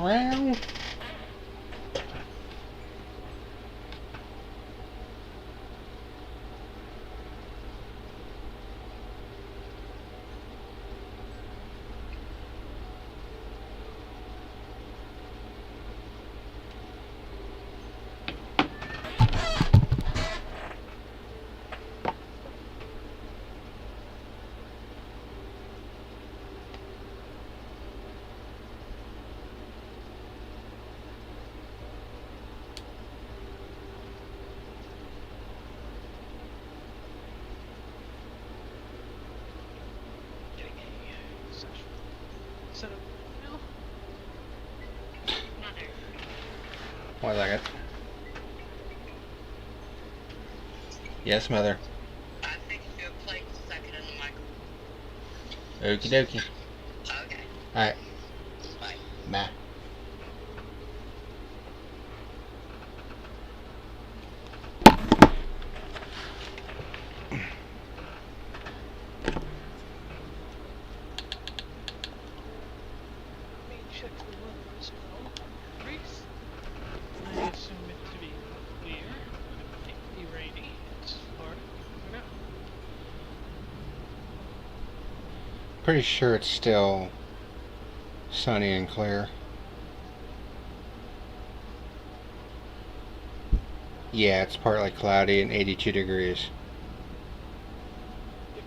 Well, Getting a session set up now. 1 second. Yes, Mother. I think you're playing a second in the microphone. Okie dokie. Okay. Alright. Bye. Bye. Let me check the weather as well. Greece. I assume it to be clear. It might be rainy. It's Florida. You never know. Pretty sure it's still sunny and clear. Yeah, it's partly cloudy and 82 degrees. Yep.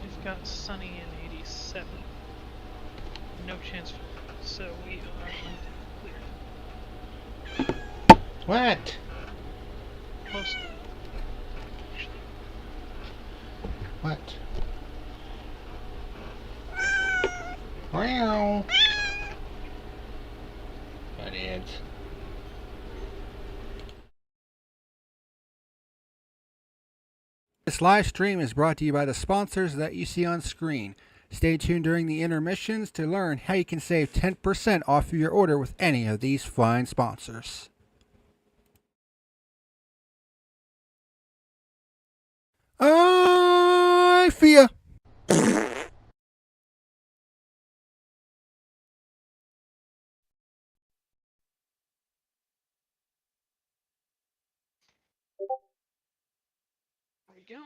We've got sunny and 87. No chance for rain, so we are clear. What? Mostly. Actually. What? Meow. That is. This live stream is brought to you by the sponsors that you see on screen. Stay tuned during the intermissions to learn how you can save 10% off of your order with any of these fine sponsors. IFEA. There we go.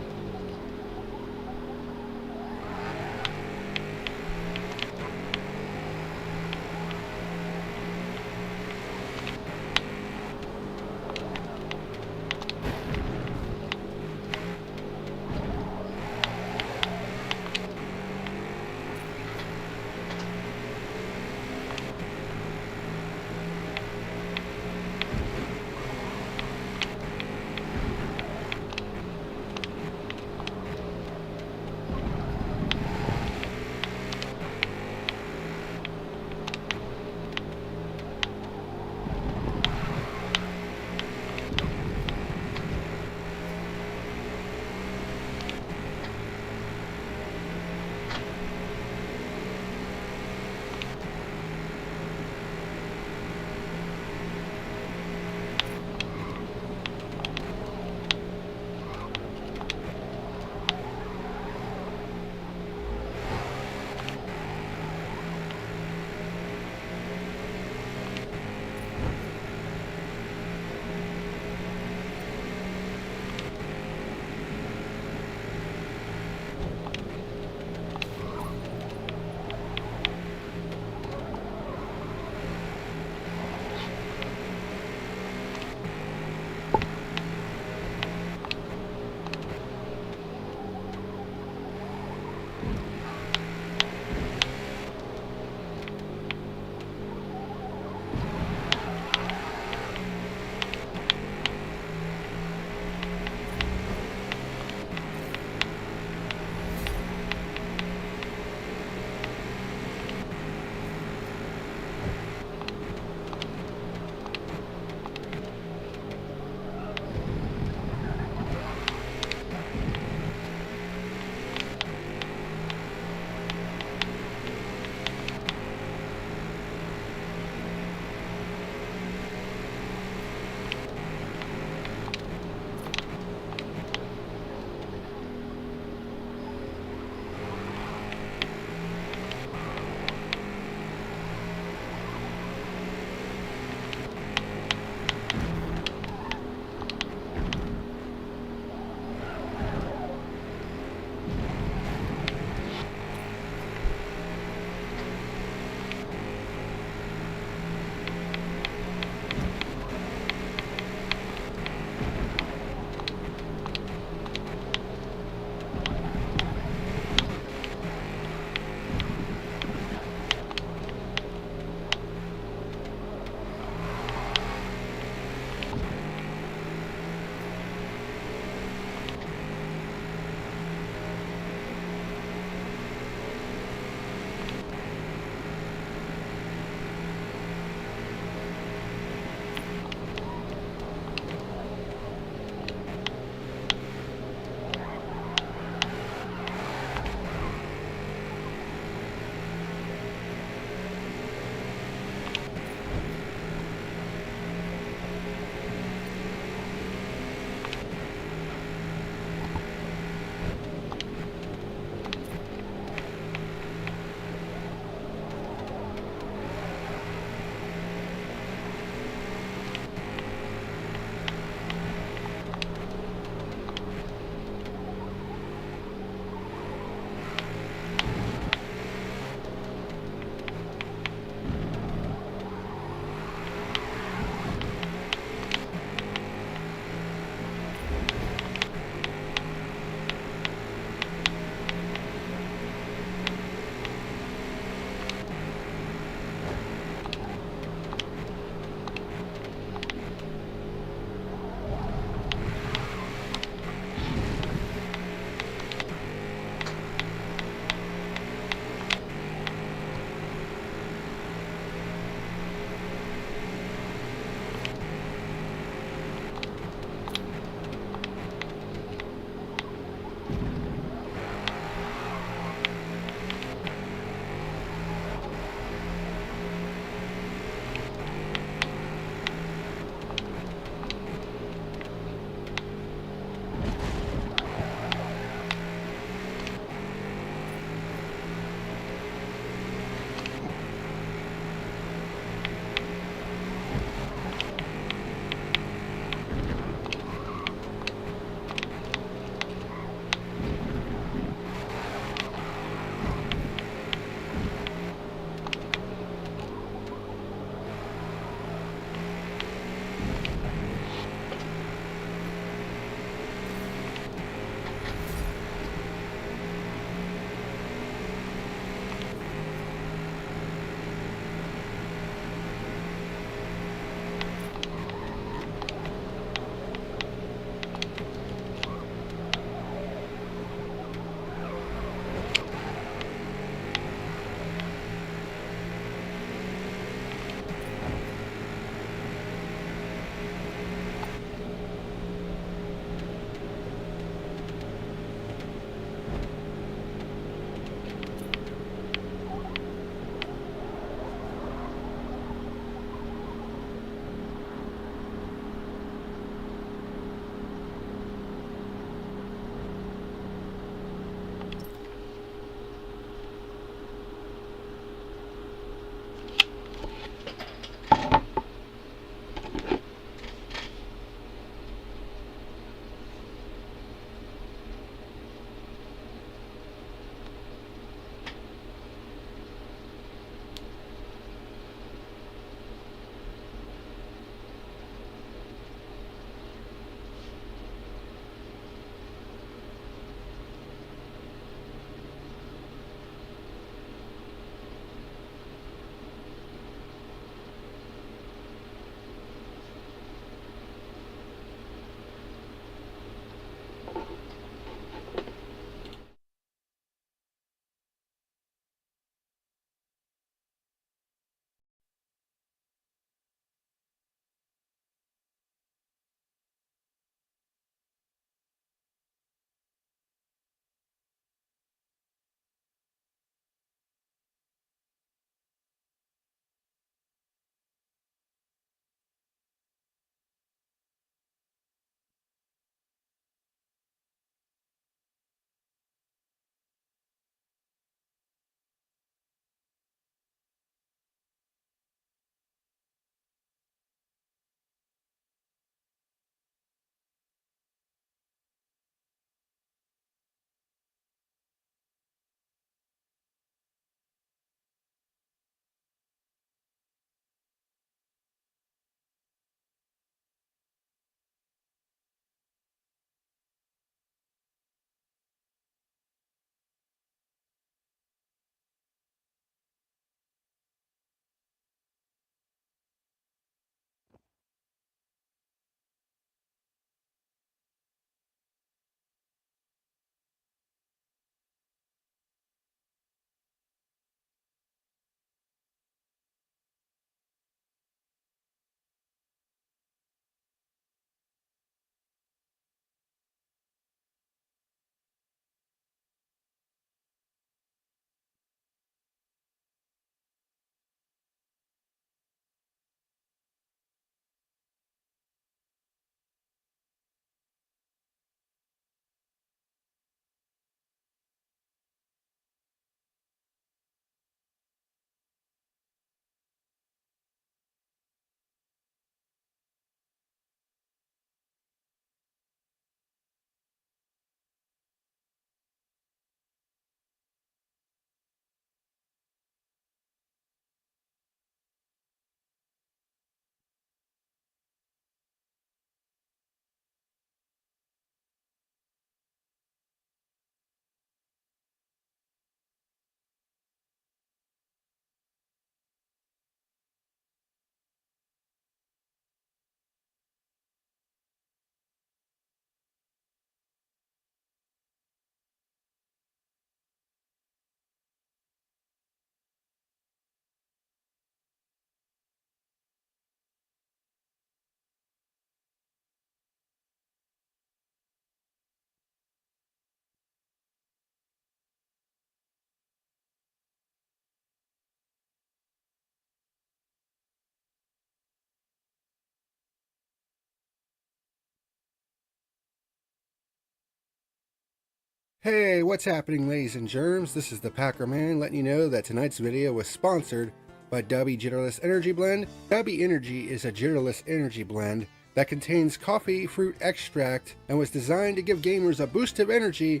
Hey, what's happening, ladies and germs? This is the PackerMan letting you know that tonight's video was sponsored by Dubby Jitterless Energy Blend. Dubby Energy is a jitterless energy blend that contains coffee fruit extract and was designed to give gamers a boost of energy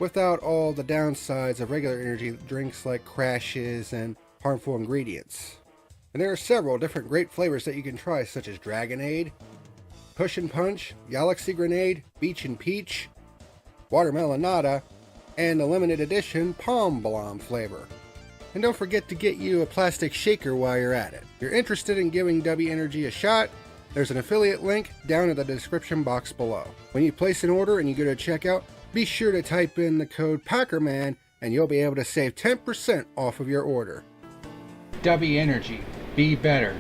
without all the downsides of regular energy drinks like crashes and harmful ingredients. And there are several different great flavors that you can try, such as Dragonade, Push and Punch, Galaxy Grenade, Beach and Peach, Watermelonada, and the limited edition Palm Blom flavor. And don't forget to get you a plastic shaker while you're at it. If you're interested in giving Dubby Energy a shot, there's an affiliate link down in the description box below. When you place an order and you go to checkout, be sure to type in the code PackerMan and you'll be able to save 10% off of your order. Dubby Energy. Be better.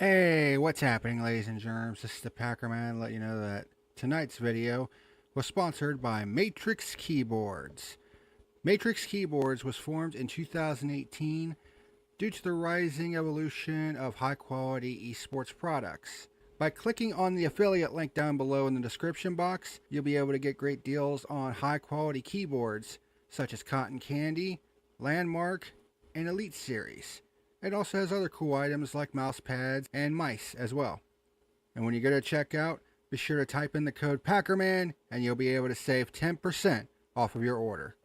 Hey, what's happening, ladies and germs? This is the PackerMan letting you know that tonight's video was sponsored by Matrix Keyboards. Matrix Keyboards was formed in 2018 due to the rising evolution of high-quality esports products. By clicking on the affiliate link down below in the description box, you'll be able to get great deals on high-quality keyboards such as Cotton Candy, Landmark, and Elite Series. It also has other cool items like mouse pads and mice as well. And when you go to checkout, be sure to type in the code PackerMan and you'll be able to save 10% off of your order.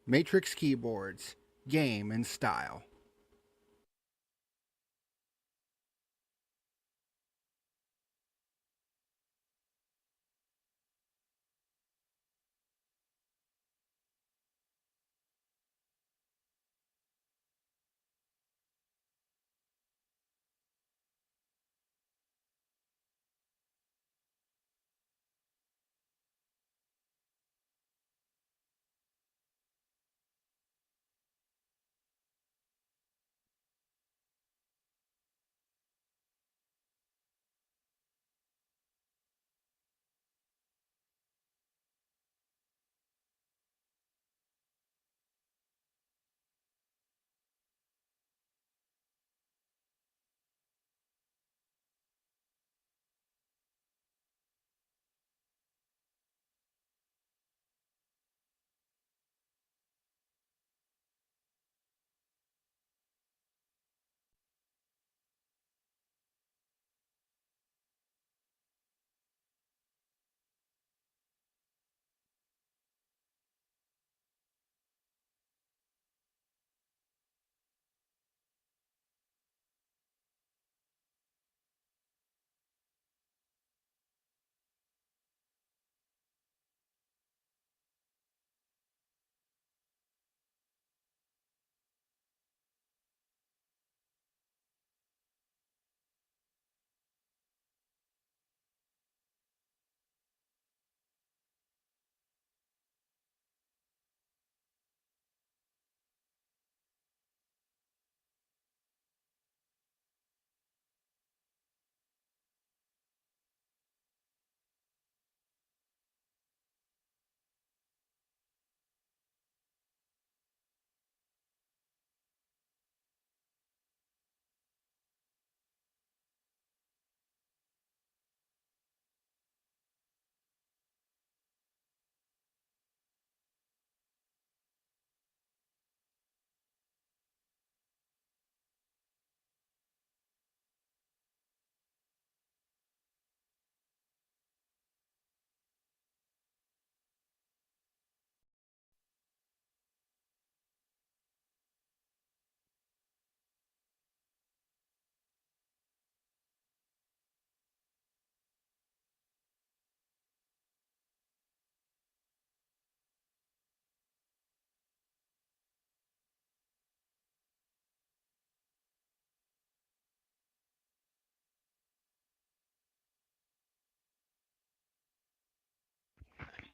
Matrix Keyboards, game in style.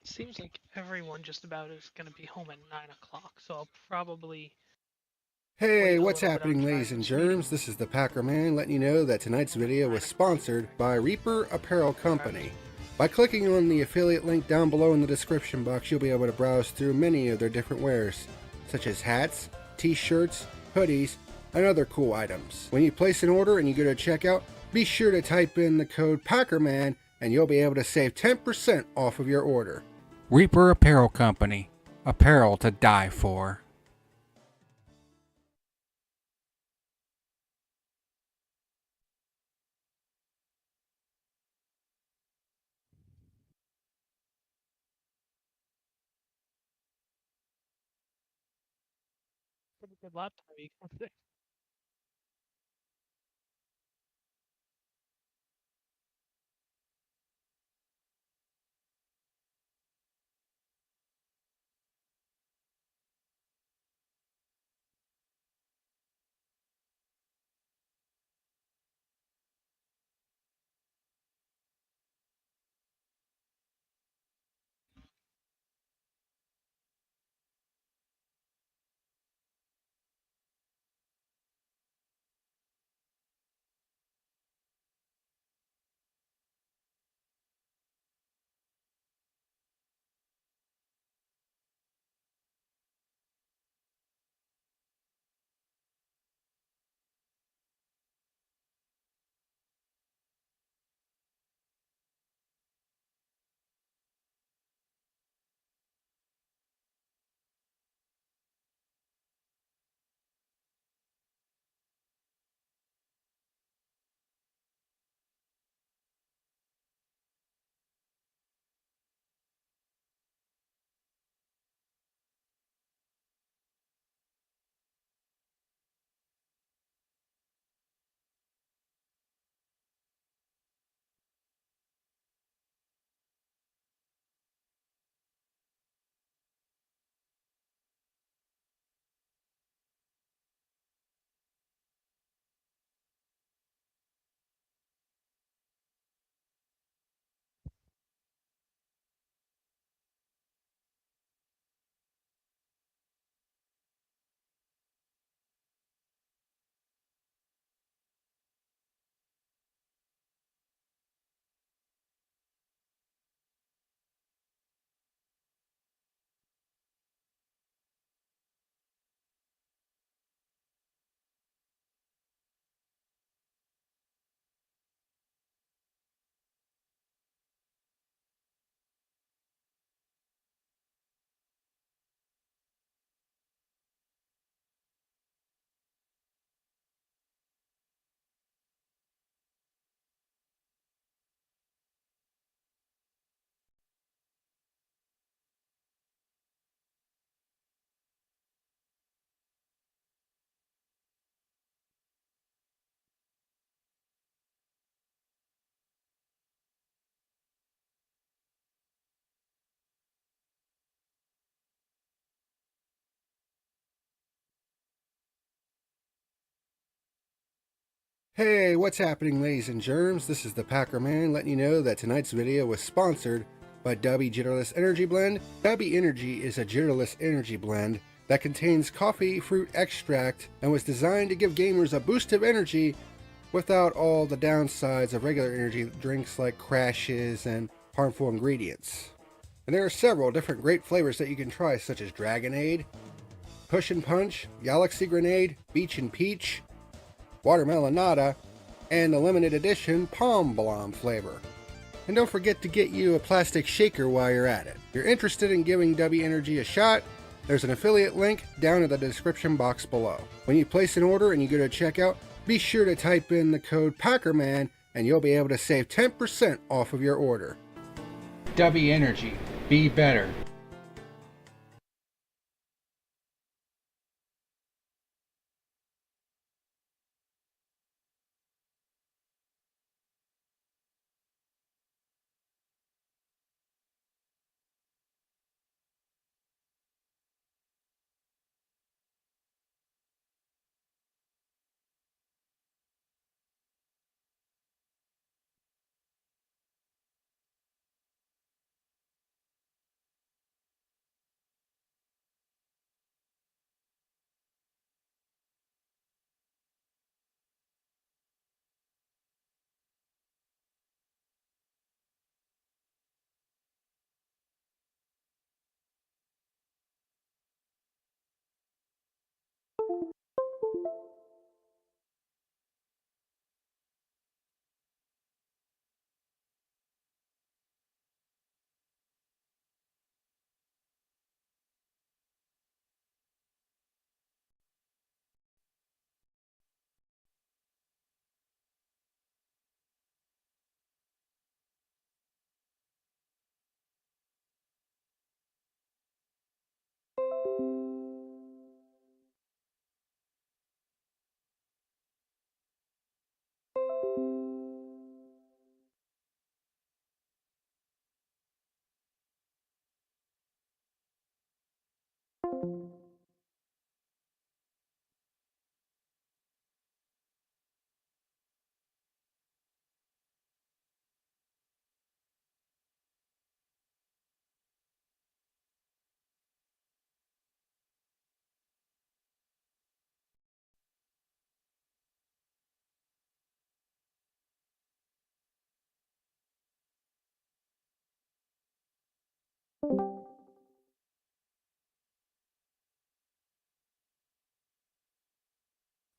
Seems like everyone just about is going to be home at 9 o'clock, so I'll probably Hey, wait a what's little bit on happening, ladies and driver's meeting. germs? This is the PackerMan letting you know that tonight's video was sponsored by Reaper Apparel Company. By clicking on the affiliate link down below in the description box, you'll be able to browse through many of their different wares, such as hats, t-shirts, hoodies, and other cool items. When you place an order and you go to checkout, be sure to type in the code PackerMan and you'll be able to save 10% off of your order. Reaper Apparel Company. Apparel to die for. Pretty good lap time, you can say. Hey, what's happening, ladies and germs? This is the PackerMan letting you know that tonight's video was sponsored by Dubby Jitterless Energy Blend. Dubby Energy is a jitterless energy blend that contains coffee fruit extract and was designed to give gamers a boost of energy without all the downsides of regular energy drinks like crashes and harmful ingredients. And there are several different great flavors that you can try, such as Dragonade, Push and Punch, Galaxy Grenade, Beach and Peach, Watermelonada, and the limited edition Palm Blom flavor. And don't forget to get you a plastic shaker while you're at it. If you're interested in giving Dubby Energy a shot, there's an affiliate link down in the description box below. When you place an order and you go to checkout, be sure to type in the code PackerMan and you'll be able to save 10% off of your order. Dubby Energy. Be better.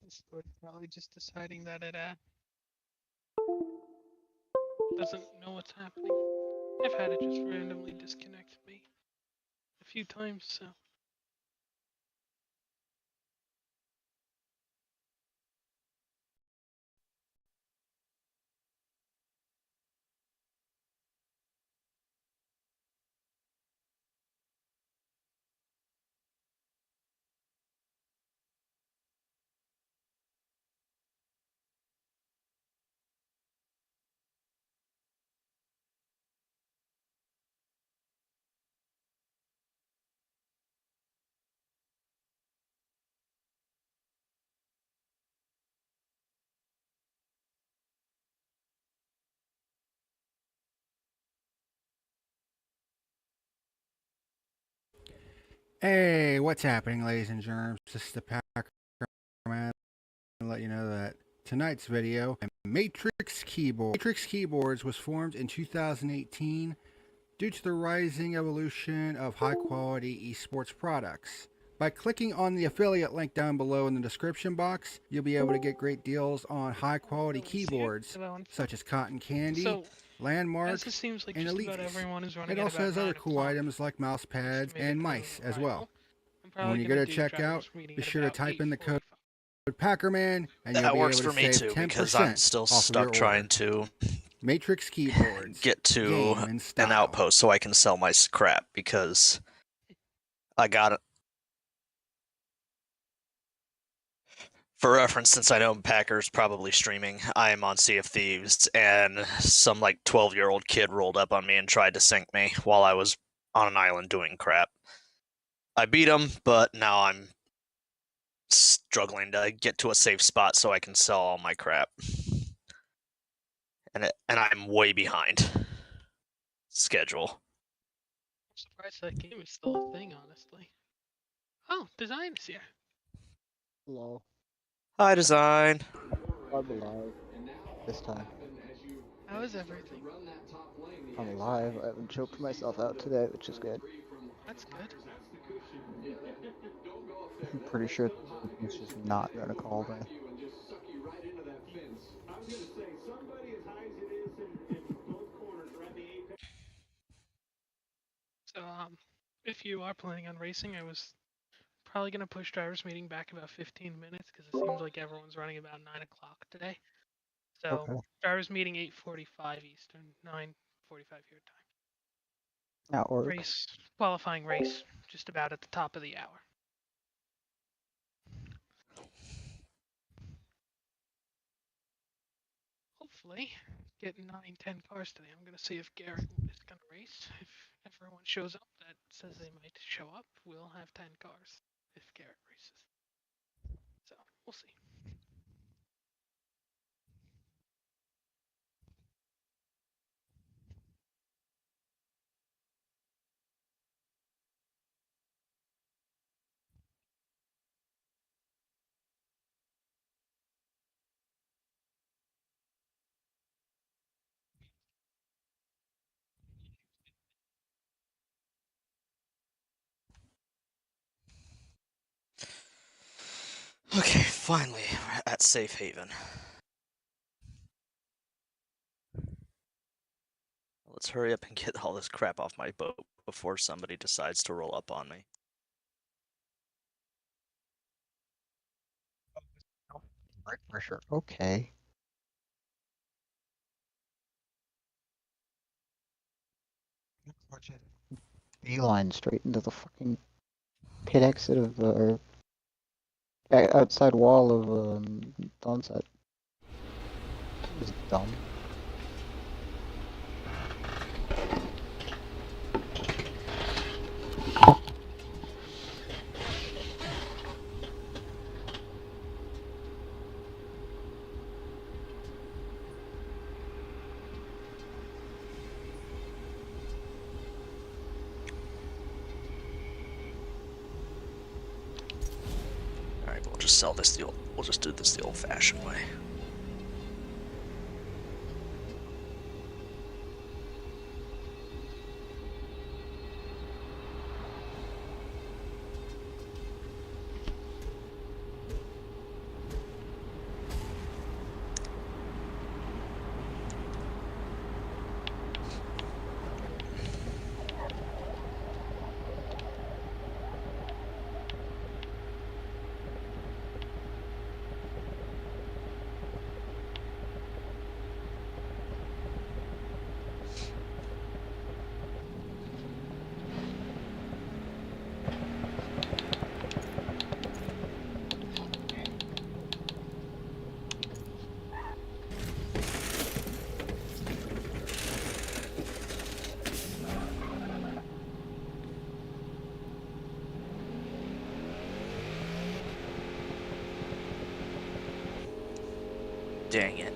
This board's probably just deciding that it doesn't know what's happening. I've had it just randomly disconnect me a few times, so. Hey, what's happening, ladies and germs? This is the PackerMan. I'll let you know that tonight's video, Matrix Keyboard. Matrix Keyboards was formed in 2018 due to the rising evolution of high-quality esports products. By clicking on the affiliate link down below in the description box, you'll be able to get great deals on high-quality keyboards such as Cotton Candy, So, as Landmark, it seems like and just about Elite. everyone is running It at also about has other 9 cool o'clock, items like mouse pads estimated and for mice as well. arrival. I'm And probably when you gonna go to do check out, driver's meeting be at sure to about type in the code 8:45. PackerMan, and you'll That be works able for to me save too, 10% because I'm still off of stuck your trying order. to Matrix Keyboards. get to Game in style. an outpost so I can sell my crap, because I got it. For reference, since I know Packer's probably streaming, I am on Sea of Thieves, and some like 12-year-old kid rolled up on me and tried to sink me while I was on an island doing crap. I beat him, but now I'm struggling to get to a safe spot so I can sell all my crap. And I'm way behind schedule. I'm surprised that game is still a thing, honestly. Oh, Design is here. Hello. Hi, Design. I'm alive. This time. How is everything? I'm alive. I haven't choked myself out today, which is good. That's good. I'm pretty sure it's just not gonna call me. So, if you are planning on racing, I was probably gonna push driver's meeting back about 15 minutes because it seems like everyone's running about 9 o'clock today. So, Okay. driver's meeting 8:45 Eastern, 9:45 your time. That works. Race, qualifying race, just about at the top of the hour. Hopefully, get 9, 10 cars today. I'm gonna see if Garrett is gonna race. If everyone shows up that says they might show up, we'll have 10 cars if Garrett races. So, we'll see. Okay, finally, we're at Safe Haven. Let's hurry up and get all this crap off my boat before somebody decides to roll up on me. Right pressure. Okay. Beeline straight into the fucking pit exit of the outside wall of Sunset. This is dumb. just sell this we'll just do this the old-fashioned way. Dang it.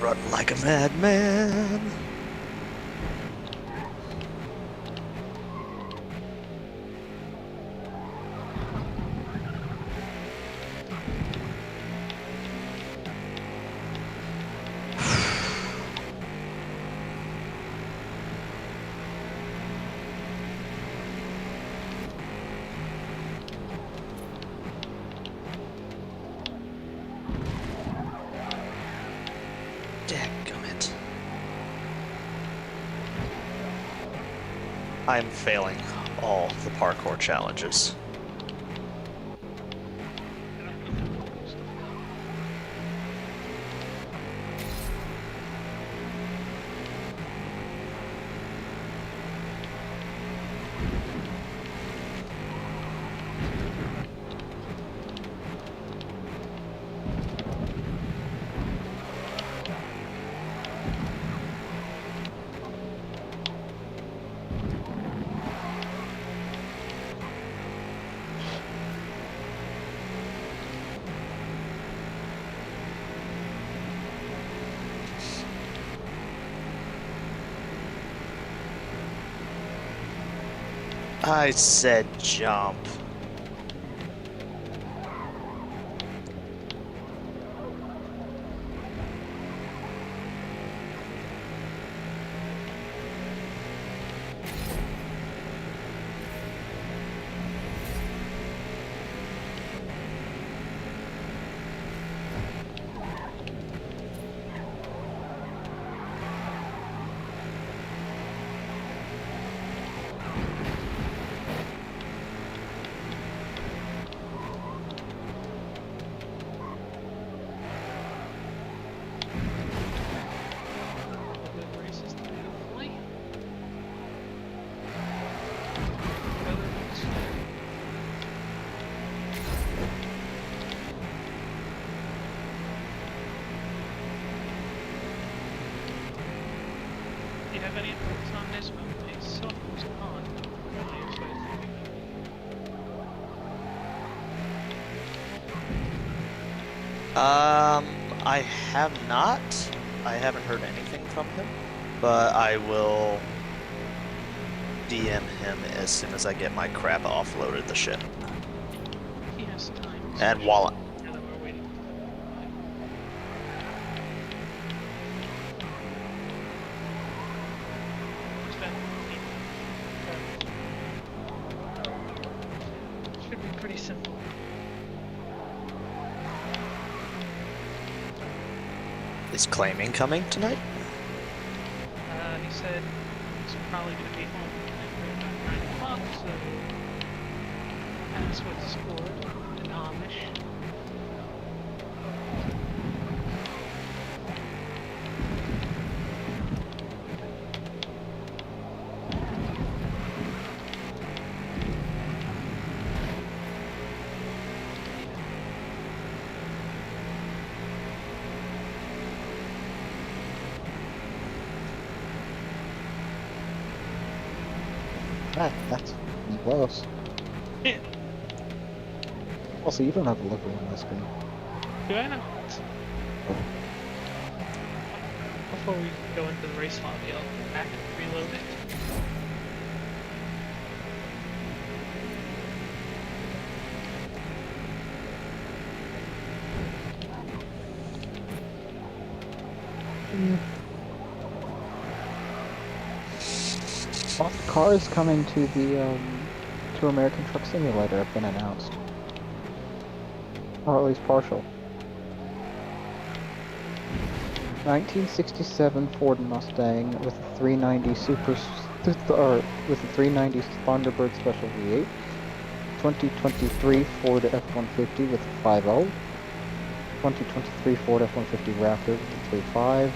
Running like a madman. Dadgummit. I'm failing all the parkour challenges. I said jump. Do you have any thoughts on this one? It's so almost on. I have not. I haven't heard anything from him, but I will DM him as soon as I get my crap offloaded the ship. He has time. And while Now that we're waiting. Should be pretty simple. is claiming coming tonight? He said he's probably going to be home at about 9 o'clock, so That's what scored an Amish. That's close. Also, you don't have a livery on this screen. Do I know? Before we go into the race lobby, I'll go back and reload it. Lots of cars coming to the to American Truck Simulator have been announced, or at least partial. 1967 Ford Mustang with a 390 with a 390 Thunderbird Special V8. 2023 Ford F-150 with a 5.0. 2023 Ford F-150 Raptor with a 3.5.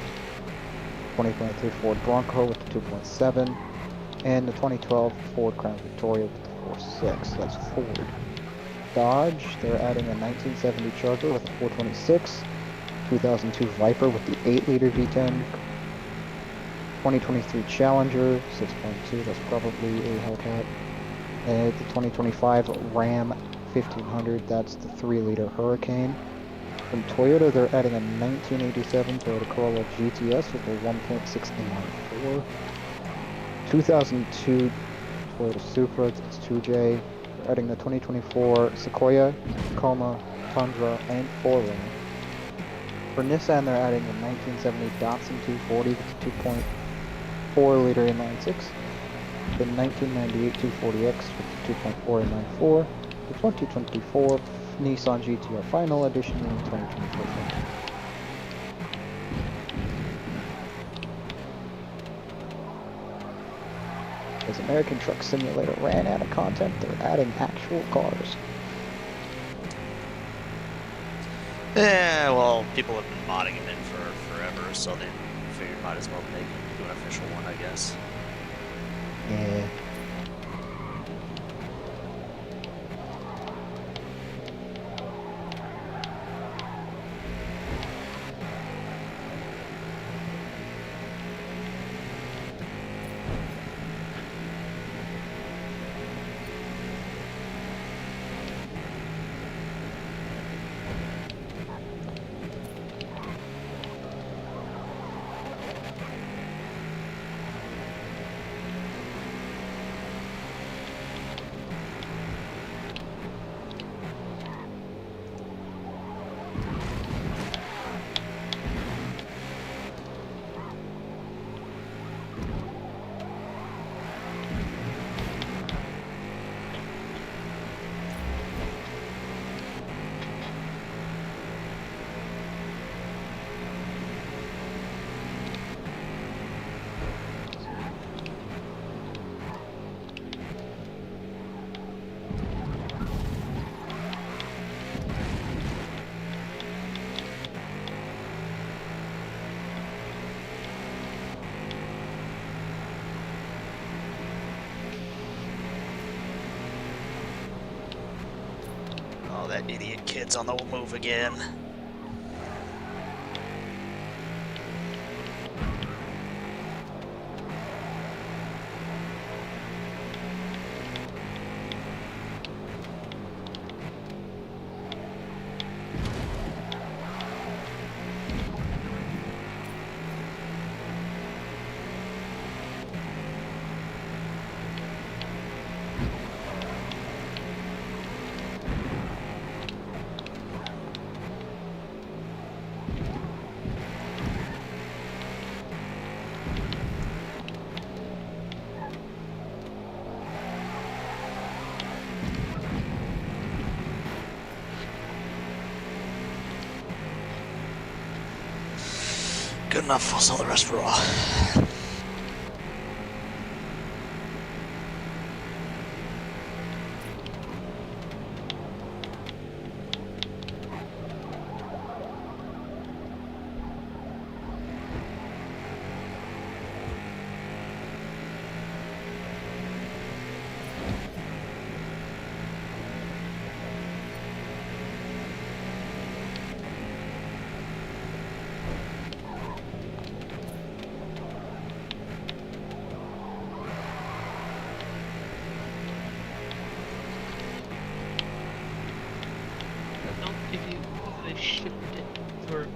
2023 Ford Bronco with the 2.7. And the 2012 Ford Crown Victoria with the 4.6. That's Ford. Dodge, they're adding a 1970 Charger with a 426. 2002 Viper with the 8-liter V10. 2023 Challenger 6.2. That's probably a Hellcat. And the 2025 Ram 1500. That's the 3-liter Hurricane. From Toyota, they're adding a 1987 Toyota Corolla GTS with a 1.6 inline 4. 2002 Toyota Supra, that's 2J. They're adding the 2024 Sequoia, Tacoma, Tundra, and 4Runner. For Nissan, they're adding the 1970 Datsun 240 with a 2.4-liter inline-6. The 1998 240X with the 2.4 inline-4. The 2024 Nissan GTR Final Edition and 2024 As American Truck Simulator ran out of content, they're adding actual cars. Yeah, well, people have been modding them in for forever, so they figured might as well do an official one, I guess. Yeah. Oh, that idiot kid's on the move again. Good enough, I'll sell the rest for raw. I shipped it through.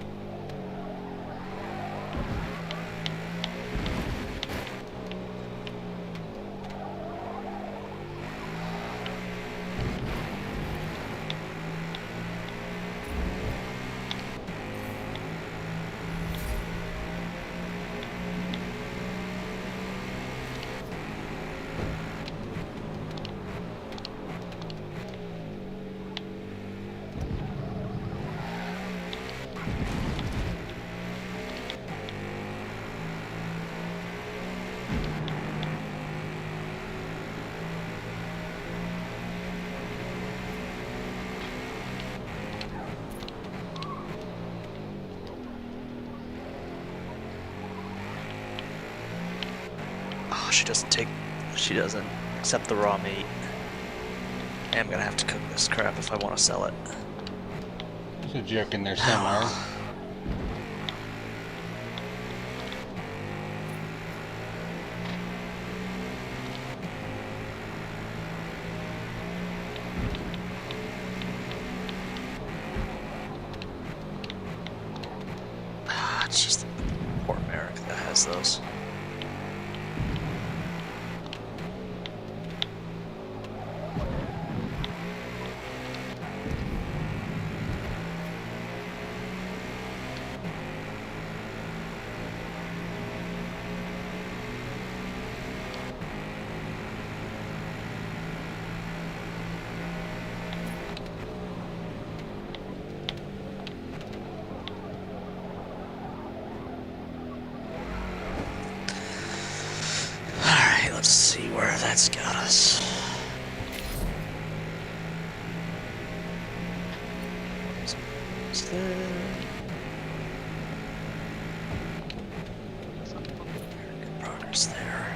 Oh, she doesn't accept the raw meat. I'm gonna have to cook this crap if I want to sell it. There's a joke in there somewhere. It's just poor America that has those. Alright, let's see where that's got us. Is there... Good progress there.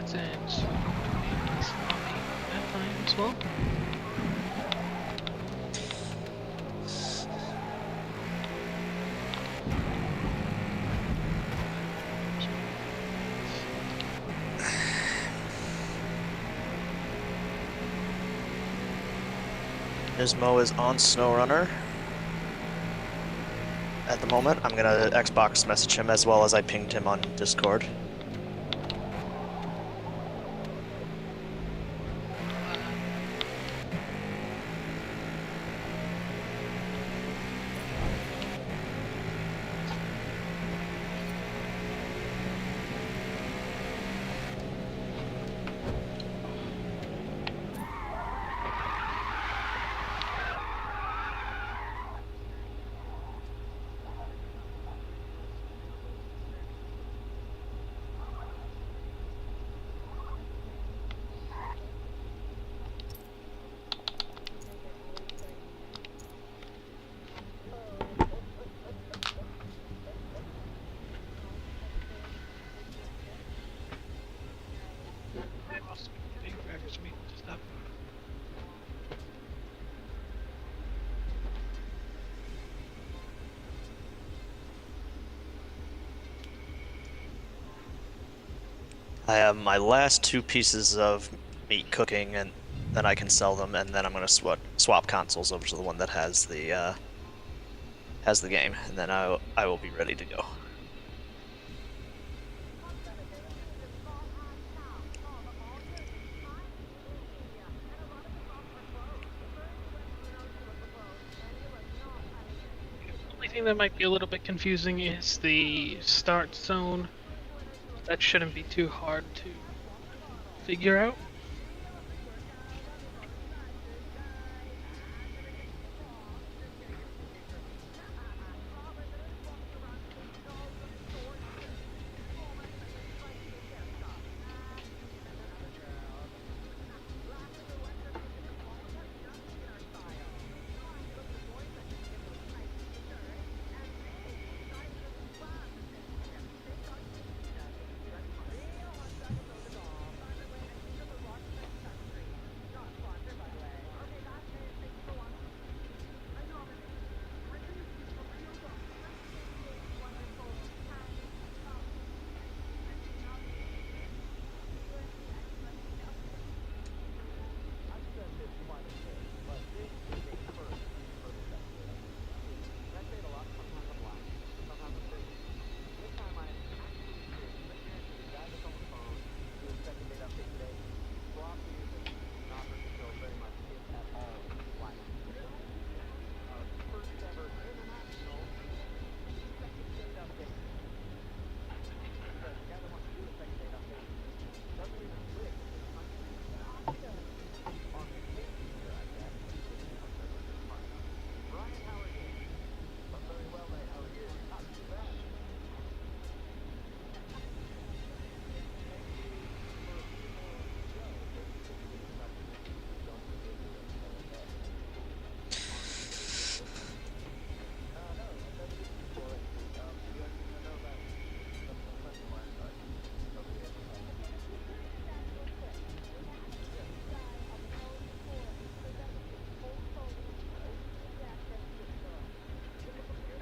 Cats and Swamp that time as well. Nismo is on SnowRunner at the moment. I'm gonna Xbox message him as well as I pinged him on Discord. I must be getting drivers meeting to stop. I have my last 2 pieces of meat cooking, and then I can sell them, and then I'm gonna swap consoles over to the one that has the game, and then I will be ready to go. The only thing that might be a little bit confusing is the start zone. That shouldn't be too hard to figure out.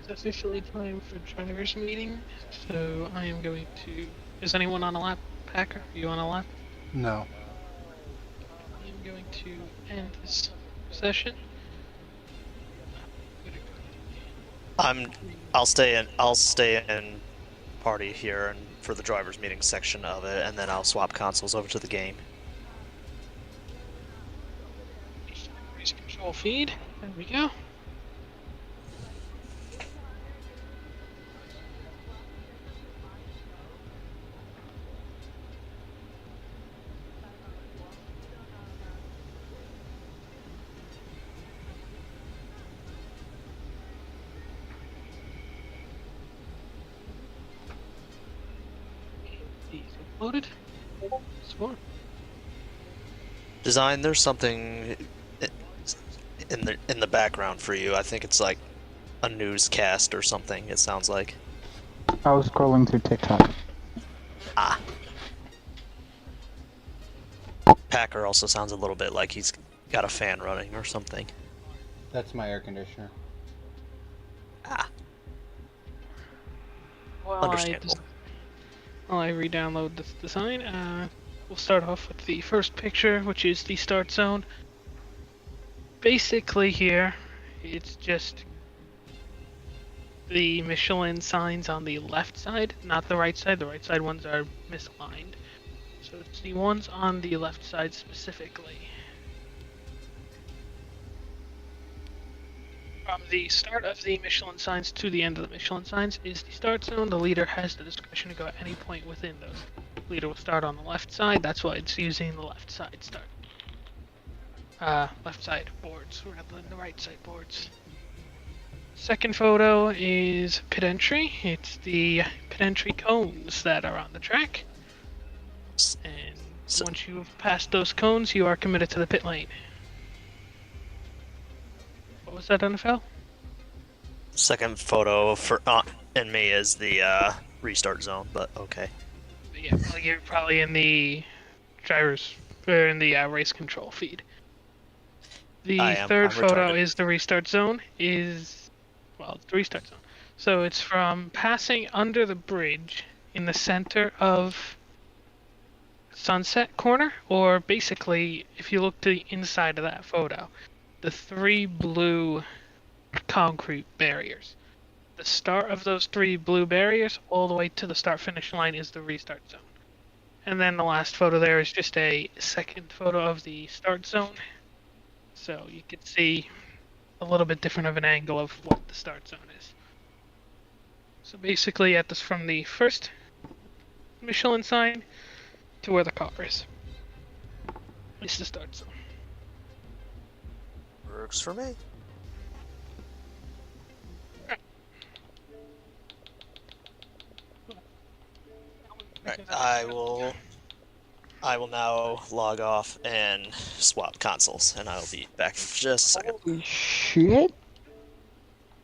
Officially time for drivers meeting, so I am going to. Is anyone on a lap? Packer, are you on a lap? No. I am going to end this session. I'll stay in party here and for the drivers meeting section of it, and then I'll swap consoles over to the game. Race control feed. There we go. Loaded. Score. Design, there's something in the background for you. I think it's like a newscast or something, it sounds like. I was scrolling through TikTok. Ah. Packer also sounds a little bit like he's got a fan running or something. That's my air conditioner. Ah, While understandable. While I re-download this design, we'll start off with the first picture, which is the start zone. Basically here, it's just the Michelin signs on the left side, not the right side. The right side ones are misaligned. So it's the ones on the left side specifically. From the start of the Michelin signs to the end of the Michelin signs is the start zone. The leader has the discretion to go at any point within those. The leader will start on the left side. That's why it's using the left side start. Left side boards rather than the right side boards. Second photo is pit entry. It's the pit entry cones that are on the track. And once you've passed those cones, you are committed to the pit lane. What was that, NFL? Second photo for and me is the restart zone, but okay. Yeah, well, you're probably in the drivers or in the race control feed. The third photo is the restart zone. It's the restart zone. So it's from passing under the bridge in the center of Sunset Corner, or basically, if you look to the inside of that photo, the 3 blue concrete barriers. The start of those 3 blue barriers all the way to the start-finish line is the restart zone. And then the last photo there is just a second photo of the start zone. So you can see a little bit different of an angle of what the start zone is. So basically at this from the first Michelin sign to where the car is. It's the start zone. Works for me. Alright, I will now log off and swap consoles, and I'll be back in just a second. Holy shit!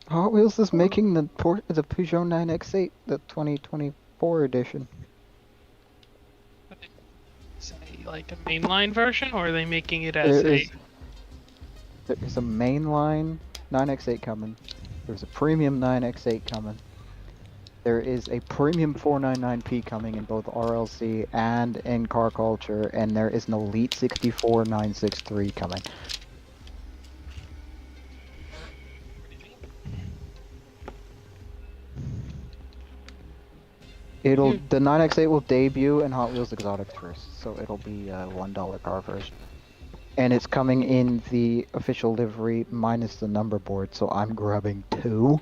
Hot Wheels is making the Peugeot 9X8, the 2024 edition. Is it like a mainline version, or are they making it as There is a mainline 9X8 coming. There's a premium 9X8 coming. There is a premium 499P coming in both RLC and in car culture, and there is an Elite 64 963 coming. The 9X8 will debut in Hot Wheels Exotics first, so it'll be a $1 car version. And it's coming in the official livery minus the number board, so I'm grabbing 2.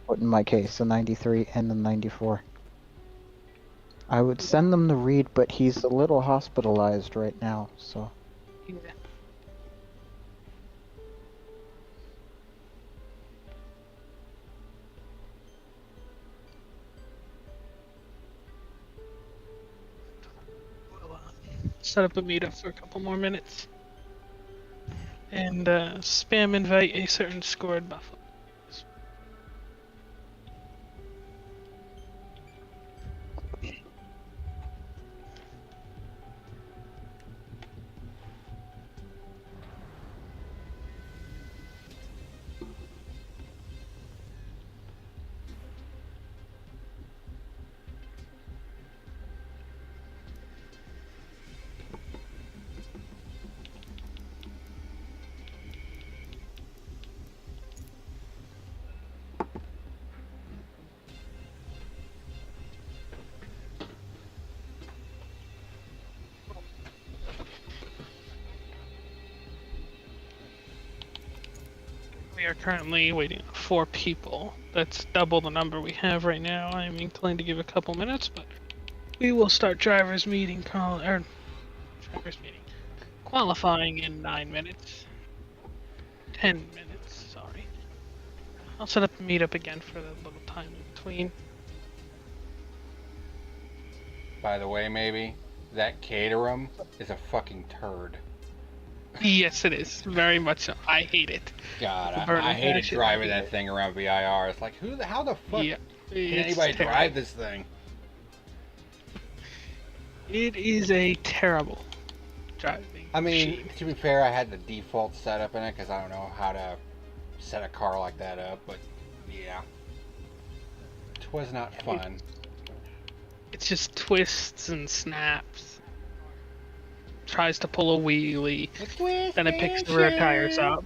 But in my case, the 93 and the 94. I would send them the read, but he's a little hospitalized right now, so. Yeah. We'll set up a meetup for a couple more minutes. And spam invite a certain scored buffalo. We are currently waiting on 4 people. That's double the number we have right now. I'm inclined to give a couple minutes, but we will start drivers meeting qualifying in 9 minutes. 10 minutes, sorry. I'll set up a meetup again for the little time in between. By the way, maybe that Caterham is a fucking turd. Yes, it is. Very much so. I hate it. God, I hated driving that thing around VIR. It's like, how the fuck can anybody drive this thing? It is a terrible driving I mean, machine. to be fair, I had the default setup in it because I don't know how to set a car like that up, but yeah. It was not fun. It's just twists and snaps. Tries to pull a wheelie, then it picks the rear tires up.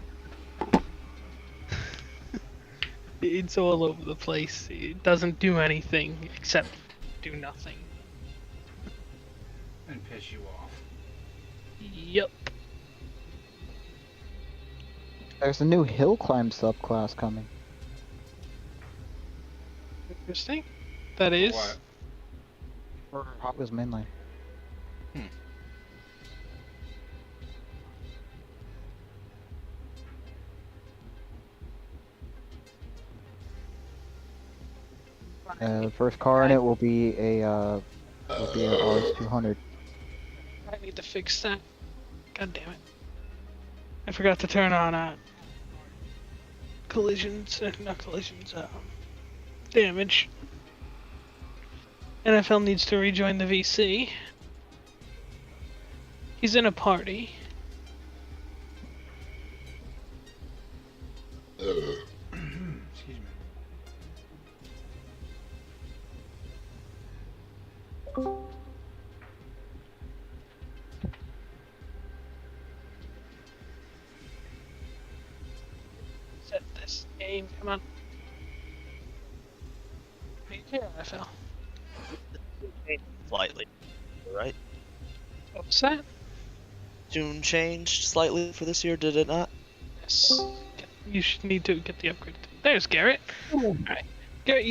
It's all over the place. It doesn't do anything except do nothing. And piss you off. Yep. There's a new hill climb subclass coming. Interesting. That is. What? For Hot Wheels mainline. The first car in it will be a RS200. I need to fix that. God damn it. I forgot to turn on collisions, not collisions, damage. NFL needs to rejoin the VC. He's in a party. Excuse me. Set this game, come on. Right here, NFL. Slightly, right? What's that? June changed slightly for this year, did it not? Yes. You should need to get the upgrade. There's Garrett. Alright. Garrett,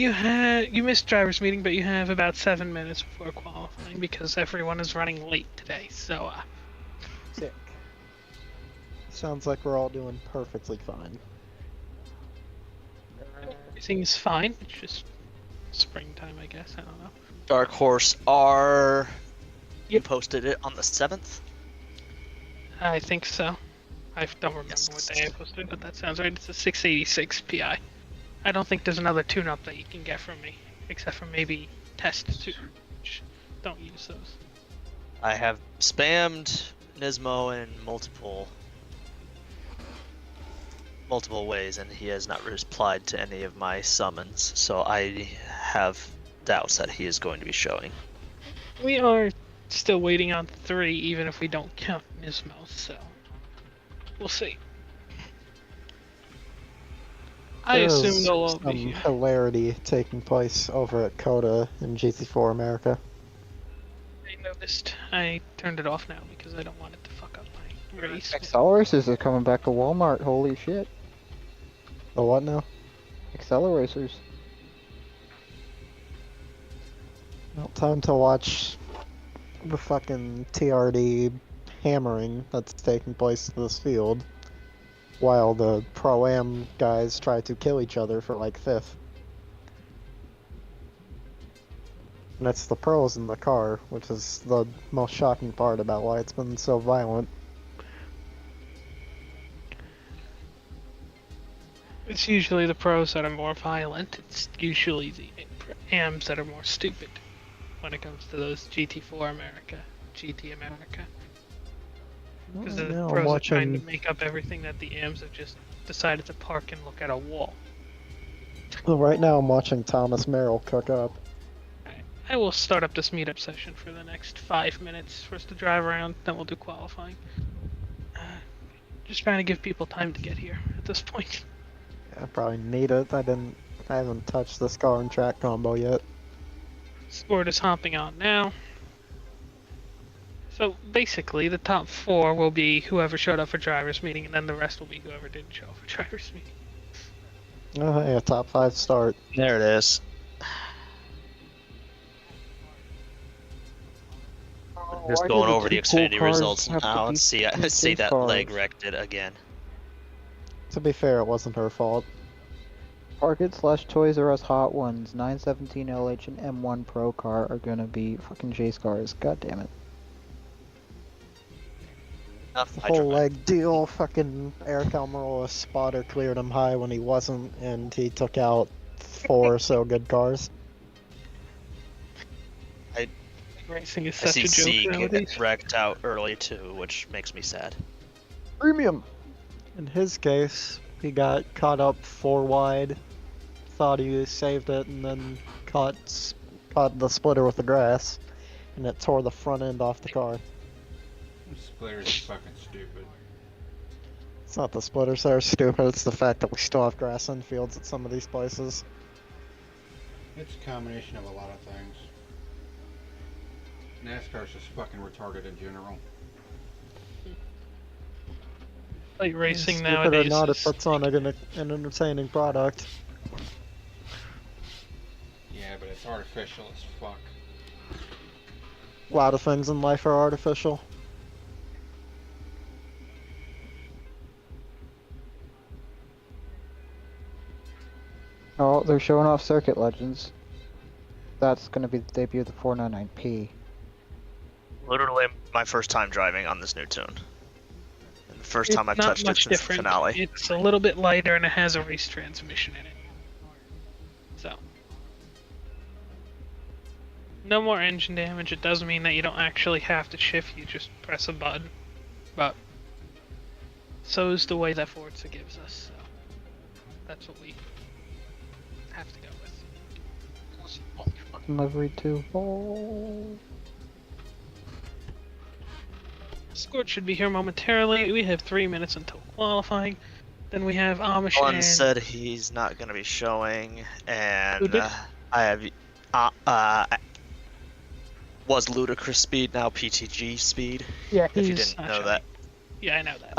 you missed driver's meeting, but you have about 7 minutes before qualifying because everyone is running late today. So, Sick. Sounds like we're all doing perfectly fine. everything's fine. It's just springtime, I guess. I don't know. Dark Horse R. You Yep. posted it on the 7th? I think so. I don't remember Yes. what day I posted, but that sounds right. It's a 686 PI. I don't think there's another tune-up that you can get from me, except for maybe Test 2. Don't use those. I have spammed Nismo in multiple ways, and he has not replied to any of my summons, so I have doubts that he is going to be showing. We are still waiting on 3, even if we don't count Nismo, so we'll see. I There's assume they'll all some be here. hilarity taking place over at Coda in GT4 America. I noticed. I turned it off now because I don't want it to fuck up my race. Accelerators are coming back to Walmart. Holy shit. The what now? Accelerators. Well, time to watch the fucking TRD hammering that's taking place in this field, while the Pro-Am guys try to kill each other for like 5th. And it's the pros in the car, which is the most shocking part about why it's been so violent. It's usually the pros that are more violent. It's usually the AMs that are more stupid when it comes to those GT4 America, GT America. Because the Now I'm pros are trying to watching. make up everything that the AMs have just decided to park and look at a wall. Well, right now I'm watching Thomas Merrill cook up. I will start up this meetup session for the next 5 minutes for us to drive around, then we'll do qualifying. Just trying to give people time to get here at this point. I probably need it. I haven't touched this car and track combo yet. Sport is hopping on now. So basically, the top 4 will be whoever showed up for driver's meeting, and then the rest will be whoever didn't show up for driver's meeting. Oh, yeah, top 5 start. There it is. Just Why going do the over the two pool Xfinity cars results have to now be and see two see safe that leg cars? wrecked it again. To be fair, it wasn't her fault. Target / Toys R Us Hot Ones, 917 LH and M1 Pro car are gonna be fucking chase cars. God damn it. Enough The hydro- whole leg deal, fucking Eric Almirola's spotter cleared him high when he wasn't, and he took out 4 or so good cars. Racing is I such see a joke Sieg nowadays. wrecked out early too, which makes me sad. Premium. In his case, he got caught up 4 wide, thought he saved it, and then caught the splitter with the grass, and it tore the front end off the car. Splitters is fucking stupid. It's not the splitters that are stupid, it's the fact that we still have grass infields at some of these places. It's a combination of a lot of things. NASCAR's just fucking retarded in general. Like racing Stupid or nowadays. not, it is- puts on an entertaining product. Yeah, but it's artificial as fuck. A lot of things in life are artificial. Oh, they're showing off Circuit Legends. That's gonna be the debut of the 499P. Literally my first time driving on this new tune. And the first It's time I've not touched it much since the different. finale. It's a little bit lighter and it has a race transmission in it. So. No more engine damage. It does mean that you don't actually have to shift, you just press a button. But so is the way that Forza gives us, so that's what we have to go with. Livery 2. Oh. Scored should be here momentarily. We have 3 minutes until qualifying. Then we have Amish One and said he's not going to be showing, Who and did? I have was ludicrous speed now PTG speed. yeah, If you he's didn't not know showing. that. Yeah, I know that.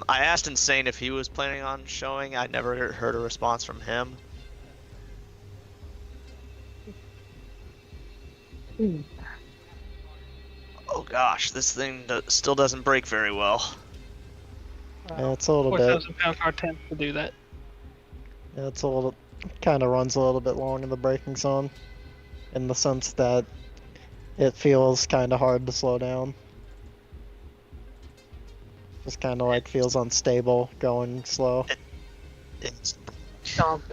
I asked Insane if he was planning on showing. I never heard a response from him. Oh gosh, this thing still doesn't break very well. Yeah, it's a little bit. 4,000-pound car tends to do that. Yeah, it's a little. Kind of runs a little bit long in the braking zone, in the sense that it feels kind of hard to slow down. Just kind of like feels unstable going slow. It's Dump.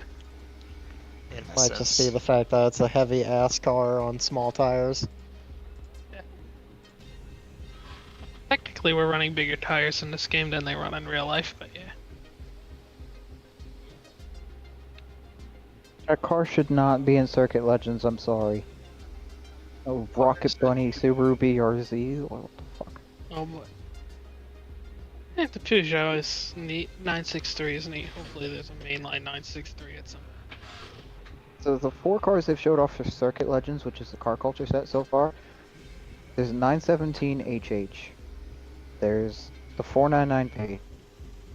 in a Might just be sense. the fact that it's a heavy ass car on small tires. Technically, we're running bigger tires in this game than they run in real life, but yeah. That car should not be in Circuit Legends, I'm sorry. Oh, Rocket Bunny Subaru BRZ? What the fuck? Oh boy. Yeah, the Peugeot is neat. 963 is neat. Hopefully, there's a mainline 963 at some. So the 4 cars they've showed off for Circuit Legends, which is the car culture set so far, there's a 917HH. There's the 499P,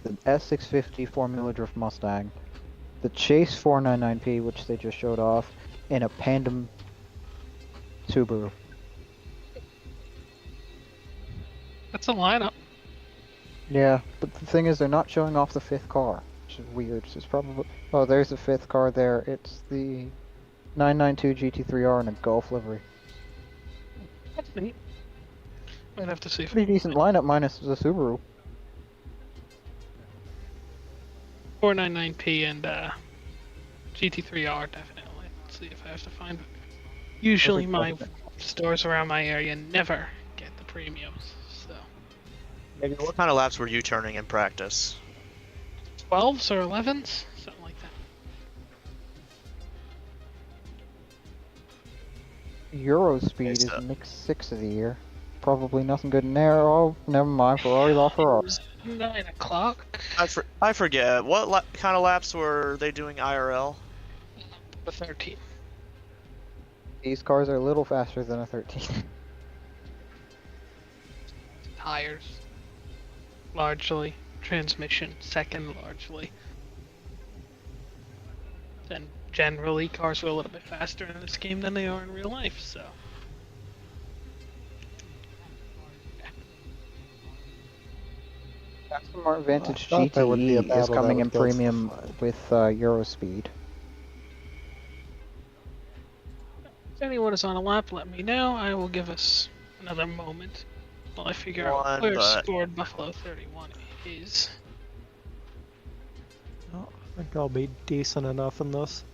the S650 Formula Drift Mustang, the Chase 499P, which they just showed off, and a Pandem Subaru. That's a lineup. Yeah, but the thing is, they're not showing off the 5th car, which is weird. So it's probably... Oh, there's the 5th car there. It's the 992 GT3R in a Golf livery. That's neat. Might have to see if Pretty decent lineup minus the Subaru. 499P and GT3R definitely. Let's see if I have to find. Usually my stores around my area never get the premiums, so Maybe what kind of laps were you turning in practice? 12s or 11s, something like that. Euro speed is so- mixed 6 of the year. Probably nothing good in there. Oh, never mind. Ferrari's off Ferrari. 9 o'clock. I forget. What kind of laps were they doing IRL? The 13. These cars are a little faster than a 13. Tires. Largely. Transmission, second largely. Then generally cars are a little bit faster in this game than they are in real life, so. Aston Martin Vantage I thought there would be a GTE is battle coming that in would go to the premium front. with Euro speed. If anyone is on a lap, let me know. I will give us another moment while I figure out where scored Buffalo 31 is. Oh, I think I'll be decent enough in this.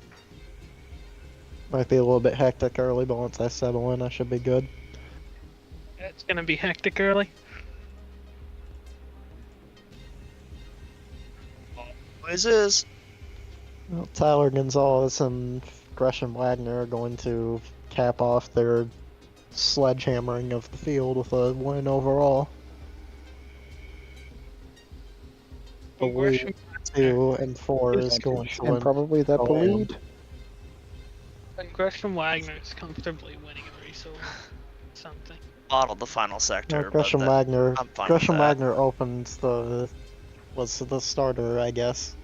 Might be a little bit hectic early, but once I settle in, I should be good. It's gonna be hectic early. Always is. Well, Tyler Gonzalez and Gresham Wagner are going to cap off their sledgehammering of the field with a win overall. The Well, Gresham lead 2 and 4 is going to And win. probably that Oh, lead. And Gresham Wagner is comfortably winning a race over something. Bottled the final No, sector. Gresham but Wagner. I'm fine Gresham with that. Wagner was the starter, I guess.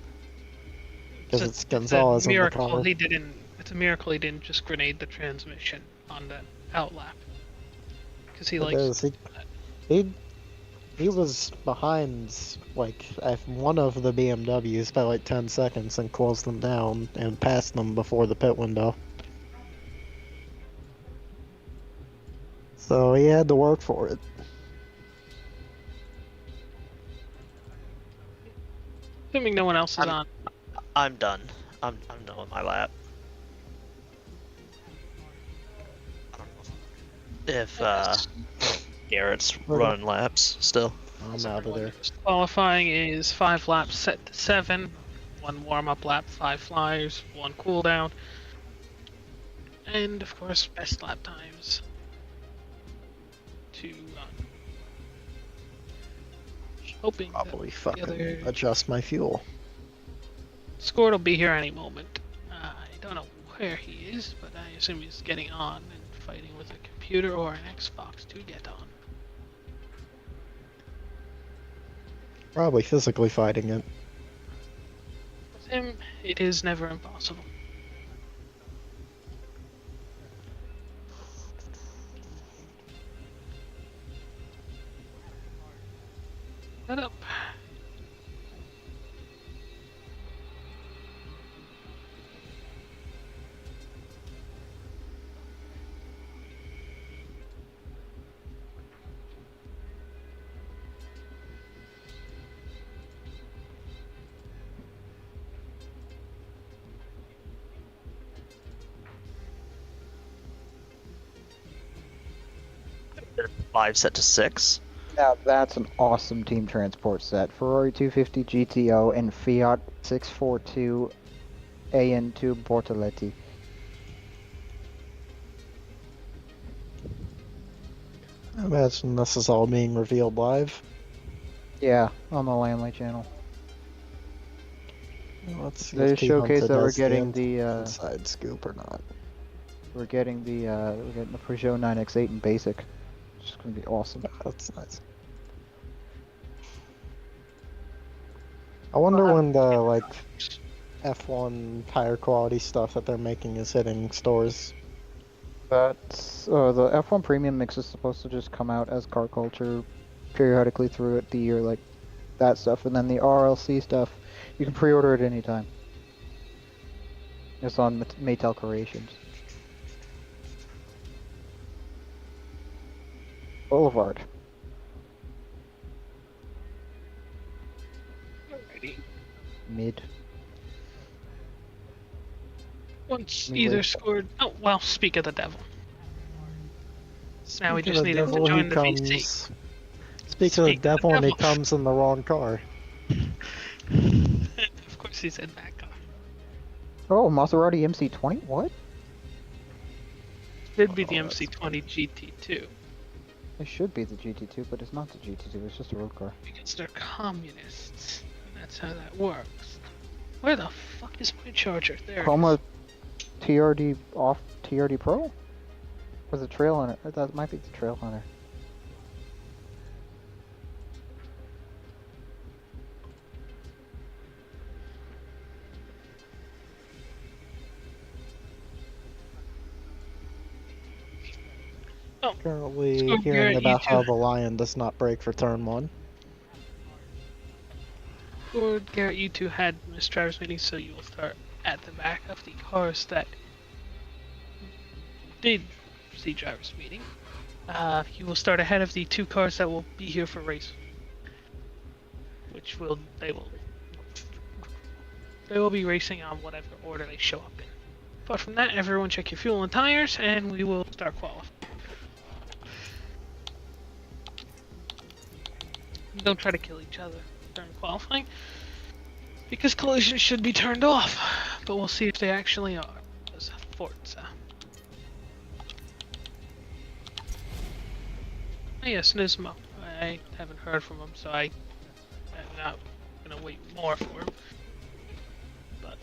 Because it's Gonzalez in the miracle car. he didn't. It's a miracle he didn't just grenade the transmission on that outlap. Because he likes. He was behind like one of the BMWs by like 10 seconds and closed them down and passed them before the pit window. So he had to work for it. Assuming no one else is on. I'm done. I'm done with my lap. I don't know if Garrett's running laps still. I'm out of there. Qualifying is 5 laps set to 7, 1 warm-up lap, 5 flyers, 1 cooldown, and of course best lap times. To hoping Probably that fucking the other adjust my fuel. Scored will be here any moment. I don't know where he is, but I assume he's getting on and fighting with a computer or an Xbox to get on. Probably physically fighting it. With him, it is never impossible. Set up. Five set to 6. Now that's an awesome team transport set. Ferrari 250 GTO and Fiat 642 AN2 Bortoletti. I imagine this is all being revealed live. Yeah, on the Lamley channel. Let's see They if showcase T-Hunter that we're does getting the the inside scoop or not. we're getting the Peugeot 9X8 in basic. It's gonna be awesome. That's nice. I wonder when the like F1 higher quality stuff that they're making is hitting stores. That's the F1 Premium mix is supposed to just come out as car culture periodically throughout the year, like that stuff, and then the RLC stuff you can pre-order at any time. It's on Maytel Creations. Boulevard. Alrighty. Mid. Once Anyway. either scored. Oh, well, speak of the devil. Now we Speaking just of need him to devil, join he the VC. comes. Speaking of the devil, and he comes in the wrong car. Of course he said that car. Oh, Maserati MC20? What? Should be the Oh, that's MC20 GT2 It should be the GT2, but it's not the GT2. It's just a road car. because they're communists. And that's how that works. Where the fuck is my charger? There. Chroma TRD off TRD Pro? Or the Trail Hunter? That might be the Trail Hunter. Oh, Currently So hearing Garrett, about you how two- the Lion does not break for turn 1. Lord Garrett, you two had missed driver's meetings, so you will start at the back of the cars that did see driver's meeting. You will start ahead of the 2 cars that will be here for race, which they will be racing on whatever order they show up in. Apart from that, everyone check your fuel and tires, and we will start qualifying. don't try to kill each other during qualifying, because collisions should be turned off. But we'll see if they actually are. Because Forza. Oh, yes, Nismo. I haven't heard from him, so I'm not gonna wait more for him. But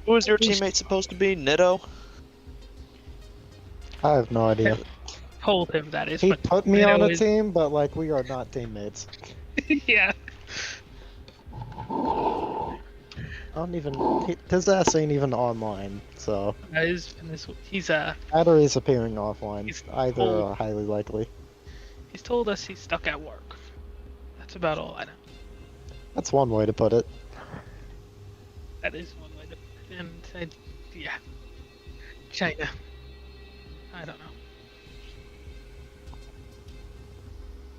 Who was your teammate supposed to be? Nitto? I have no idea. told him that is. He but put me on a is- team, but like we are not teammates. yeah. I don't even. His ass ain't even online, so He's battery's appearing offline. He's Either old. are highly likely. he's told us he's stuck at work. That's about all I know. That's one way to put it. That is one way to. And yeah, China. I don't know.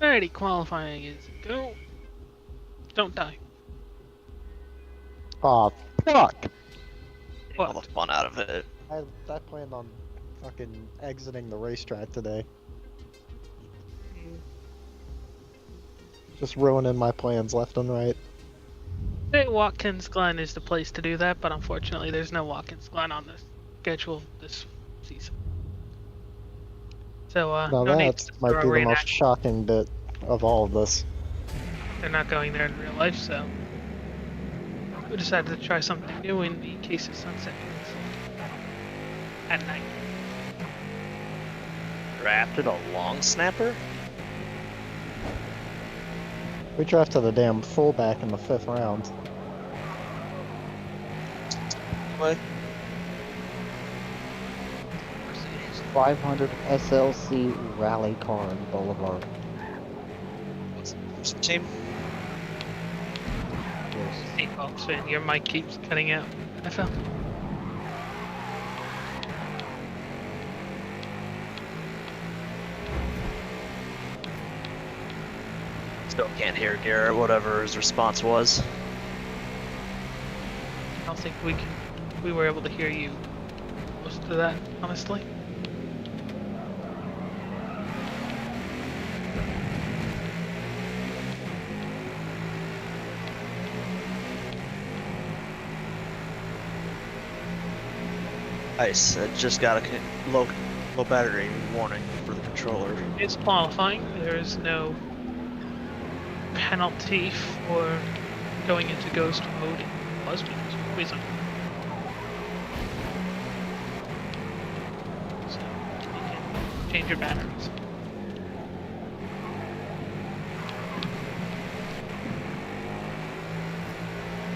Alrighty, qualifying is go. Don't die. Aw, fuck! Take all the fun out of it. I planned on fucking exiting the racetrack today. Just ruining my plans left and right. Hey, Watkins Glen is the place to do that, but unfortunately there's no Watkins Glen on the schedule this season. So, Now no need that to might throw be a the most reenact- shocking bit of all of this. They're not going there in real life, so we decided to try something new in the case of Sunset Hills at night. Drafted a long snapper? We drafted a damn fullback in the 5th round. What? 500 SLC Rally Car in Boulevard. What's the team? Yes. Hey, Sven, your mic keeps cutting out. FL. Still can't hear Garrett, whatever his response was. I don't think we were able to hear you most of that, honestly. Nice. I just got a low battery warning for the controller. It's qualifying. There is no penalty for going into ghost mode. It was because of poison. So you can change your batteries.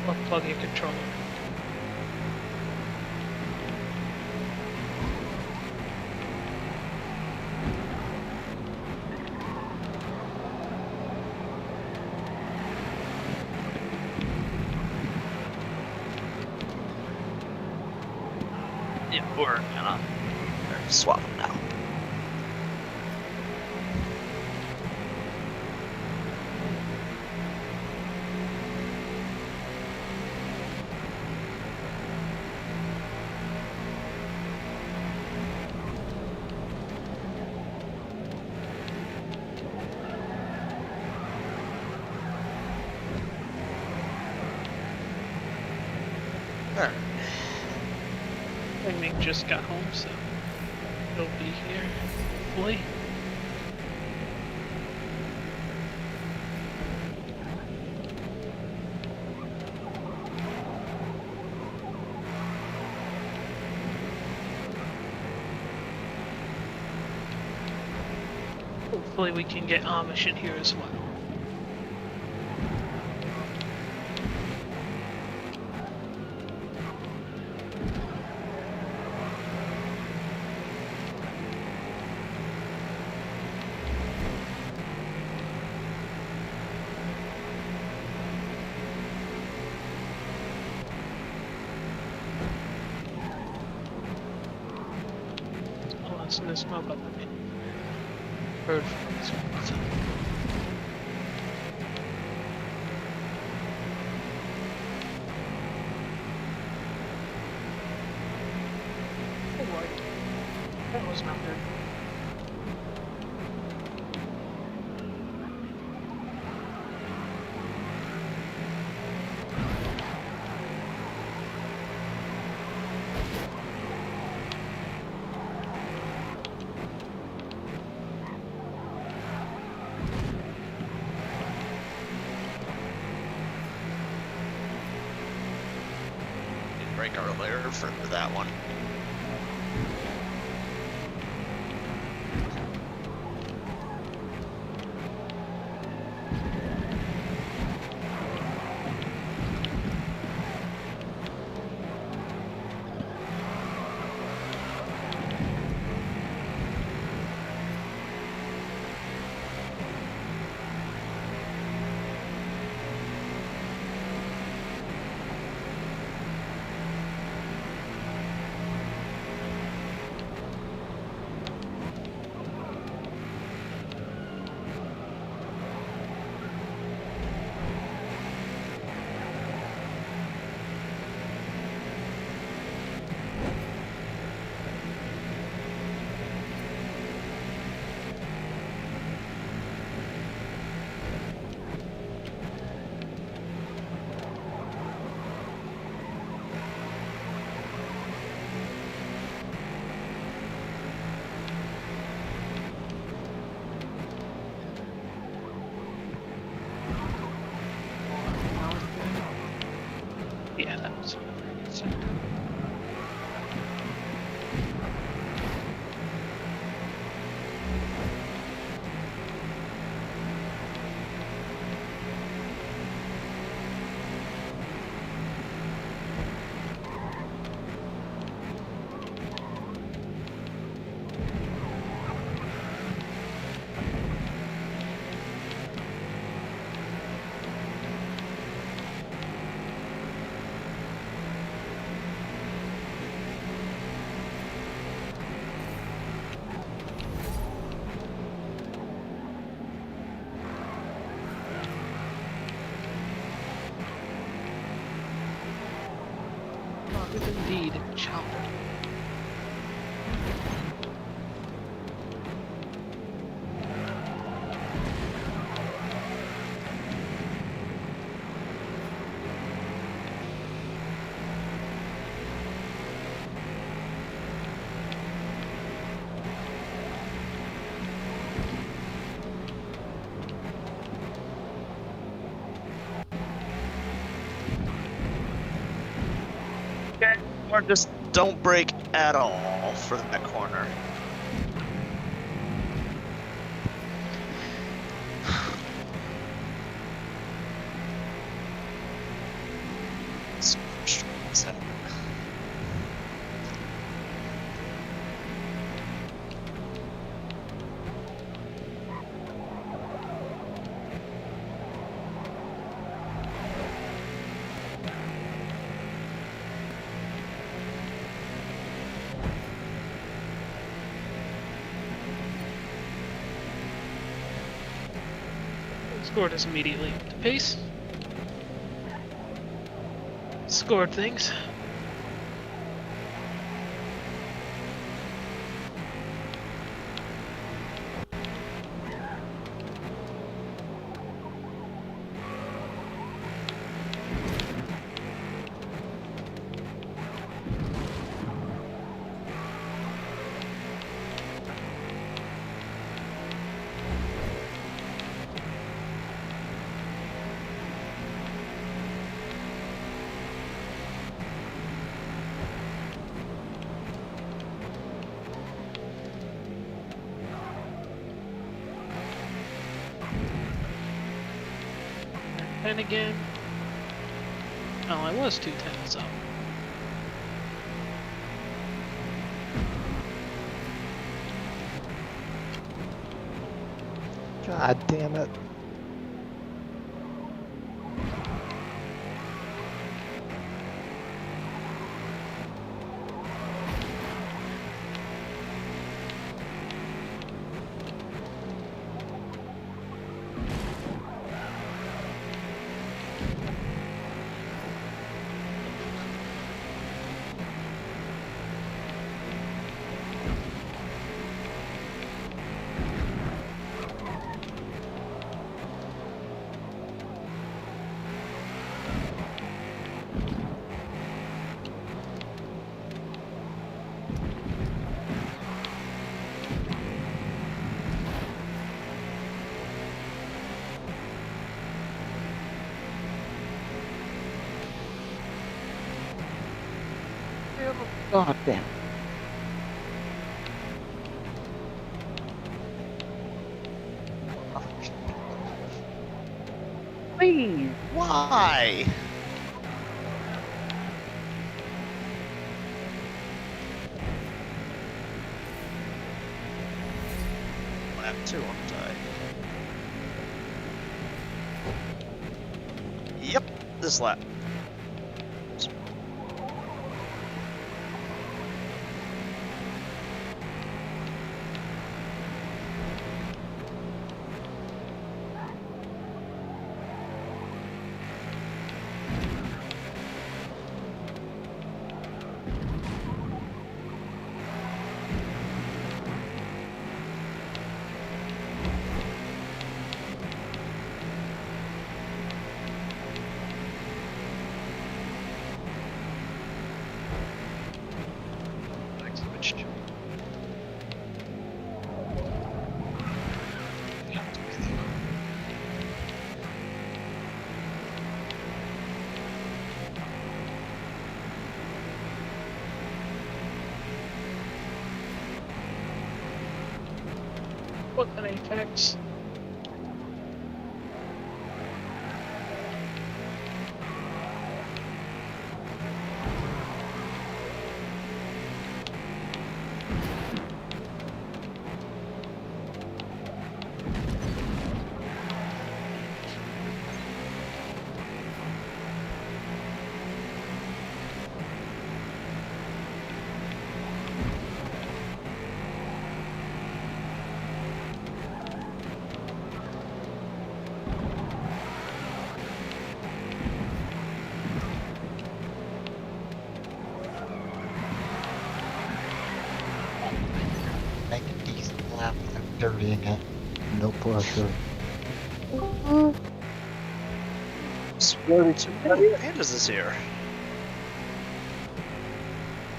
Or plug your controller. Yeah, we're gonna swap them now. Alright. Nick just got home, so he'll be here, hopefully. Hopefully we can get Amish in here as well. In the smoke up a bit. Heard from this one. So. Oh boy. That was not good. brake earlier for that one. Yeah, that was not a very good sector. Rugged indeed, chopper. Or just don't brake at all for that corner. Scored us immediately up to pace. Scored things. And again. Oh, I was 2 tenths up. God damn it. God damn. Please, why? Lap 2 on the tie. Yep, this lap. What an apex. Make a decent lap without dirtying it. No pressure. Pandas is here.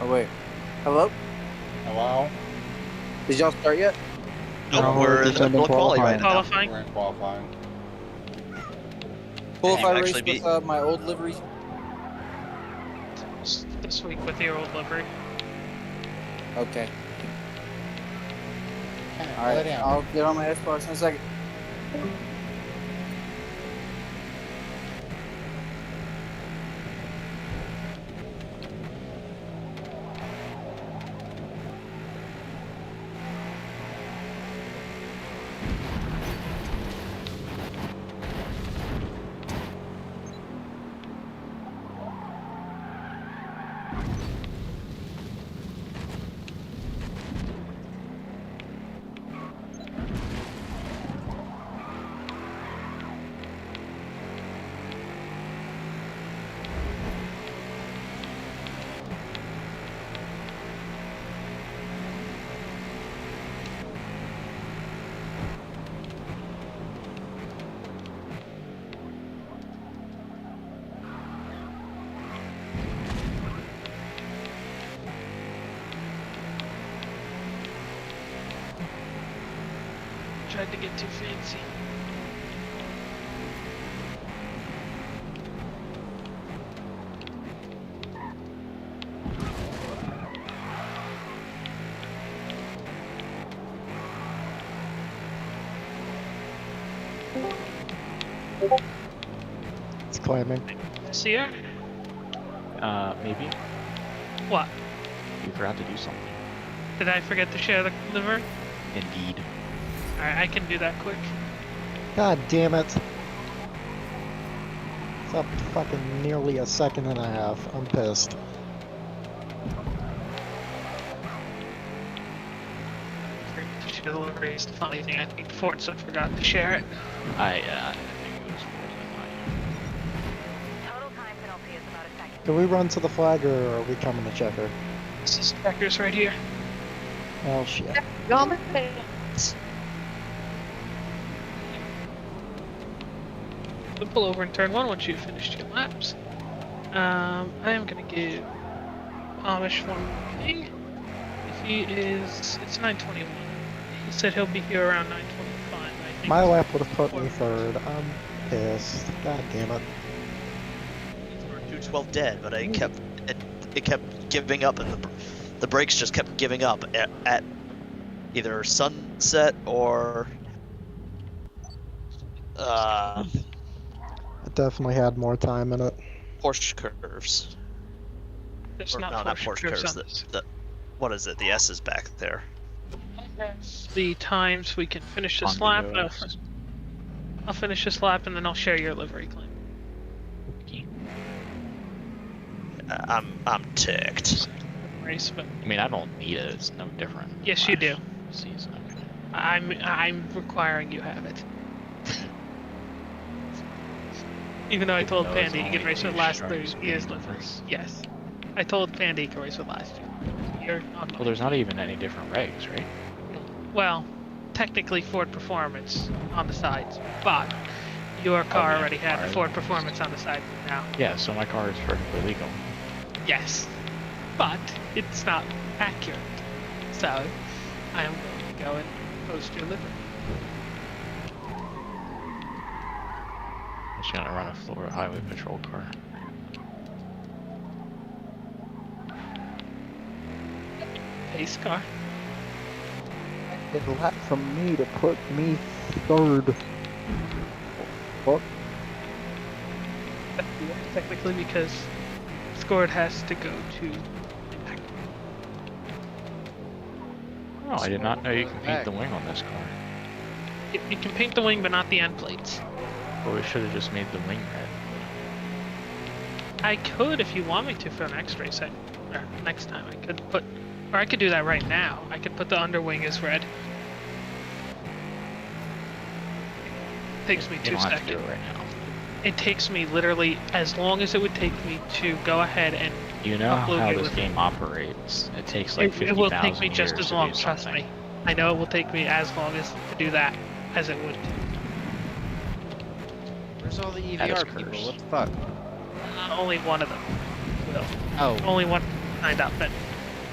Oh wait. Hello? Hello? Did y'all start yet? Nope, No, we're we're in just the ending middle of quali qualifying. right now. Qualifying. We're in qualifying. Cool if you I actually race beat- with my old livery? This week with your old livery. Okay. Lay Alright, down. I'll get on my Xbox in a second. Tried to get too fancy. It's climbing. See her? Maybe. What? You forgot to do something. Did I forget to share the livery? Indeed. Alright, I can do that quick. God damn it. It's up fucking nearly a second and a half. I'm pissed. Forgot to share the livery is the funny thing. I think Forza forgot to share it. I think it was more than Total time penalty is about a second. Do we run to the flag or are we coming to check her? This is Packers right here. Oh shit. We'll pull over in turn one once you've finished your laps. I am gonna give Amish one thing. If he is, it's 9:21. He said he'll be here around 9:25. I think. My lap would have put me third. I'm pissed. God damn it. We were 212 dead, but I kept it kept giving up, and the brakes just kept giving up at either sunset or It definitely had more time in it. Porsche curves. There's Or, not no, not Porsche Porsche curves curves. on this. What is it? The S is back there. The times we can finish this lap. I'll finish this lap and then I'll share your livery claim. I'm ticked. Race, but I mean, I don't need it. It's no different. yes, you do. Season. Okay. I'm requiring you have it. Even though I told Even though it's Pandy he could only race with two last stripes 3 years between livery. us. Yes. I told Pandy he could race with last year. Well, there's not even any different regs, right? Well, technically Ford Performance on the sides, but your car yeah, already had the car. Ford Performance on the side now. Yeah, so my car is perfectly legal. Yes, but it's not accurate. So I am going to go and post your livery. I'm just gonna run a Florida Highway Patrol car. Pace car. It's a lap from me to put me third. Fuck. Technically, because scored has to go to impact. Oh, I did not know you can paint the wing on this car. You can paint the wing, but not the end plates. Well, we should have just made the wing red. I could, if you want me to, for next race. Or next time, I could put, or I could do that right now. I could put the underwing as red. Takes me You 2 don't have to do seconds. it right now. It takes me literally as long as it would take me to go ahead and You know upload how your this livery. game operates. It takes like 50,000 It will take me just years as to long, do trust something. me. I know it will take me as long as to do that as it would. Where's all the That is EVR people? cursed. What the fuck? Only one of them will. Oh, Only one signed up, and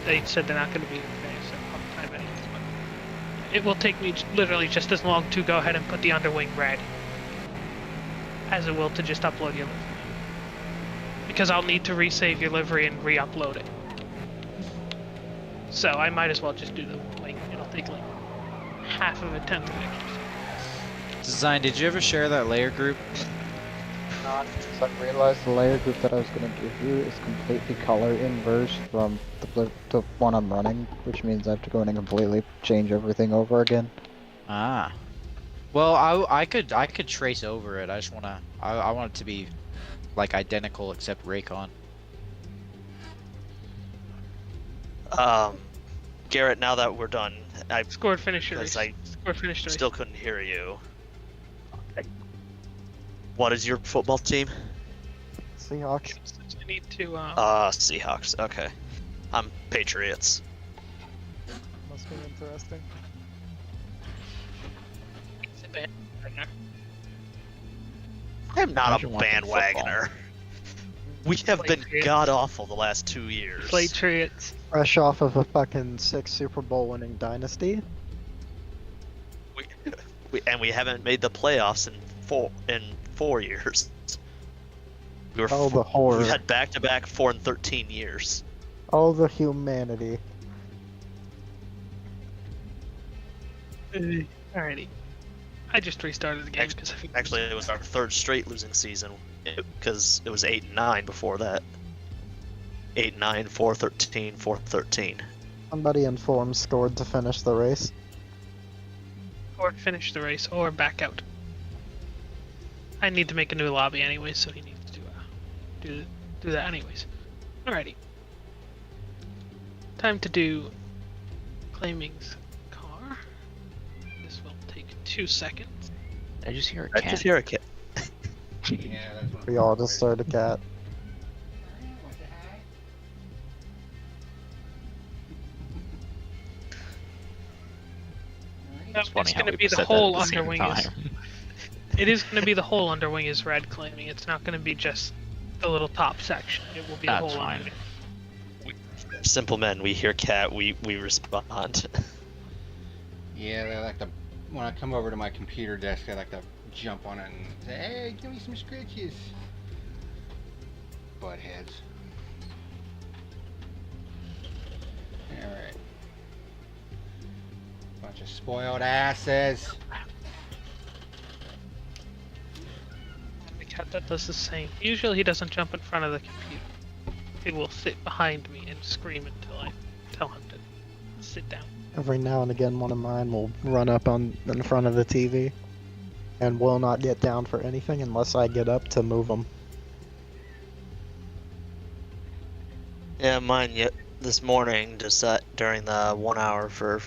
they said they're not going to be okay, so I'll time anyways. But it will take me literally just as long to go ahead and put the underwing red as it will to just upload your livery. Because I'll need to resave your livery and re-upload it. So I might as well just do the wing. It'll take like half of a tenth of an extra. Design, did you ever share that layer group? Not because I realized the layer group that I was going to give you is completely color inverse from the one I'm running, which means I have to go in and completely change everything over again. Ah. Well, I could trace over it. I just wanna I want it to be like identical except Raycon. Garrett, now that we're done, I Scored finish your because race. I Scored finish the race. still couldn't hear you. What is your football team? Seahawks. I need to Seahawks. Okay, I'm Patriots. Must be interesting. sit back right now. I'm not a Imagine watching bandwagoner. We have been Patriots. god awful the last 2 years. Patriots. Fresh off of a fucking 6 Super Bowl winning dynasty. We haven't made the playoffs in 4 years. We were Oh, the horror. we had back-to-back 4 and 13 years. Oh, the humanity. Alrighty. I just restarted the game because Actually, it was our 3rd straight losing season because it was 8-9 before that. 8-9, 4-13, 4-13. Somebody informed scored to finish the race. or finish the race or back out. I need to make a new lobby anyway, so he needs to do that anyways. Alrighty. Time to do Claiming's car. This will take 2 seconds. I just hear a I cat. just hear a kid. Yeah, that's what We all just heard a cat. It's funny how going to we be the said that whole at the same underwing is. time. It is going to be the whole underwing is red claiming. It's not going to be just the little top section. It will be the That's whole fine. underwing. Simple men, we hear cat, we respond. Yeah, they like to. When I come over to my computer desk, I like to jump on it and say, "Hey, give me some scratches." Buttheads. Alright. Bunch of spoiled asses. The cat that does the same. Usually he doesn't jump in front of the computer. He will sit behind me and scream until I tell him to sit down. Every now and again, one of mine will run up in front of the TV and will not get down for anything unless I get up to move them. Yeah, mine yet this morning during the 1 hour for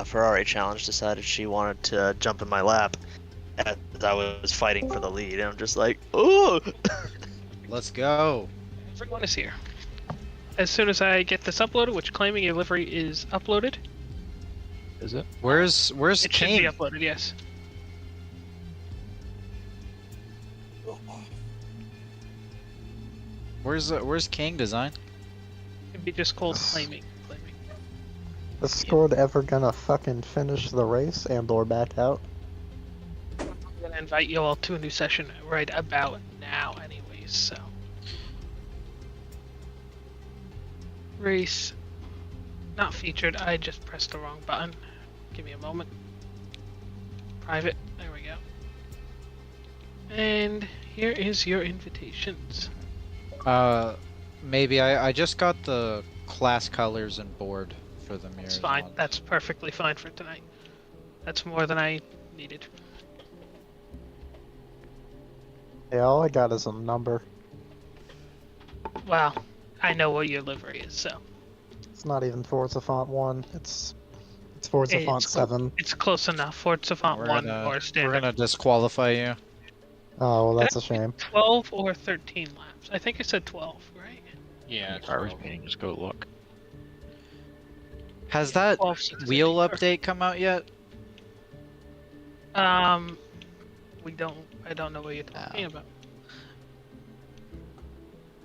Ferrari challenge decided she wanted to jump in my lap as I was fighting for the lead, and I'm just like, oh. Let's go. Everyone is here. As soon as I get this uploaded, which claiming your livery is uploaded. Is it? Where's It should King? be uploaded, yes. Where's King design? It'd be just called claiming. Is Scored ever gonna fucking finish the race and or back out? I'm gonna invite you all to a new session right about now anyways, so. Race not featured, I just pressed the wrong button. Give me a moment. Private, there we go. And here is your invitations. Maybe I just got the class colors and board for the mirrors. It's fine, ones. that's perfectly fine for tonight. That's more than I needed. Yeah, all I got is a number. Well, I know what your livery is, so. It's not even Forza Font 1. It's Forza Font 7. It's close enough. Forza Font 1 or standard. We're gonna disqualify you. Oh, well, that's a shame. 12 or 13 laps. I think I said 12, right? Yeah. Driver's meeting, just go look. Has that 12, 16, wheel or- update come out yet? We don't. I don't know what you're talking about.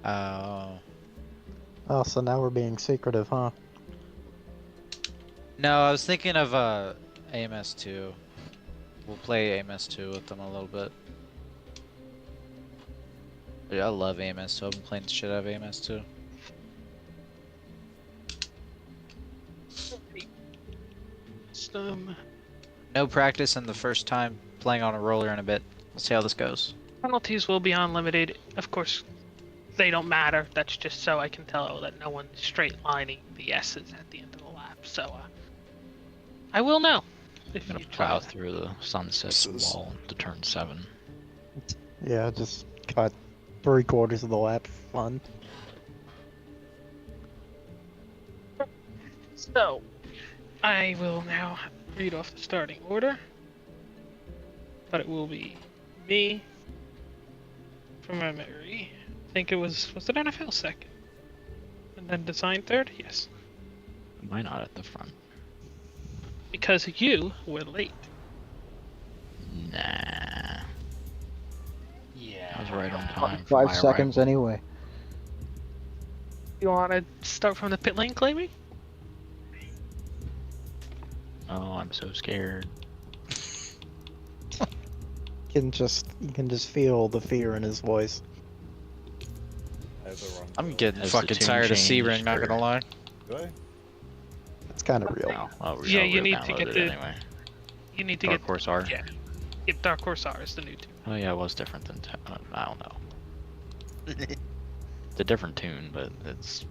Oh. Oh, so now we're being secretive, huh? No, I was thinking of AMS2. We'll play AMS2 with them a little bit. Dude, I love AMS2. I've been playing the shit out of AMS2. No practice in the first time playing on a roller in a bit. Let's see how this goes. Penalties will be unlimited. Of course, they don't matter. That's just so I can tell that no one's straight lining the S's at the end of the lap. So, I will know. If I'm you gonna plow try. through the sunset wall to turn 7. Yeah, just got 3/4 of the lap. Fun. So, I will now read off the starting order. But it will be me from memory. I think it was it NFL second? And then design third? Yes. Why not at the front? Because you were late. Nah. Yeah. I was right on time. for 5 my seconds anyway. You want to start from the pit lane claiming? arrival. Oh, I'm so scared. You can just feel the fear in his voice. I'm getting Has the fucking tune tired of changed, Sebring, not or- gonna lie. It's kind of real. No, Yeah, I'll you need to re-download get it the- anyway. You need to Dark get Horse R. Yeah. Yep, Dark Horse R is the new tune. Oh yeah, it was different than. I don't know. It's a different tune, but it's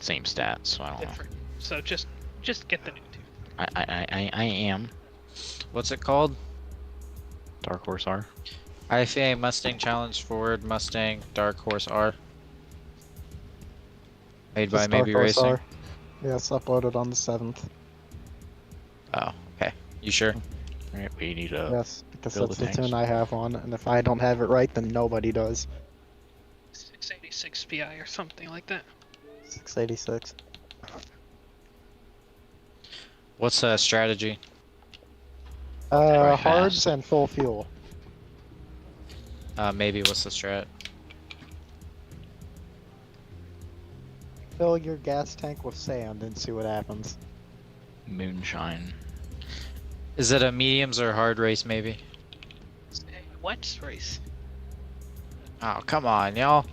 same stats, so I don't know. Different. So just get the new tune. I am What's it called? Dark Horse R. IFEA Mustang Challenge Ford Mustang Dark Horse R. Made by Just Dark Maybe Horse Racing. R. Yeah, it's uploaded on the 7th. Oh, okay. You sure? Alright, we need a. Yes, because build that's the the tanks. tune I have on, and if I don't have it right, then nobody does. 686 PI or something like that. 686. What's strategy? Drive Hards fast. and full fuel. Maybe what's the strat? Fill your gas tank with sand and see what happens. Moonshine. Is it a mediums or hard race maybe? What race? Oh, come on, y'all.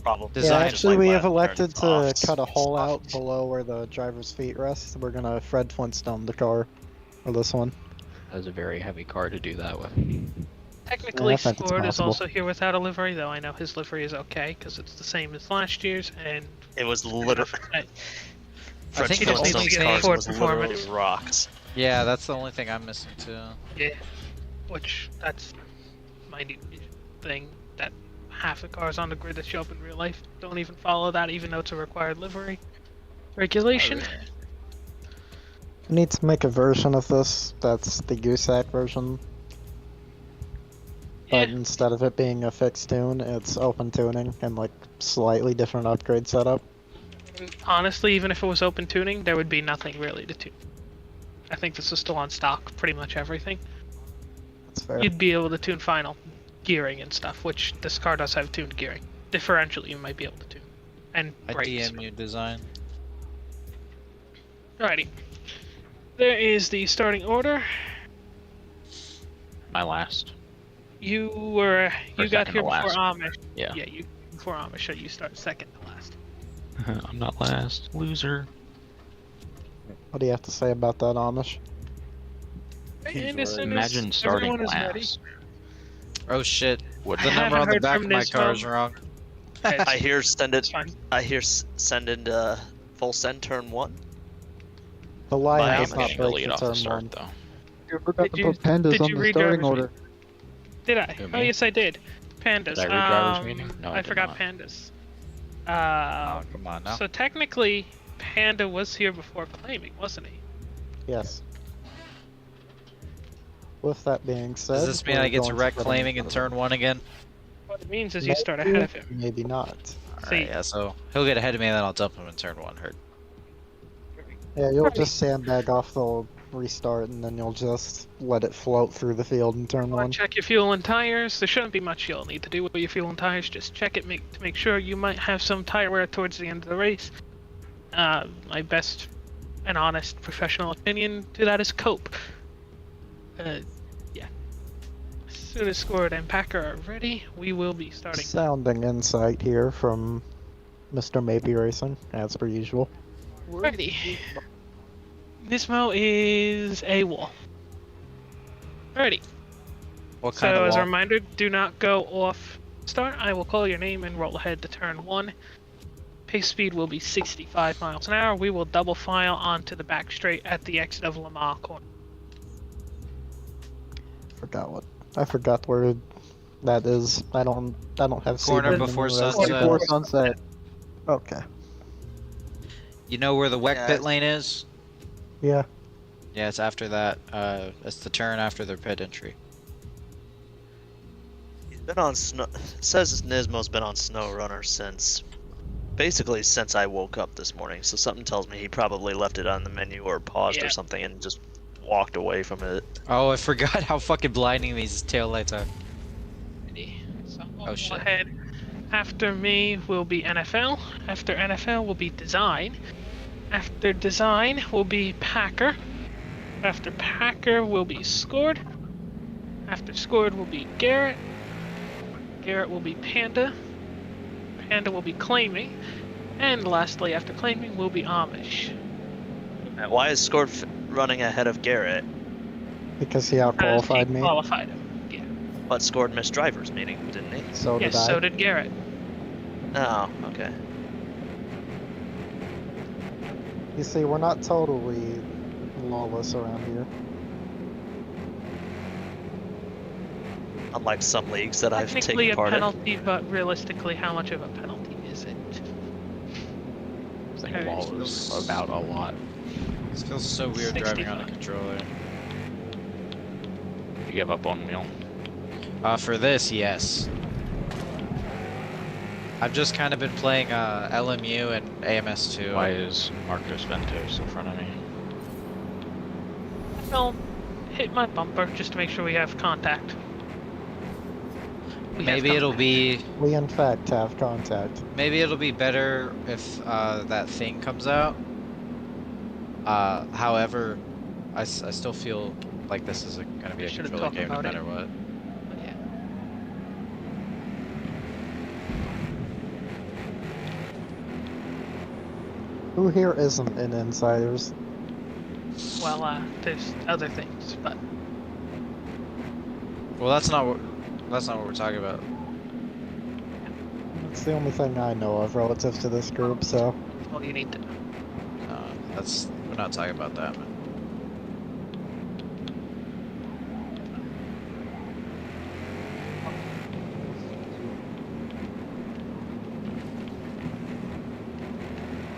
Probably. Yeah, Design actually, we have elected It's to soft. cut a It's hole out soft. below where the driver's feet rest. We're gonna Fred Flintstone the car, or this one. That was a very heavy car to do that with. Technically, I think it's Scored is possible. also here without a livery, though I know his livery is okay because it's the same as last year's, and It was literally. I Fred think the only Flintstone's thing cars Ford was literally Performance. rocks. Yeah, that's the only thing I'm missing too. Yeah, which that's my new thing. That half the cars on the grid that show up in real life don't even follow that, even though it's a required livery regulation. I need to make a version of this that's the Goosack version. But Yeah. instead of it being a fixed tune, it's open tuning and like slightly different upgrade setup. And honestly, even if it was open tuning, there would be nothing really to tune. I think this is still on stock, pretty much everything. That's fair. You'd be able to tune final gearing and stuff, which this car does have tuned gearing. Differential you might be able to tune. And I brakes. DM you design. Alrighty. There is the starting order. My last. You Or got second here to before last. Amish. Yeah. Yeah, you before Amish, so you start second to last. I'm not last. Loser. What do you have to say about that, Amish? And as soon as Imagine starting everyone is ready, last. Oh shit. What? The I number on haven't the heard back from of my this car is one. wrong. I hear send it. fine. I hear send into full send turn 1. The line By does Amish. not To break lead the off the turn start one. though. You forgot Did to you- put pandas did on you the read starting driver's order. Did I? Who, Oh me? yes, I did. Pandas. Did I read driver's meeting? No, I I did forgot not. pandas. Oh, come on now. So technically, Panda was here before claiming, wasn't he? Yes. With that being said, Does this mean we're I get to going wreck put him claiming in front turn of 1 again? What it means is him. you start ahead of him. Maybe not. Alright, See. yeah, so he'll get ahead of me and then I'll dump him in turn 1. Hurt. Yeah, you'll Right. just sandbag off the restart and then you'll just let it float through the field in turn one. Check your fuel and tires. There shouldn't be much you'll need to do with your fuel and tires. Just check it to make sure you might have some tire wear towards the end of the race. My best and honest professional opinion to that is cope. Yeah. As soon as Scored and Packer are ready, we will be starting. Sounding insight here from Mr. Maybe Racing, as per usual. Ready. Nismo is AWOL. Ready. What kind So of as a wall? reminder, do not go off start. I will call your name and roll ahead to turn 1. Pace speed will be 65 miles an hour. We will double file onto the back straight at the exit of Lamar corner. I forgot where that is. I don't have Corner Sebring before in the sunset. rest. Before sunset. Okay. You know where the WEC Yeah, pit lane is? Yeah. Yeah, it's after that. It's the turn after their pit entry. He's been on snow. Says Nismo's been on SnowRunner basically since I woke up this morning. So something tells me he probably left it on the menu or paused Yeah. or something and just walked away from it. Oh, I forgot how fucking blinding these taillights are. Ready. So Oh, go shit. ahead. After me will be NFL. After NFL will be Design. After Design will be Packer. After Packer will be Scored. After Scored will be Garrett. Garrett will be Panda. Panda will be Claiming. And lastly, after Claiming, will be Amish. And why is Scored running ahead of Garrett? Because he outqualified me. Qualified him. Yeah. But Scored missed driver's meeting, didn't he? So did Yes, I. so did Garrett. Oh, okay. You see, we're not totally lawless around here. Unlike some leagues that I've Technically taken a part in. penalty, but realistically, how much of a penalty is it? I think wall is about a lot. This feels so weird driving on a controller. You give up on wheel. For this, yes. I've just kind of been playing LMU and AMS2. Why is Marcos Ventos in front of me? I'll hit my bumper just to make sure we have contact. We have Maybe it'll contact. be We in fact have contact. maybe it'll be better if that thing comes out. However, I still feel like this is gonna be a Should've controller talked game no about it. matter what. But yeah. Who here isn't in Insiders? Well, there's other things, but Well, that's not what we're talking about. It's the only thing I know of relative to this group, so. all you need to know. We're not talking about that, man.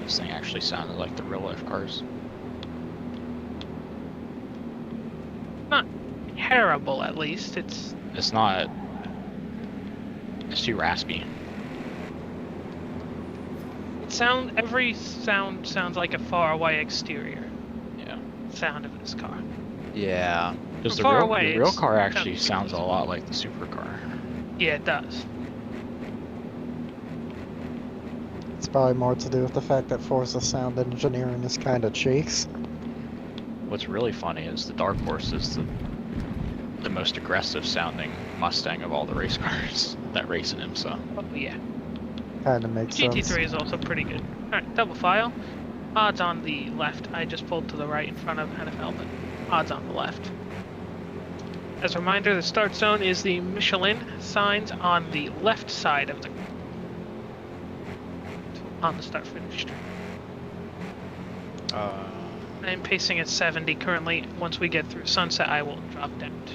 This thing actually sounded like the real life cars. Not terrible, at least. It's not. It's too raspy. Every sound sounds like a faraway exterior. Yeah. Sound of this car. Yeah. Because From far the away, real it's car actually sounds sounds a lot like the supercar. Yeah, it does. It's probably more to do with the fact that Forza sound engineering is kind of cheeks. What's really funny is the Dark Horse is the most aggressive sounding Mustang of all the race cars that race in IMSA. Oh yeah. Kind of makes GT3 sense. is also pretty good. Alright, double file. Odds on the left. I just pulled to the right in front of NFL, but odds on the left. As a reminder, the start zone is the Michelin signs on the left side of the on the start-finish straight. I am pacing at 70 currently. Once we get through Sunset, I will drop down to.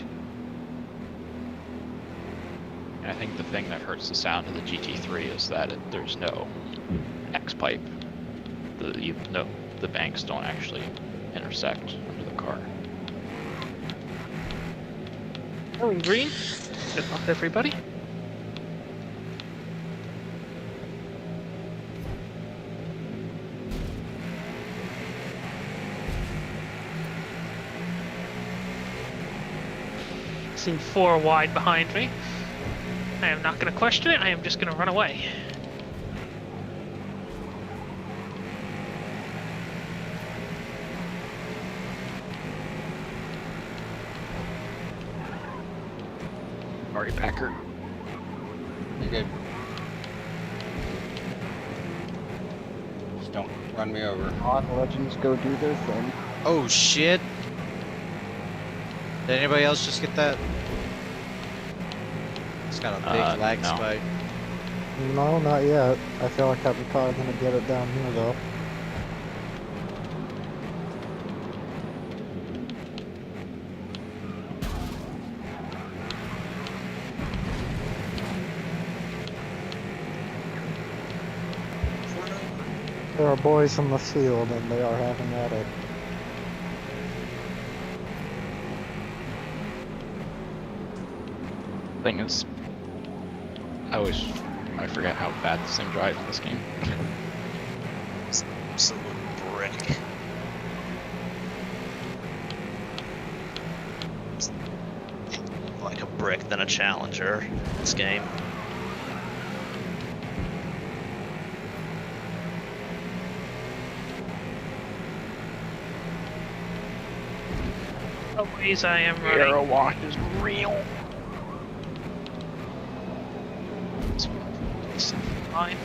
And I think the thing that hurts the sound of the GT3 is that there's no X-pipe. The banks don't actually intersect under the car. Going green. Good luck, everybody. Seen 4 wide behind me. I am not going to question it. I am just going to run away. Sorry, Packer. You're good. Just don't run me over. On legends go do their thing. Oh shit! Did anybody else just get that? It's got a big lag no. spike. No, not yet. I feel like I'm probably gonna get it down here though. There are boys in the field and they are having at it. Thing is, I forget how bad this thing drives in this game. It's an absolute brick. It's like a brick than a Challenger in this game. Always I am running. Arrow walk is real. It's fine.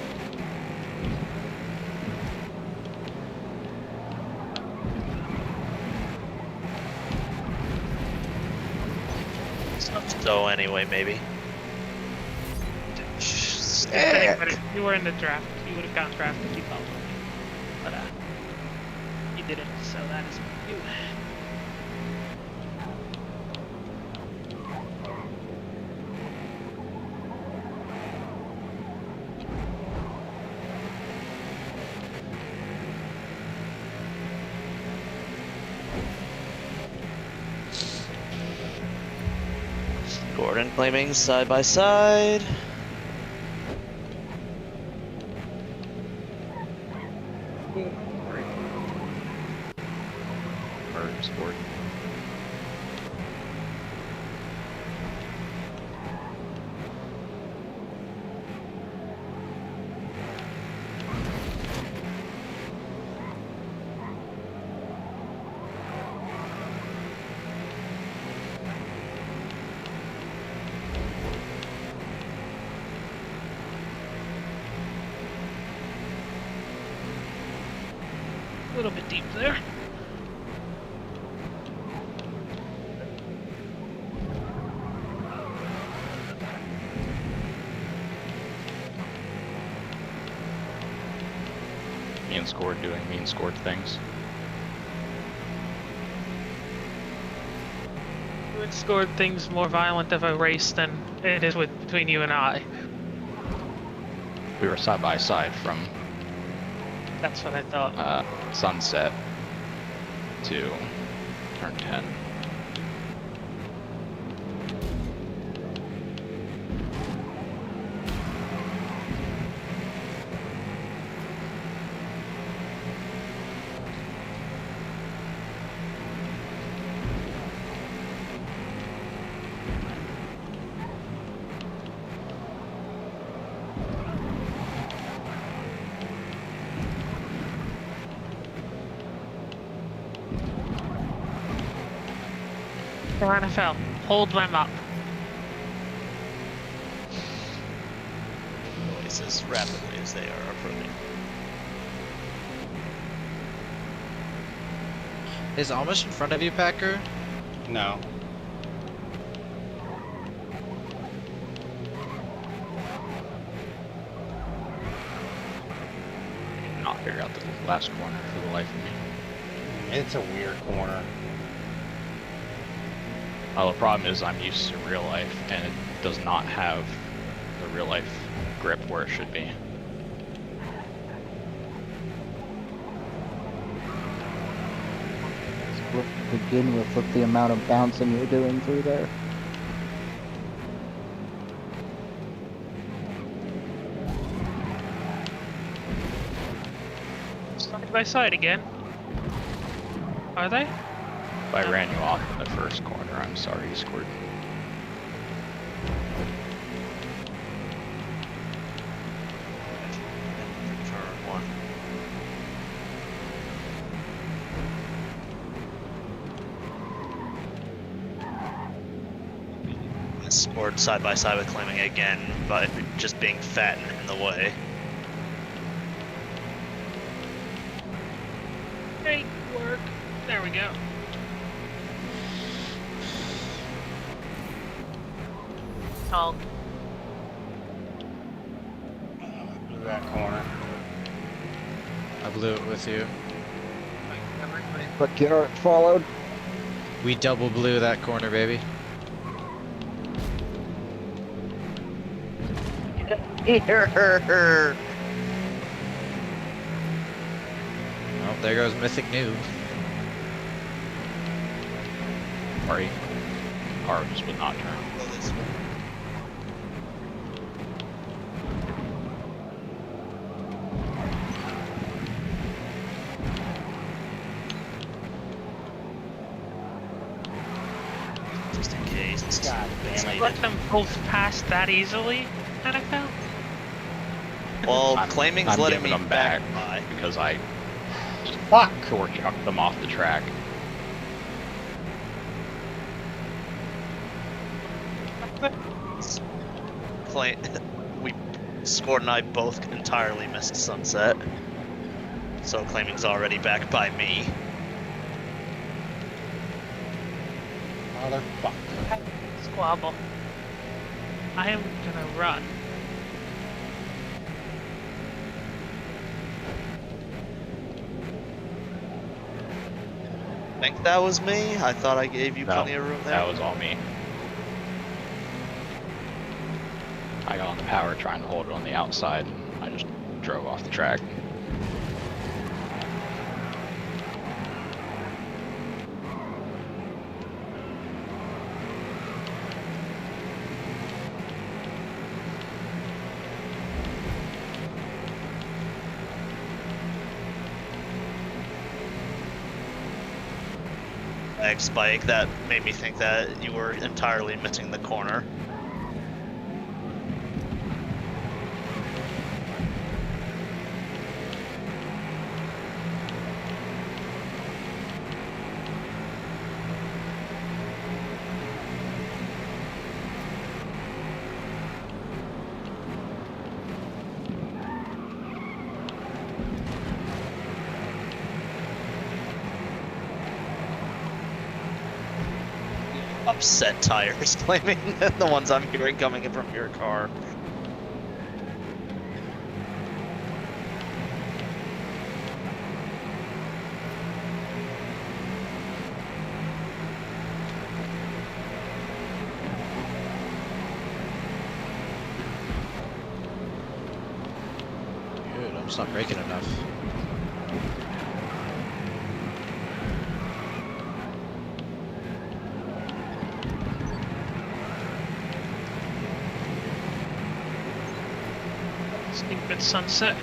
It's not to go anyway, maybe. If you were in the draft, you would have gotten drafted if you followed me. But you didn't, so that is you. Gordon claiming side by side. Or sport. little bit deep there. Mean scored doing mean scored things. It scored things more violent of a race than it is between you and I. We were side by side from That's what I thought. sunset to turn 10. For NFL, hold them up. Noise as rapidly as they are approaching. Is Amish in front of you, Packer? No. I cannot figure out the last corner for the life of me. It's a weird corner. The problem is I'm used to real life, and it does not have the real life grip where it should be. To begin with the amount of bouncing you're doing through there. Side by side again. Are they? If I ran you off in the first corner, I'm sorry, Squirt. Turn 1. I scored side by side with claiming again, but just being fat and in the way. Great work. There we go. Oh. Blew that corner. I blew it with you. But Garrett followed. We double blew that corner, baby. Oh, there goes Mythic Noob. Sorry. Car just would not turn. Go this way. Just in case. God damn it. Let them both pass that easily, NFL? Well, I'm claiming's letting giving me them back back by. because I Fuck! core chucked them off the track. We Scored and I both entirely missed sunset. So claiming's already back by me. Motherfucker. Squabble. I am gonna run. Think that was me? I thought I gave you No, plenty of room there. that was all me. I got on the power trying to hold it on the outside, and I just drove off the track. Lag spike, that made me think that you were entirely missing the corner. upset tires claiming the ones I'm hearing coming in from your car. Dude, I'm just not braking enough. Sneak bit sunset.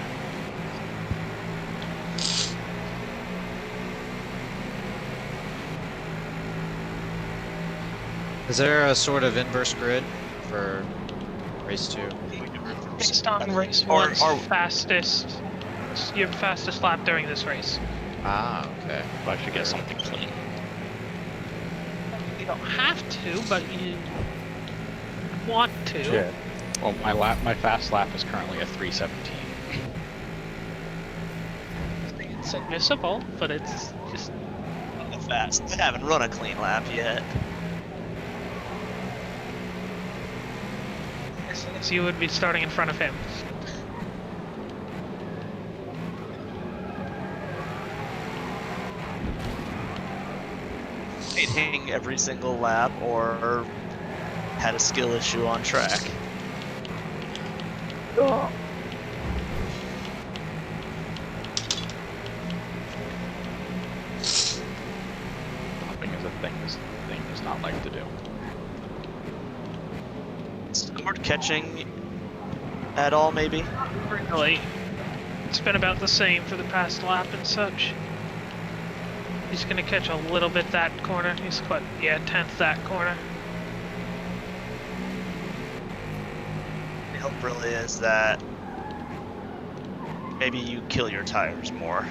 Is there a sort of inverse grid for race 2? Based on race Or- one's fastest, your fastest lap during this race. Ah, okay. Well, I should get something clean. You don't have to, but you want to. Shit. Well, my fast lap is currently a 3:17. It's admissible, but it's just Fast. I haven't run a clean lap yet. so you would be starting in front of him. Hitting every single lap or had a skill issue on track. Stopping is a thing this thing does not like to do. Scored catching at all, maybe? Really, it's been about the same for the past lap and such. He's gonna catch a little bit that corner. He's what? Yeah, 10th that corner. The hope really is that maybe you kill your tires more.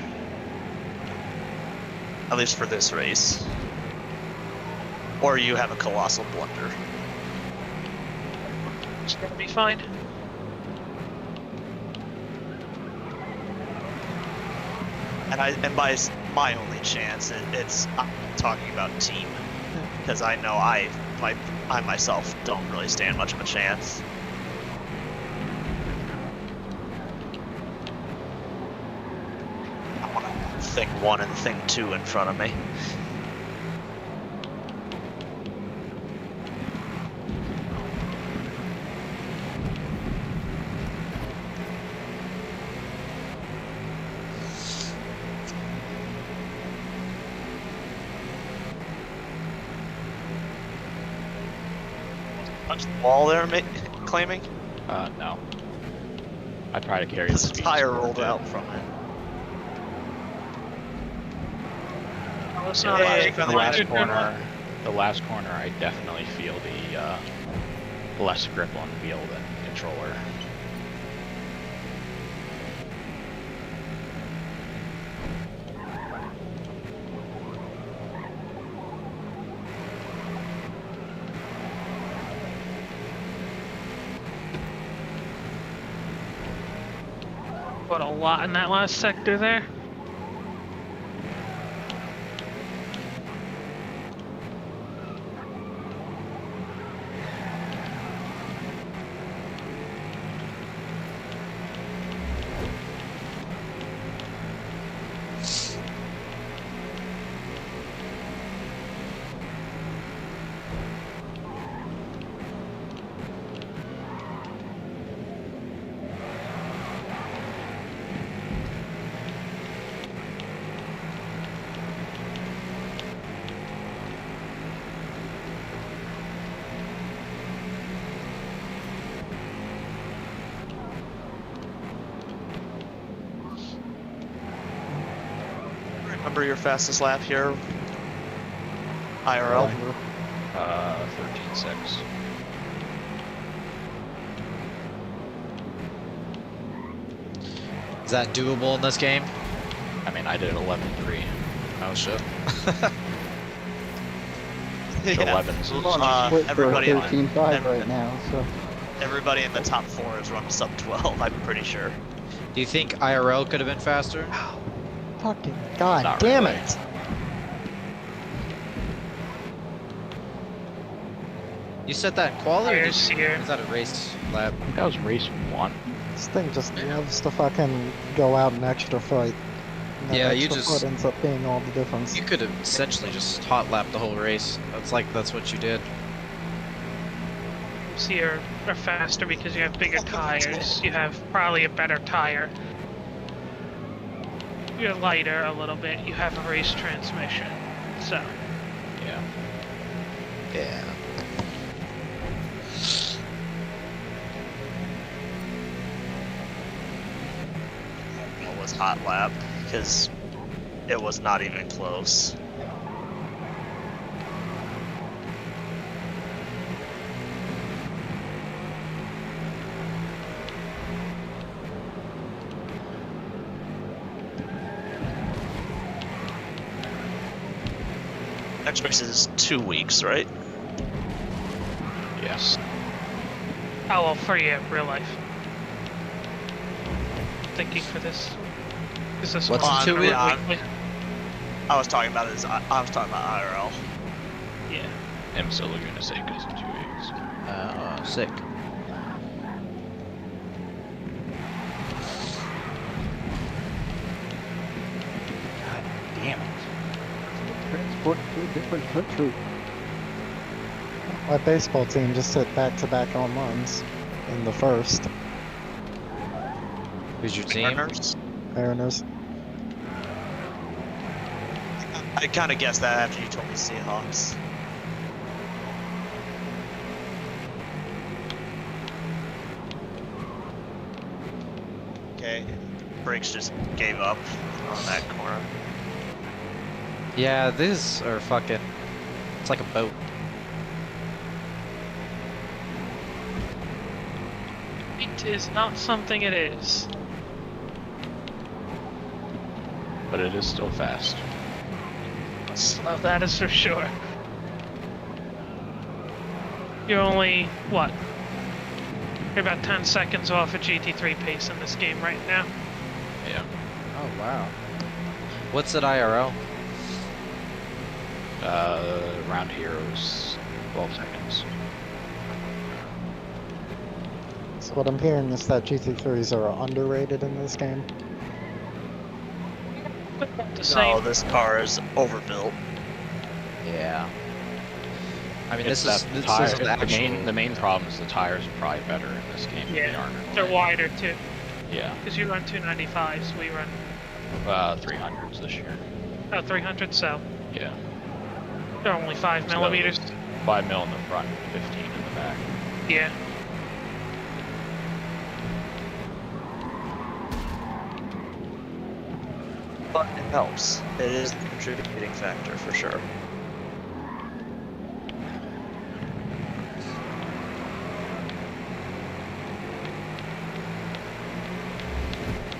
At least for this race. Or you have a colossal blunder. It's gonna be fine. And by my only chance, it's I'm talking about team, because I know I myself don't really stand much of a chance. I want thing 1 and thing 2 in front of me. Touch the wall there, claiming? No. I try to carry Because the the speed tire score, rolled too. out from it. Well, it's Yeah, not yeah, like yeah, The the last last corner, I definitely feel the less grip on wheel than controller. put a lot in that last sector there. Remember your fastest lap here? IRL? 13.6. Is that doable in this game? I mean, I did 11.3. Oh shit. Yeah. 11's Split for everybody, 13.5 right now, so everybody in the top 4 has run sub 12, I'm pretty sure. Do you think IRL could have been faster? fucking god Not damn really. it! You said that in quality, or Tires here. is that a race lap? I think that was race 1. This thing just loves to fucking go out an extra foot. And that Yeah, you extra just- foot ends up being all the difference. You could have essentially just hot lapped the whole race. That's what you did. Here are faster because you have bigger tires. You have probably a better tire. You're lighter a little bit. You have a race transmission. So, Yeah. Yeah. It was hot lap because it was not even close. Next race is 2 weeks, right? Yes. oh well, for you, real life. Thinking for this. Is this What's one in 2 weeks? weekly? I was talking about IRL. Yeah. I'm still going to say because in 2 weeks. Sick. God damn it. Transport to a different country. My baseball team just hit back-to-back home runs in the first. Who's your team? Mariners. I kind of guessed that after you told me Seahawks. Okay, brakes just gave up on that corner. Yeah, these are fucking. It's like a boat. It is not something it is. But it is still fast. Well, that is for sure. You're only, what? You're about 10 seconds off a GT3 pace in this game right now. Yeah. Oh wow. What's at IRL? Around here was 12 seconds. So what I'm hearing is that GT3s are underrated in this game. The same. No, this car is overbuilt. Yeah. I mean, It's this that is tire, an actual. the main problem is the tires are probably better in this game than they Yeah, are in they're Norway. wider too. Yeah. Because you run 295s, we run 300s this year. 300, so Yeah. they're only 5 So millimeters. 5 mil in the front, 15 in the back. Yeah. But it helps. It is a contributing factor for sure.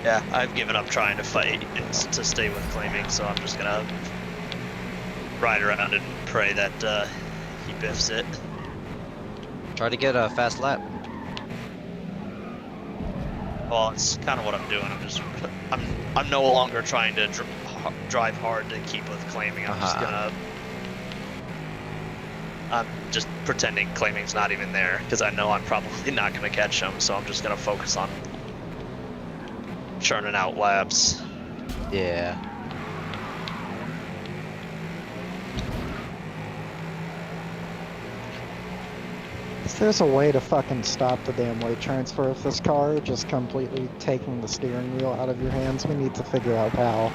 Yeah, I've given up trying to fight and to stay with claiming, so I'm just gonna ride around and pray that he biffs it. Try to get a fast lap. Well, it's kind of what I'm doing. I'm no longer trying to drive hard to keep with claiming. I'm just pretending claiming's not even there because I know I'm probably not gonna catch him. So I'm just gonna focus on churning out laps. Yeah. If there's a way to fucking stop the damn weight transfer of this car, just completely taking the steering wheel out of your hands, we need to figure out how.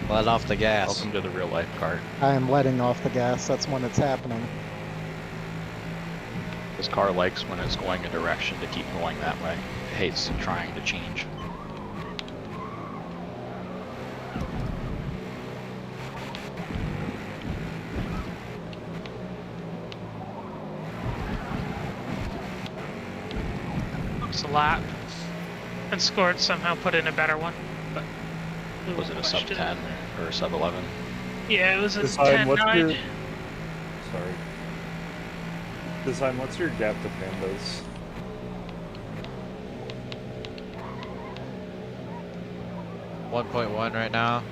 Let off the gas. Welcome to the real life kart. I am letting off the gas, that's when it's happening. This car likes when it's going a direction to keep going that way. It hates trying to change. A lap. And scored somehow put in a better one. But Was it a sub 10 or a sub 11? Yeah, it was a Design, 10-9. Sorry. Design, what's your gap to pandas? .1 right now.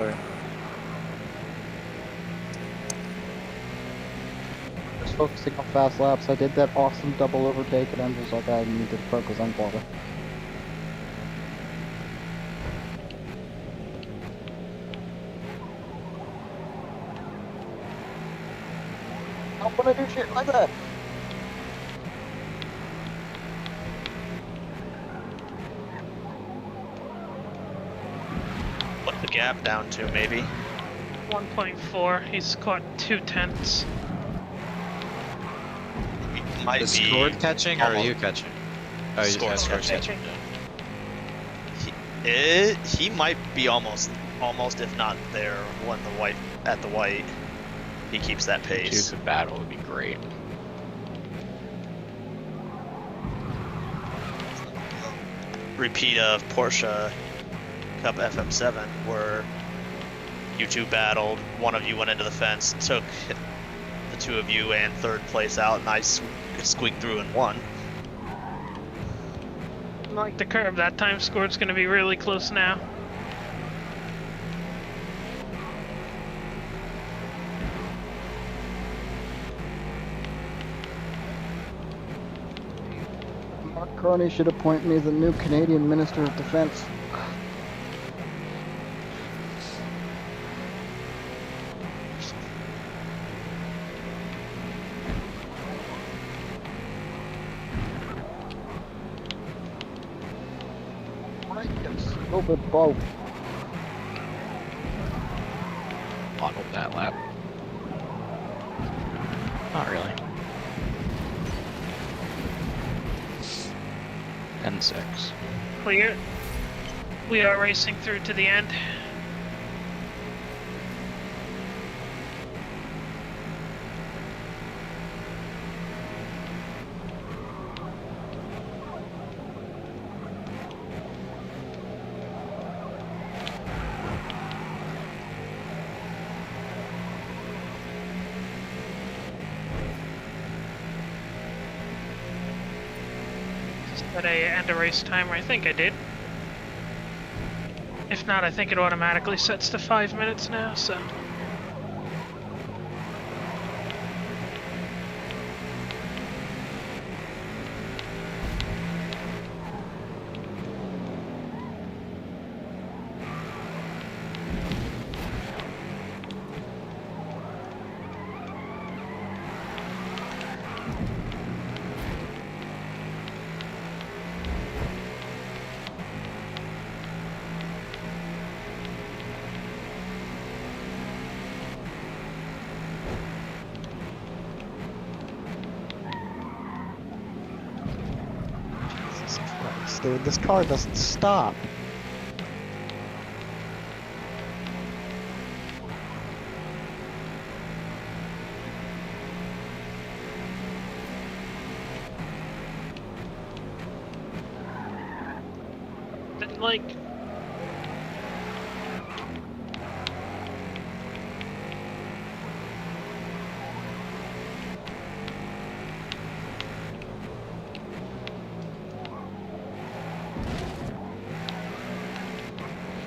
Okay. just focusing on fast laps. I did that awesome double overtake, and I'm just like, I need to focus on quality. I don't want to do shit like that. Put the gap down to maybe 1.4. He's caught 2/10. might Is be Scored catching or are almost- you catching? Oh, you Scored just catching. catching. He might be almost if not there when the white at the white. He keeps that pace. The battle would be great. Repeat of Porsche Cup FM7 where you two battled. One of you went into the fence, took the two of you and third place out, and I squeaked through and won. Like the curve, that time scored's gonna be really close now. Mark Carney should appoint me the new Canadian Minister of Defense. Stupid boat. Bottled that lap. Not really. 10-6. Clear. We are racing through to the end. Did I end a race timer? I think I did. If not, I think it automatically sets to 5 minutes now, so. Jesus Christ, dude, this car doesn't stop. Like,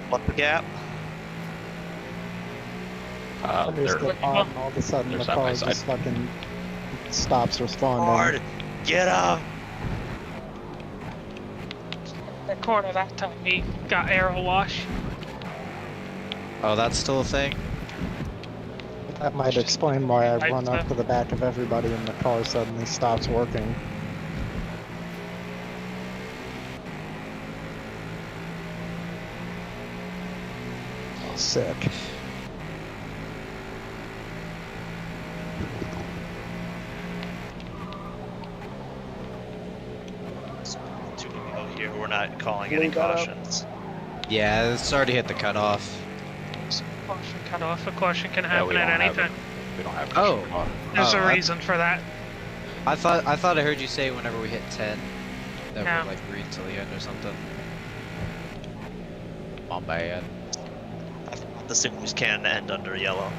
What the gap? There's They're the on, all of a sudden they're the side by car side. just fucking stops responding. Hard. Get up. that corner that time he got aero wash. Oh, that's still a thing? That might explain why I Right, run up to the back of everybody and the car suddenly stops working. Oh, sick. Two to go here. We're not calling any Leave that up. cautions. Yeah, it's already hit the cutoff. Caution cut off. A caution can Yeah, we happen at don't any have it. time. We don't have Oh. oh. There's Oh, a I- reason for that. I thought I heard you say whenever we hit 10 that No. we're like read till the end or something. My bad. The signals can end under yellow.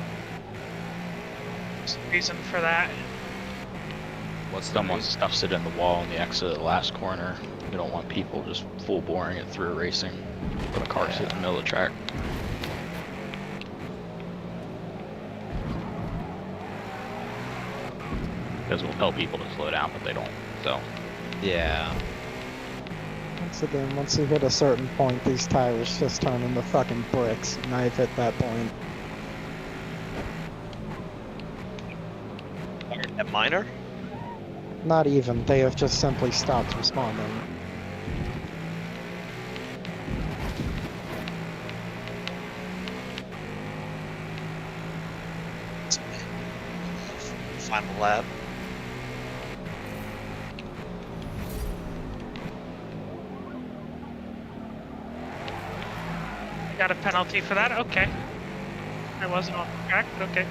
There's a reason for that. What's the Someone reason? stuffs it in the wall in the exit of the last corner. We don't want people just full boring it through racing. Put a car sit in the middle of the track. Because we'll tell people to slow down, but they don't. So. Yeah. Once again, once you hit a certain point, these tires just turn into fucking bricks, and I've hit that point. At minor? Not even, they have just simply stopped responding. Final lap. Got a penalty for that? Okay. I wasn't on the track, but okay.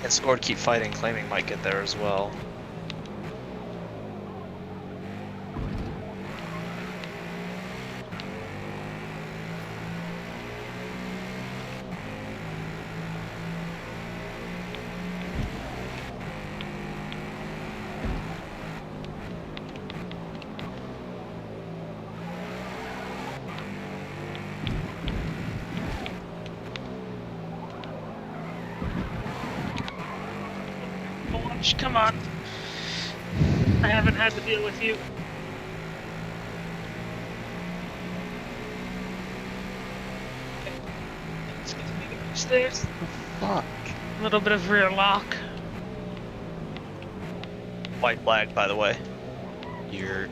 And scored Keep Fighting, claiming might get there as well. Come on. I haven't had to deal with you. Let's get to the stairs. Fuck. A little bit of rear lock. White flag, by the way. You're.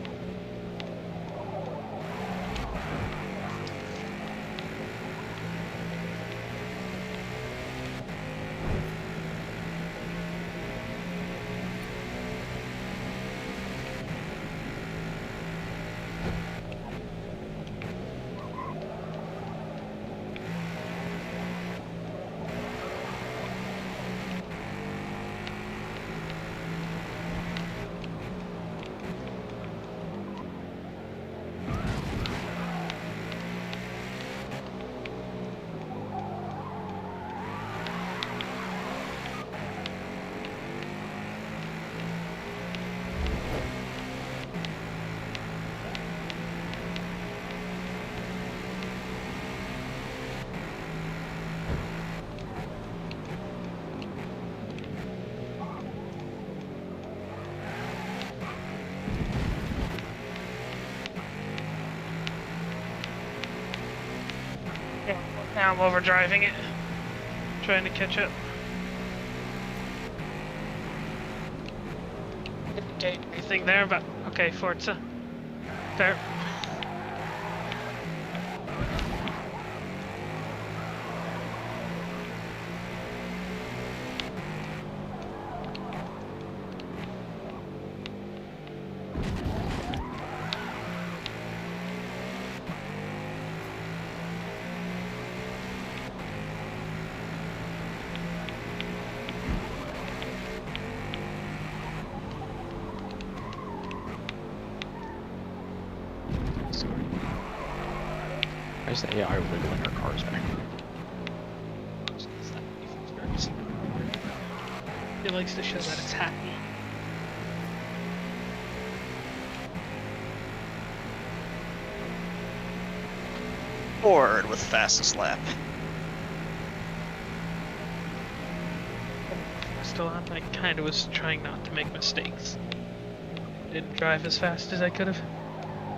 Now I'm overdriving it. Trying to catch up. Okay, anything there? But okay, Forza. There. I say, yeah, I wiggling our cars back. He likes to show that it's happy. Forward with fastest lap. Still on. I kind of was trying not to make mistakes. Didn't drive as fast as I could have.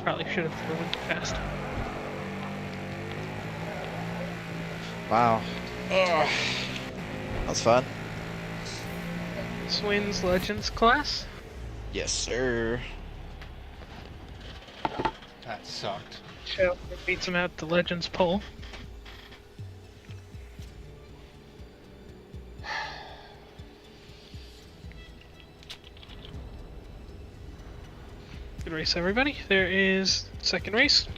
Probably should have driven faster. Wow. Ugh. That's fun. This wins Legends class. Yes, sir. That sucked. Shell beats him out the Legends poll. Good race, everybody. There is second race.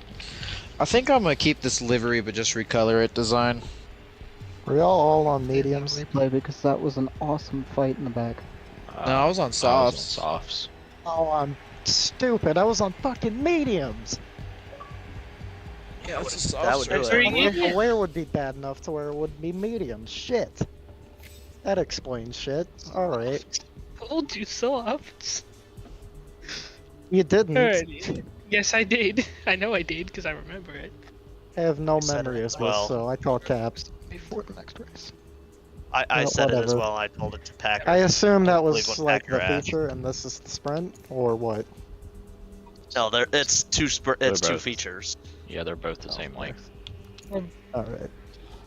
I think I'm gonna keep this livery, but just recolor it design. Were y'all all on mediums? Replay because that was an awesome fight in the back. No, I was on softs. Softs. Oh, I'm stupid. I was on fucking mediums. Yeah, it's a That would soft. do it. Where would be bad enough to where it would be medium? Shit. That explains shit. Alright. Told you so. You didn't. Alright. Yes, I did. I know I did because I remember it. I have no I said it memory of as this, well. so I call caps. Before the next race. I Well, said it as whatever. well. I told it to Packer. I assume that believe was what like Packer the asked. feature, and this is the sprint, or what? No, it's two They're two both- features. Yeah, they're both the same length. Alright.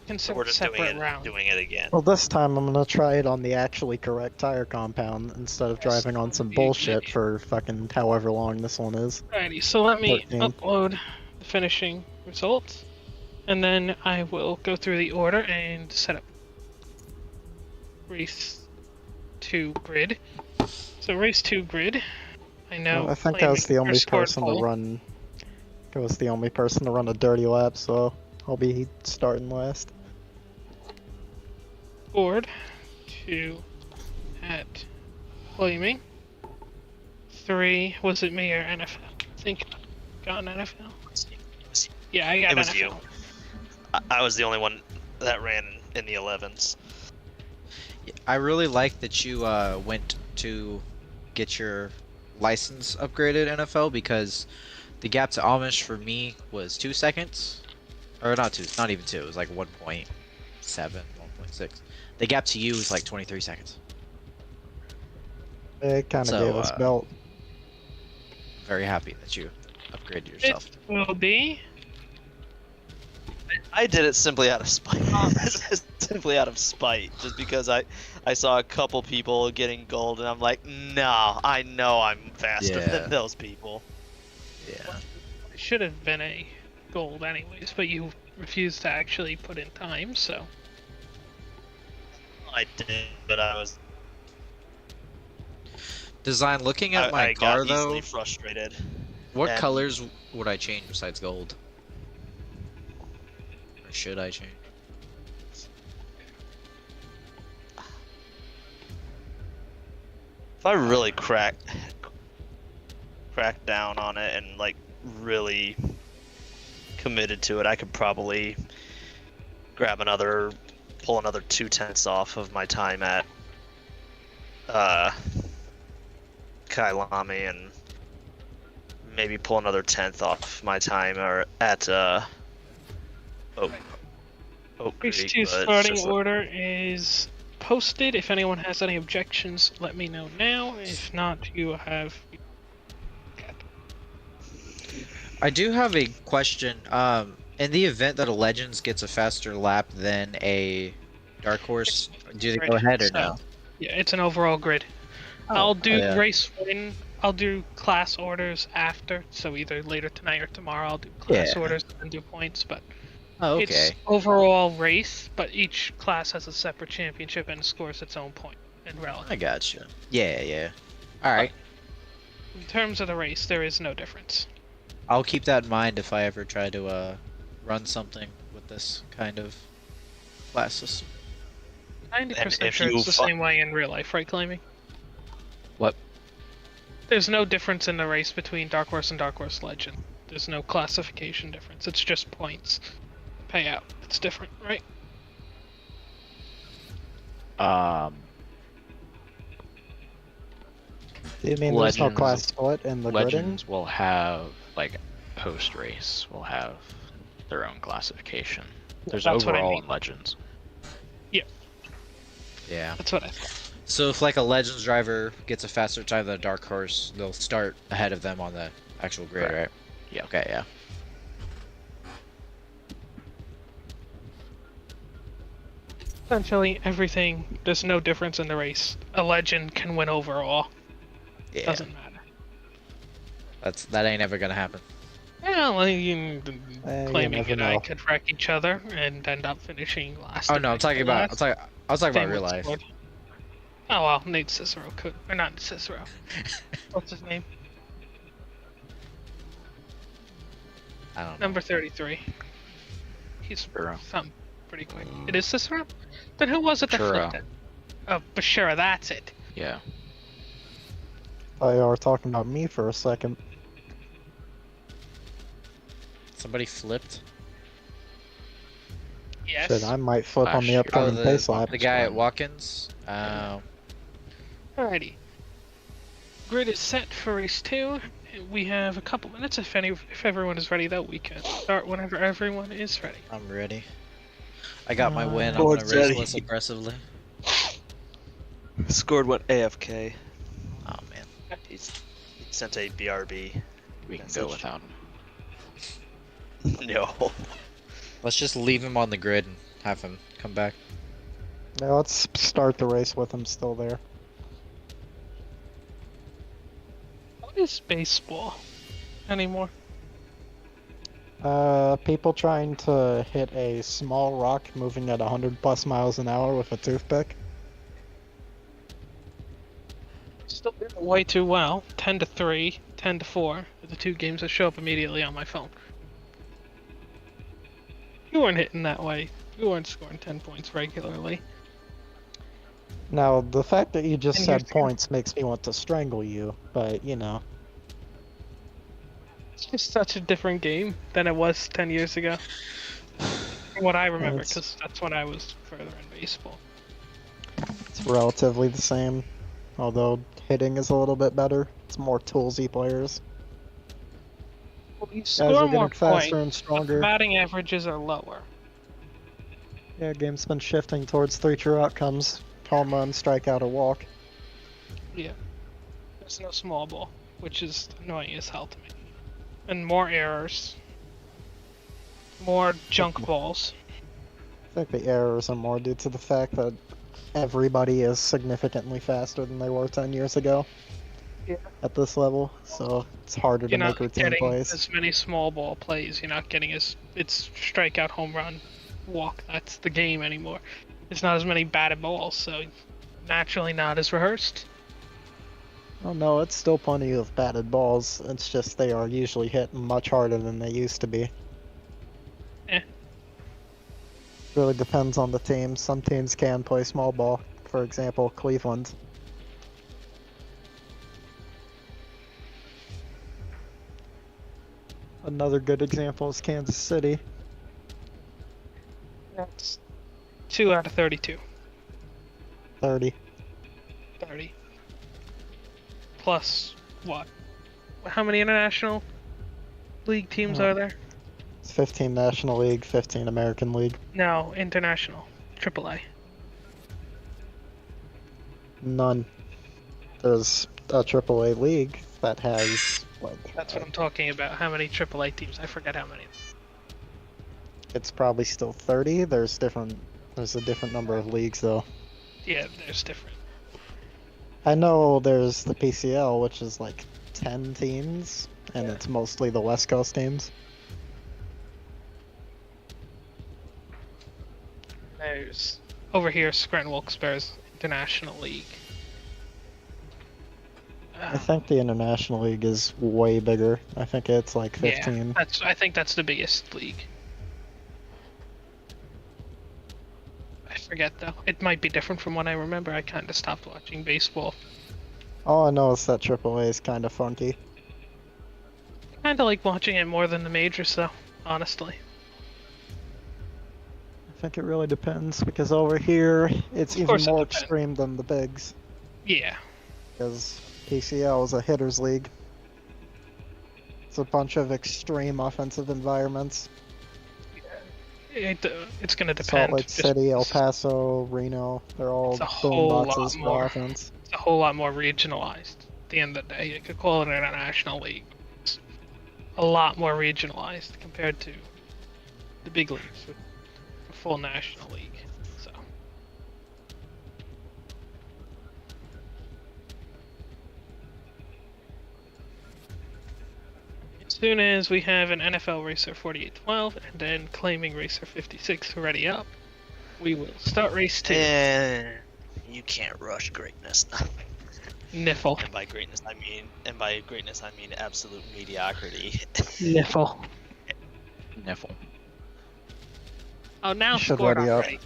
Consider We're just separate rounds. doing it again. Well, this time I'm gonna try it on the actually correct tire compound instead of driving on some bullshit for fucking however long this one is. Alrighty, so let me 13. upload the finishing results, and then I will go through the order and set up race 2 grid. So race 2 grid, I know. Well, I think I was the only person to pole. run. I was the only person to run a dirty lap, so I'll be starting last. Board 2 at claiming. 3, was it me or NFL? I think I got an NFL. Yeah, I got It was NFL. you. I was the only one that ran in the 11s. I really like that you went to get your license upgraded NFL, because the gap to Amish for me was 2 seconds, or not even 2. It was like 1.7, 1.6. The gap to you was like 23 seconds. It kind of So, gave us belt. Very happy that you upgraded yourself. It will be. I did it simply out of spite. Simply out of spite, just because I saw a couple people getting gold, and I'm like, no, I know I'm faster than those people. Yeah. It should have been a gold anyways, but you refused to actually put in time, so. I did, but I was. Design, looking at my I car got easily though, frustrated. what and- colors would I change besides gold? Or should I change? If I really crack down on it and like really committed to it, I could probably pull another 2/10 off of my time at Kailami, and maybe pull another 10th off my time or at Oak Race Creek. 2 but it's starting just order is posted. If anyone has any objections, let me know now. If not, you have. I do have a question. In the event that a Legends gets a faster lap than a Dark Horse, do they go ahead or no? Yeah, it's an overall grid. Oh, I'll do yeah. race 1. I'll do class orders after, so either later tonight or tomorrow I'll do class Yeah. orders and do points, but Oh, it's okay. overall race, but each class has a separate championship and scores its own point and relative. I gotcha. Yeah. Alright. In terms of the race, there is no difference. I'll keep that in mind if I ever try to run something with this kind of class system. 90% if sure you it's the fu- same way in real life, right, Claiming? What? There's no difference in the race between Dark Horse and Dark Horse Legend. There's no classification difference. It's just points. Payout. It's different, right? Do you mean there's no Legends- class split in the gridding? Legends will have, like, post race will have their own classification. There's That's what I overall mean. in Legends. Yeah. That's what I thought. So if like a Legends driver gets a faster time than a Dark Horse, they'll start ahead of them on the actual grid, Correct. right? Yeah. Okay, yeah. Essentially, everything, there's no difference in the race. A Legend can win overall. Yeah. Doesn't matter. That ain't ever gonna happen. Well, you Claiming never and I know. could wreck each other and end up finishing last. Oh and no, I'm next talking to about last. I was talking Same about real with life. Sword. Oh well, Nate Cicero could, or not Cicero. What's his name? I don't know. Number 33. He's Cicero. something pretty quick. It is Cicero? Then who was it that Churro. flipped it? Oh, Bashira, that's it. Yeah. Oh, you were talking about me for a second. Somebody flipped. Yes. Shit, I might flip on Last the year. upcoming pace lap. the guy at Watkins. Alrighty. Grid is set for race 2. We have a couple minutes. If everyone is ready, though, we can start whenever everyone is ready. I'm ready. I got my win. I'm Oh, gonna it's race ready. less aggressively. Scored went AFK. Oh man, he sent a BRB. We can go without him. No. Let's just leave him on the grid and have him come back. Now let's start the race with him still there. What is baseball anymore? People trying to hit a small rock moving at 100+ miles an hour with a toothpick. Still doing it way too well. 10-3, 10-4 are the two games that show up immediately on my phone. You weren't hitting that way. You weren't scoring 10 points regularly. Now, the fact that you just And said here's- points makes me want to strangle you, but you know. It's just such a different game than it was 10 years ago. From what I remember, It's- because that's when I was further in baseball. It's relatively the same, although hitting is a little bit better. It's more toolsy players. Well, you Guys score are more getting faster points, and but the stronger. batting averages are lower. Yeah, game's been shifting towards 3 true outcomes. Home run, strikeout, or walk. Yeah. There's no small ball, which is annoying as hell to me. And more errors. More junk balls. I think the errors are more due to the fact that everybody is significantly faster than they were 10 years ago. Yeah. At this level, so it's harder to You're make not routine getting plays. as many small ball plays. You're not getting it's strikeout, home run, walk. That's the game anymore. There's not as many batted balls, so naturally not as rehearsed. Oh no, it's still plenty of batted balls. It's just they are usually hit much harder than they used to be. Eh. Really depends on the team. Some teams can play small ball. For example, Cleveland. Another good example is Kansas City. That's 2 out of 32. 30. 30. Plus what? How many international league teams are there? It's 15 National League, 15 American League. No, international. AAA. None. There's a AAA league that has what? That's what I'm talking about. How many AAA teams? I forget how many. It's probably still 30. There's a different number of leagues though. Yeah, there's different. I know there's the PCL, which is like 10 teams, and it's mostly the West Coast teams. There's over here Scranton Wilkes-Barre's International League. I think the International League is way bigger. I think it's like 15. Yeah, I think that's the biggest league. I forget though. It might be different from what I remember. I kind of stopped watching baseball. All I know is that AAA is kind of funky. I kind of like watching it more than the majors though, honestly. I think it really depends, because over here it's Of even course it more depends. extreme than the bigs. Yeah. Because PCL is a hitters league. It's a bunch of extreme offensive environments. It's gonna Salt depend. Lake City, El Paso, Reno, they're all It's a boom whole lot boxes for more. offense. It's a whole lot more regionalized. At the end of the day, you could call it an international league. It's a lot more regionalized compared to the big leagues with a full national league. So. As soon as we have an NFL Racer 4812 and then Claiming Racer 56 ready up, we will start race 2. And you can't rush greatness. Niffle. And by greatness I mean absolute mediocrity. Niffle. Niffle. Oh, now You should scored ready up. already.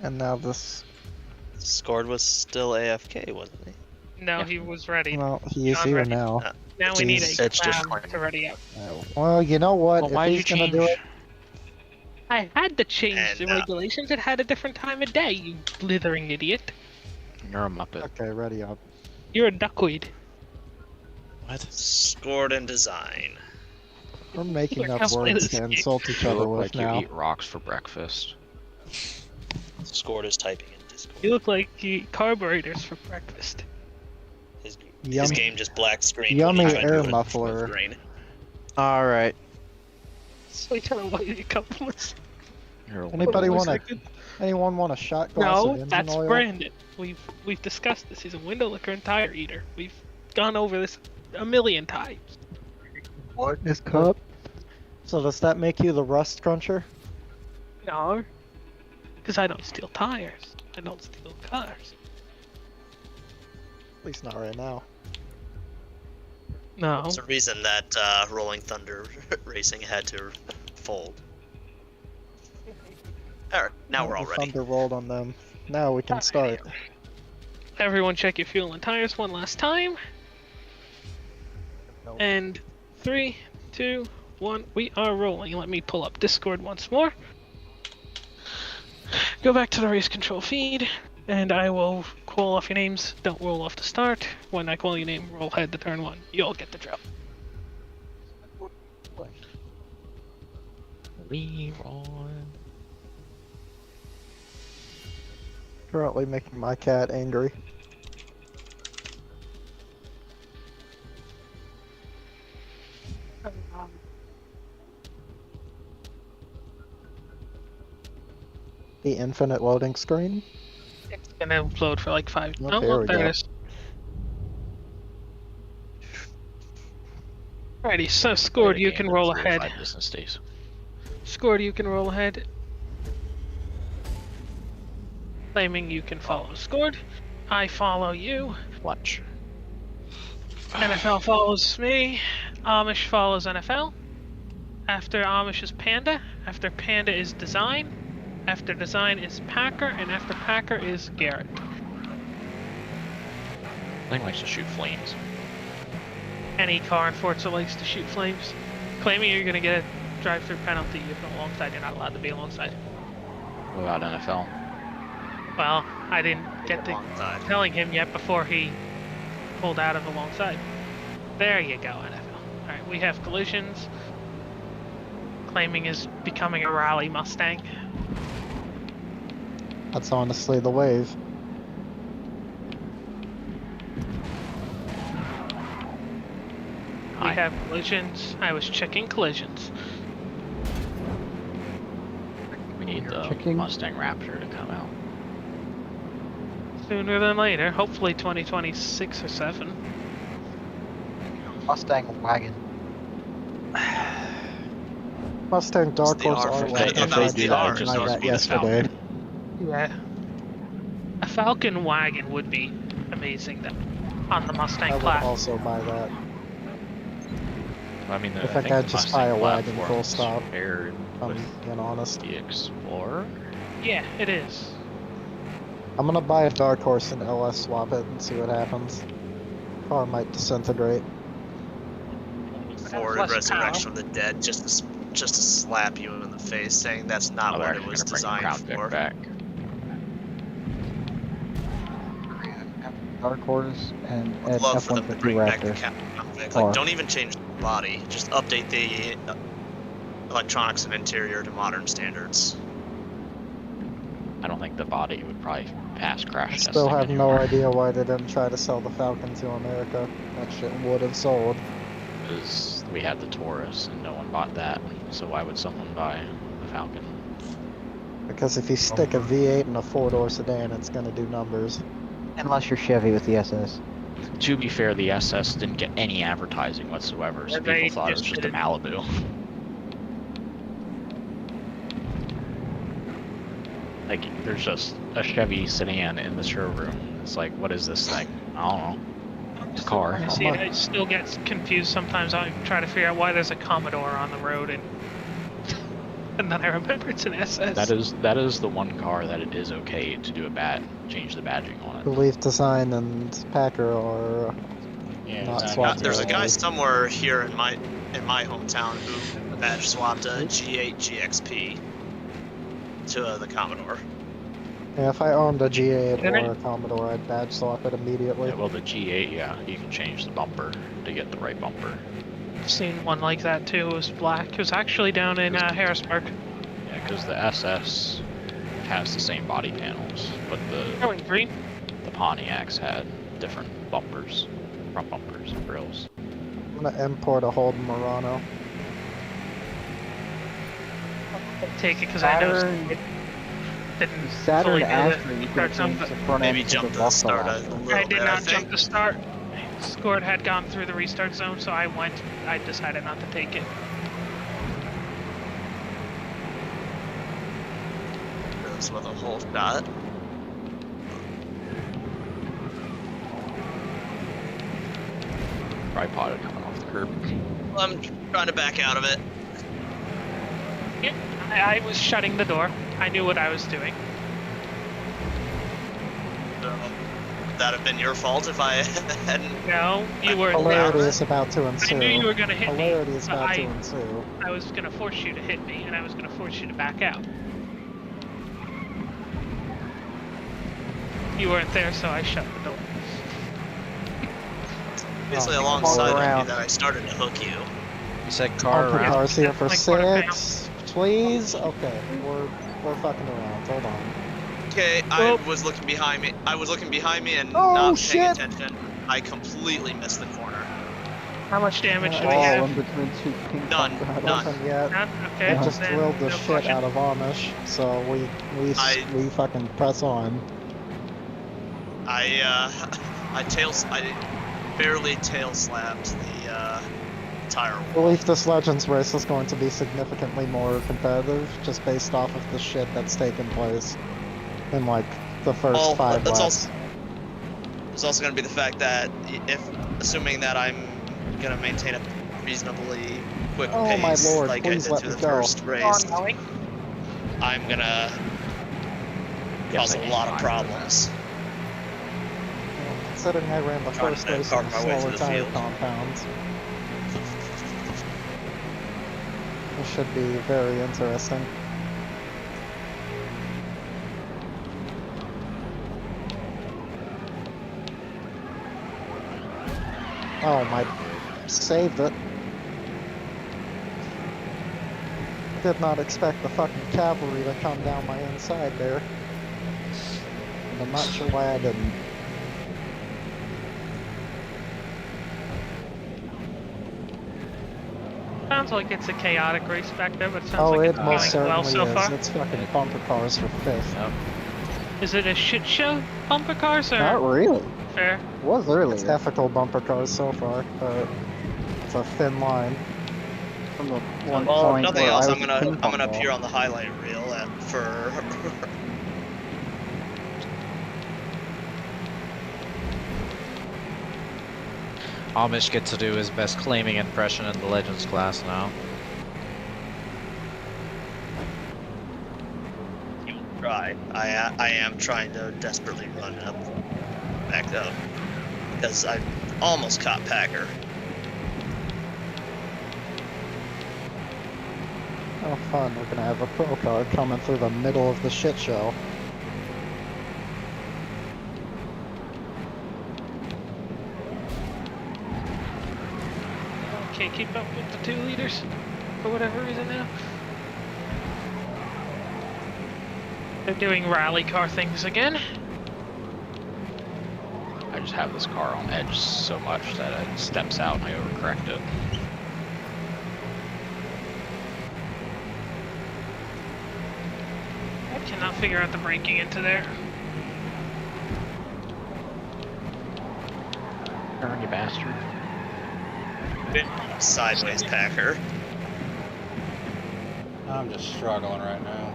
And now this. Scored was still AFK, wasn't he? No, he was ready. Well, he is John here ready. now. Now we need Jeez. a It's just crowd to ready up. Well, you know what? Well, if why'd he's you gonna do change? it, I had to change And, the regulations. It had a different time of day, you blithering idiot. You're a Muppet. okay, ready up. You're a duckweed. What? Scored and design. We're making Here, up let's play words this to game. insult each You other look with like now. you eat rocks for breakfast. Scored is typing in You look like you eat carburetors for breakfast. His Yummy. game just black screen. Yummy when he tried to air put muffler. smooth green. All right. So you kind of what your cup was. Anybody want to? Anyone want a shot glass of No, engine that's oil? Brandon. We've discussed this. He's a window liquor and tire eater. We've gone over this a million times. What is cup? So does that make you the rust cruncher? No, because I don't steal tires. I don't steal cars. At least not right now. No. There's a reason that Rolling Thunder Racing had to fold. Alright, now we're all The ready. thunder rolled on them. Now we can start. Everyone check your fuel and tires one last time. And 3, 2, 1, we are rolling. Let me pull up Discord once more. Go back to the race control feed, and I will call off your names. Don't roll off the start. When I call your name, roll head to turn 1. You'll get the drill. Leroy. Currently making my cat angry. The infinite loading screen. It's gonna load for like 5. Oh, Oh, there look, we there go. it is. Alrighty, so scored, you can roll ahead. Business days. Scored, you can roll ahead. Claiming you can follow. Scored, I follow you. Watch. NFL follows me. Amish follows NFL. After Amish is Panda. After Panda is Design. After Design is Packer. And after Packer is Garrett. Thing likes to shoot flames. Any car in Forza likes to shoot flames. Claiming you're gonna get a drive-through penalty if you're alongside. You're not allowed to be alongside. What about NFL? Well, I didn't get to telling him yet before he pulled out of alongside. There you go, NFL. Alright, we have collisions. Claiming is becoming a rally Mustang. That's honestly the wave. We have collisions. I was checking collisions. We need the Checking. Mustang Raptor to come out. Sooner than later. Hopefully 2026 or 7. Mustang wagon. Mustang Dark the Horse R R for wagon. that. If they was do the that, R, it just I goes got to be the yesterday. Falcon. Yeah. A Falcon wagon would be amazing though. On the Mustang I would class. also buy that. I mean, If I I think could the just buy a Mustang wagon, full platform's stop. paired I'm with being honest. the Explorer. Yeah, it is. I'm gonna buy a Dark Horse and LS swap it and see what happens. Car might disintegrate. Forward less Resurrection of the Dead just to slap you in the face, saying that's not Oh, they're what it actually was gonna bring the designed Crown Vic for. back. Dark Horse and I'd love for them to F-150 bring back the Raptor. Crown Vic. Or- Like, don't even change the body. Just update the electronics and interior to modern standards. I don't think the body would probably pass crash I testing. still have no anymore. idea why they didn't try to sell the Falcon to America. That shit would have sold. Because we had the Taurus and no one bought that. So why would someone buy the Falcon? Because if you stick a V8 in a 4-door sedan, it's gonna do numbers. Unless you're Chevy with the SS. To be fair, the SS didn't get any advertising whatsoever, so Yeah, they people thought it was just just a did it. Malibu. Like, there's just a Chevy sedan in the showroom. It's like, what is this thing? I don't know. It's a car. I see, I still get confused sometimes. I try to figure out why there's a Commodore on the road, and and then I remember it's an SS. That is the one car that it is okay to do change the badging on I it. believe Design and Packer are Yeah, not Design- swapped. There's a guy together. somewhere here in my hometown who badge swapped a G8 GXP to the Commodore. Yeah, if I owned a G8 Didn't or a Commodore, I'd badge swap it immediately. Yeah, well, the G8, yeah, you can change the bumper to get the right bumper. I've seen one like that too. It was black. It was actually down in Harrisburg. Yeah, because the SS has the same body panels, but Going green. the Pontiacs had different bumpers, front bumpers, and grills. I'm gonna import a Holden Murano. Take it because I know Saturn- it didn't Saturn fully know Astra, the you could start have zone, changed but the front Maybe end to jump the the start a Buffalo. little I bit, did I not think. jump the start. Scored had gone through the restart zone, so I decided not to take it. Goes with a whole shot. Tripod had coming off the curb. I'm trying to back out of it. Yeah, I was shutting the door. I knew what I was doing. So, would that have been your fault if I hadn't? No, you were Hilarity there. is about to ensue. I knew you were going to hit me. Hilarity is but about to ensue. I was going to force you to hit me, and I was going to force you to back out. You weren't there, so I shut the door. Basically, Oh, alongside car of around. me that I started to hook you. You said car Bumper around. cars here for Like quarter pound. 6, please. Okay, we're fucking around. Hold on. Okay, I was looking behind me. I was looking behind me and Oh, not paying shit! attention. I completely missed the corner. How much damage do we All have? in between two ping None, pong paddles. none. Nothing yet. None? Okay, I just then drilled the no shit question. out of Amish, so we fucking press on. I barely tail slapped the tire I wall. believe this Legends race is going to be significantly more competitive, just based off of the shit that's taken place in like the first 5 that's laps. There's also going to be the fact that assuming that I'm going to maintain a reasonably quick Oh pace my lord, like I please did let through me the go. first race, I'm going to cause a lot of problems. Considering I ran the Trying first to race carve in my way slower through the tire field. compounds. This should be very interesting. Oh my, saved it. Did not expect the fucking cavalry to come down my inside there. And I'm not sure why I didn't. Sounds like it's a chaotic race back there, but it sounds Oh, like it it's most going well certainly so is. far. It's fucking bumper cars for 5th. Is it a shit show, bumper cars, or Not really. fair? It was earlier. It's ethical bumper cars so far, but it's a thin line. From the one Well, if point nothing where else, I I'm was a ping gonna pong ball. appear on the highlight reel for Amish gets to do his best claiming impression in the Legends class now. try. I am trying to desperately run up, back up, because I almost caught Packer. Oh fun, we're gonna have a pro car coming through the middle of the shit show. Can't keep up with the 2 liters for whatever reason now. They're doing rally car things again. I just have this car on edge so much that it steps out and I overcorrect it. I cannot figure out the braking into there. Turn, you bastard. Sideways Packer. I'm just struggling right now.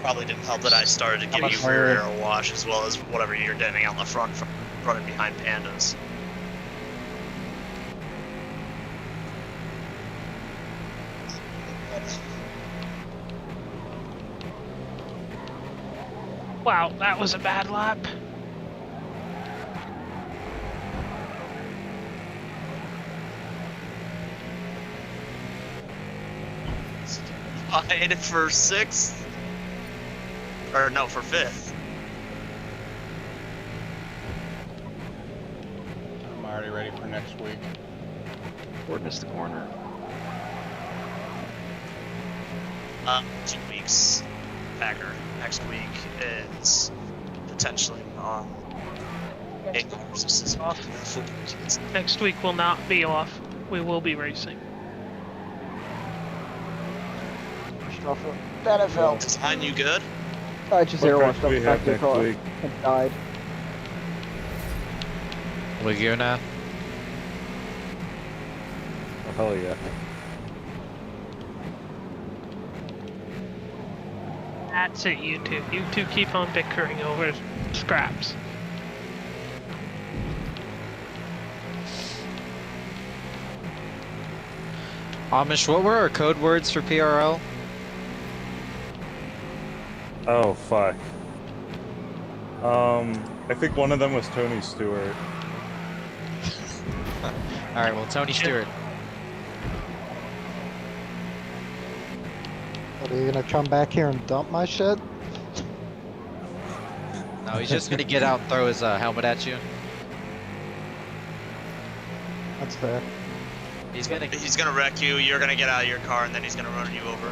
Probably didn't help that I started to give you rear arrow wash as well as whatever you're getting on the front from running behind Pandas. Wow, that was a bad lap. Tied for 6th. Or no, for 5th. I'm already ready for next week. Ford missed the corner. 2 weeks, Packer. Next week is potentially 8 hours of system. Next week will not be off. We will be racing. That felt. Design you good? I just What airwashed race do we up the back have of your car next week? and died. Laguna. Oh, hell yeah. That's it, you two. You two keep on bickering over scraps. Amish, what were our code words for PRL? Oh, fuck. I think one of them was Tony Stewart. Alright, well, Tony Stewart. Are you gonna come back here and dump my shit? No, he's just gonna get out and throw his helmet at you. That's fair. He's gonna wreck you. You're gonna get out of your car, and then he's gonna run you over.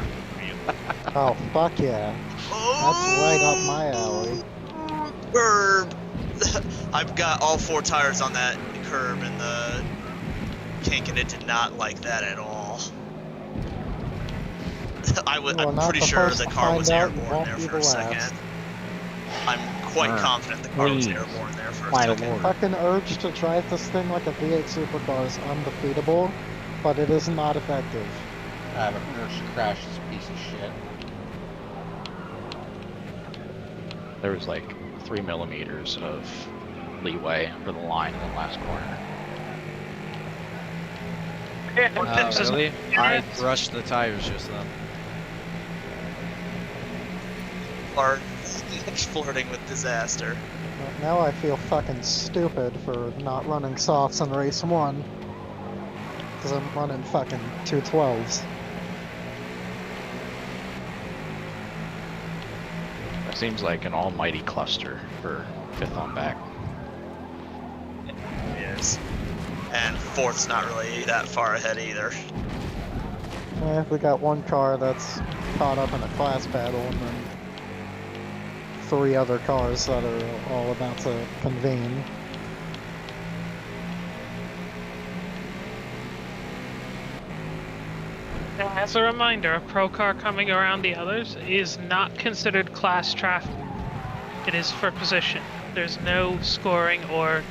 Oh, fuck yeah. That's right up my alley. Curb. I've got all 4 tires on that curb, and the kink, and it did not like that at all. I'm pretty sure the car was airborne there for a second. I'm quite confident the car was airborne there for a second. Fucking urge to drive this thing like a V8 supercar is undefeatable, but it is not effective. I have an urge to crash this piece of shit. There was like 3 millimeters of leeway for the line in the last corner. Really? I brushed the tires just then. Are flirting with disaster. Now I feel fucking stupid for not running softs in race 1. Because I'm running fucking 212s. That seems like an almighty cluster for 5th on back. It is. And 4th's not really that far ahead either. We got one car that's caught up in a class battle, and then 3 other cars that are all about to convene. As a reminder, a pro car coming around the others is not considered class traffic. It is for position. There's no scoring or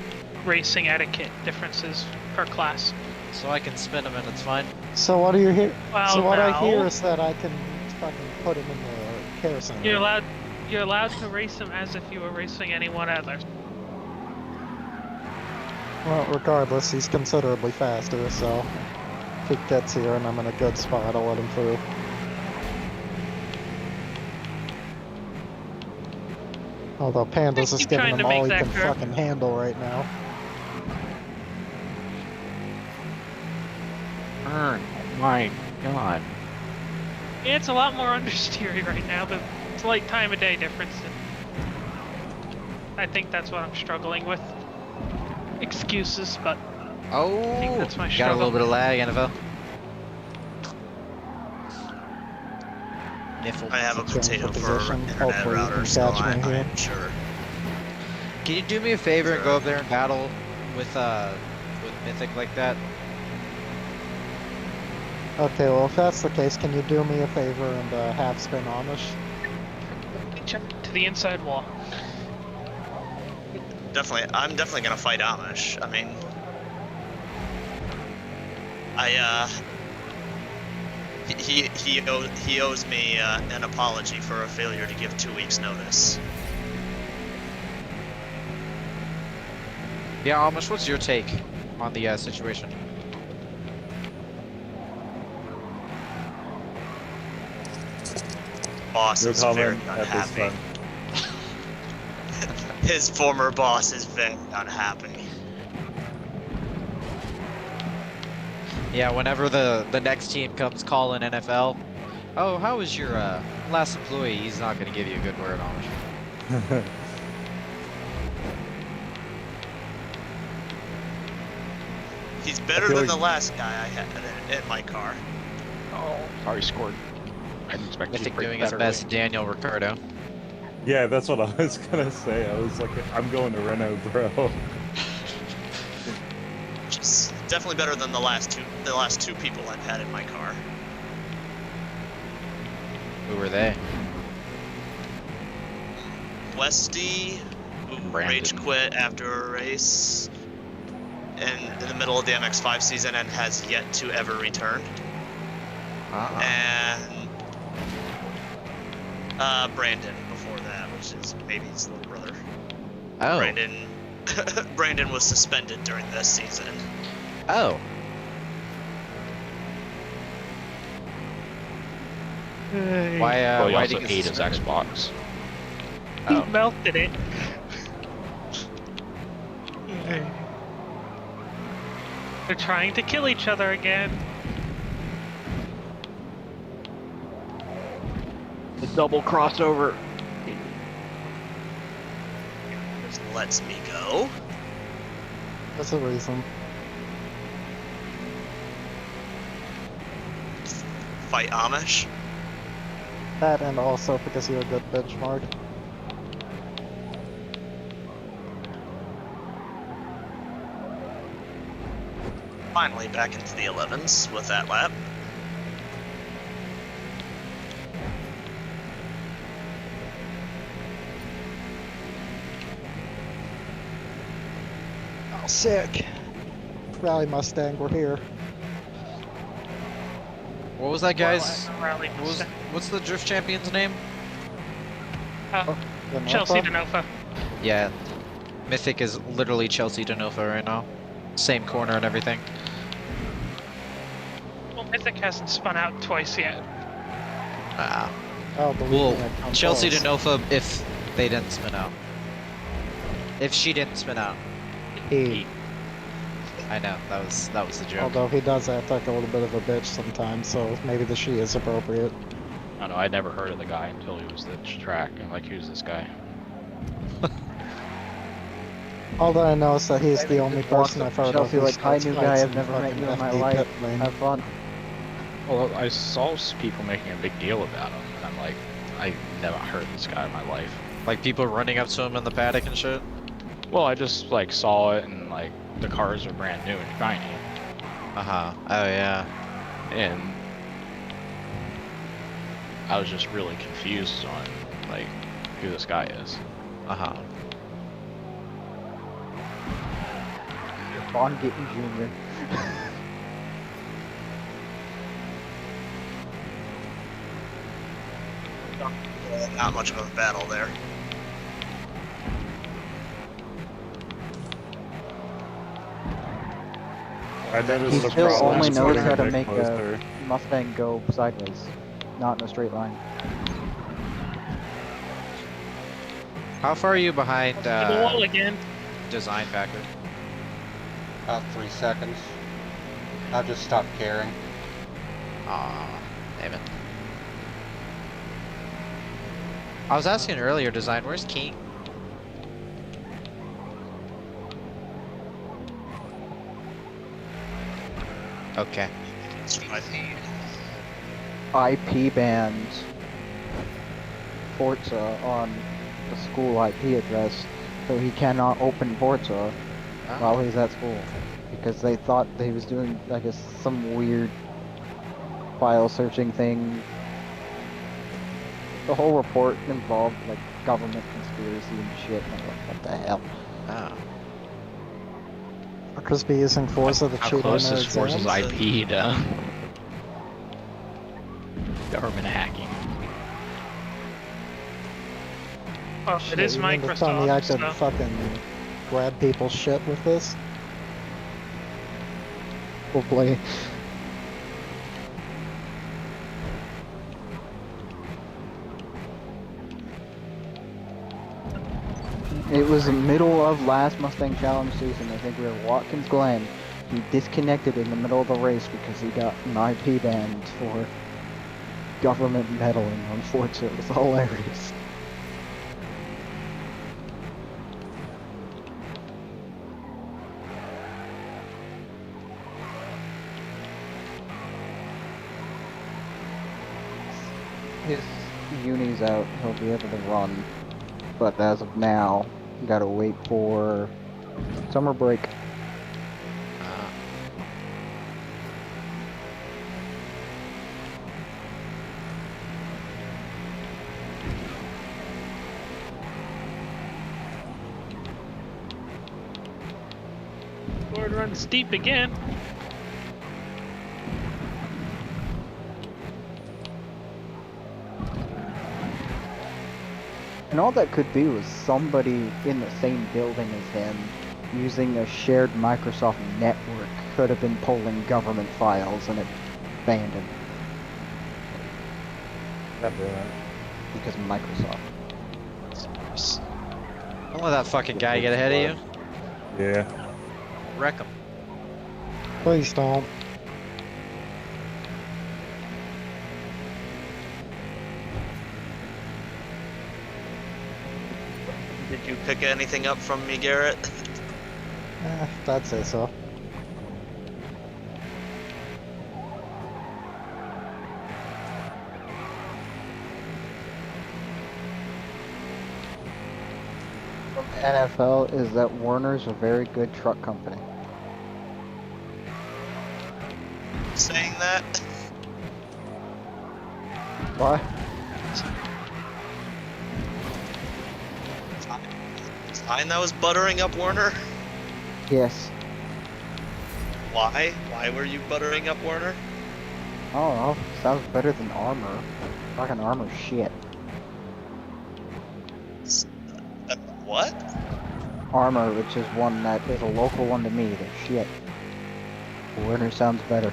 racing etiquette differences per class. So I can spin him and it's fine? So what do you hear? Well, so what I now- hear is that I can fucking put him in the care center. You're allowed to race him as if you were racing anyone other. Well, regardless, he's considerably faster, so if he gets here and I'm in a good spot, I'll let him through. Although Pandas is keep giving trying him to make all he that can curve. fucking handle right now. My God. Yeah, it's a lot more understeery right now, but it's a light time of day difference. And I think that's what I'm struggling with. Excuses, but I think that's my Got a struggle. little bit of lag, NFL. Niffle. I have a Change potato the for position. internet Hopefully you router, can so catch me here. I'm sure. Can you do me a favor and go up there and battle with Mythic like that? Okay, well if that's the case, can you do me a favor and half spin Amish? To the inside wall. I'm definitely gonna fight Amish. I mean, he owes me an apology for a failure to give 2 weeks notice. Yeah, Amish, what's your take on the situation? Boss No is very comment at this unhappy. time. His former boss is very unhappy. Yeah, whenever the next team comes calling NFL, oh, how was your last employee? He's not going to give you a good word, Amish. He's better feel than like- the last guy I had in my car. Oh, sorry, scored. I'd expect you to Mythic break doing his better best, way. Daniel Ricciardo. Yeah, that's what I was gonna say. I was like, I'm going to Renault, bro. Which is definitely better than the last two people I've had in my car. Who were they? Westy, who Brandon. rage quit after a race in the middle of the MX-5 season and has yet to ever return. And Brandon before that, which is maybe his little brother. Oh. Brandon was suspended during this season. Oh. Why? Well, he Why also did he ate get his suspended? Xbox. He Oh. melted it. They're trying to kill each other again. The double crossover. Just lets me go. That's the reason. Fight Amish. That and also because you're a good benchmark. Finally back into the 11s with that lap. Oh, sick. Rally Mustang, we're here. What was that guy's? Rally What was, what's the drift champion's name? Chelsea Denofa. Yeah. Mythic is literally Chelsea Denofa right now. Same corner and everything. Well, Mythic hasn't spun out twice yet. Ah. Oh, believe Well, me, I come Chelsea close. Denofa if they didn't spin out. If she didn't spin out. He. I know, that was the joke. Although he does act like a little bit of a bitch sometimes, so maybe the she is appropriate. I don't know, I'd never heard of the guy until he was the track. I'm like, who's this guy? All that I know is that he's the only person I've heard Chelsea, of. like, hi, new guy, I've never met you in my life. Have fun. Well, I saw people making a big deal about him. And I'm like, I never heard this guy in my life. Like people running up to him in the paddock and shit? Well, I just like saw it and like the cars are brand new and shiny. Uh-huh. Oh yeah. And I was just really confused on like who this guy is. Uh-huh. Vaughn Gittin Jr. Not much of a battle there. I noticed He the still problem only is knows getting how a to bit make closer. a Mustang go sideways, not in a straight line. How far are you behind To the wall again. Design Packer? About 3 seconds. I've just stopped caring. Aw, damn it. I was asking earlier, Design, where's King? Okay. IP banned Forza on the school IP address, so he cannot open Forza while he's at school because they thought that he was doing, I guess, some weird file searching thing. The whole report involved like government conspiracy and shit. I'm like, what the hell? Oh. Fuckers be using Forza to How cheat on close their is Forza's exams. IP to government hacking? Well, it is You mean to tell me I Microsoft, could so fucking grab people's shit with this? Hopefully. It was the middle of last Mustang Challenge season. I think we were at Watkins Glen. He disconnected in the middle of the race because he got an IP banned for government meddling on Forza. It was hilarious. unis out, he'll be able to run. But as of now, gotta wait for summer break. Lord runs steep again. And all that could be was somebody in the same building as him using a shared Microsoft network could have been pulling government files and it banned him. Because of Microsoft. Don't let that fucking guy get ahead of you. Yeah. Wreck him. Please don't. Did you pick anything up from me, Garrett? I'd say so. NFL is that Warner's a very good truck company. Saying that? What? Fine, that was buttering up Warner? Yes. Why? Why were you buttering up Warner? I don't know. Sounds better than Armor. Fucking Armor shit. What? Armor, which is one that is a local one to me, they're shit. Warner sounds better.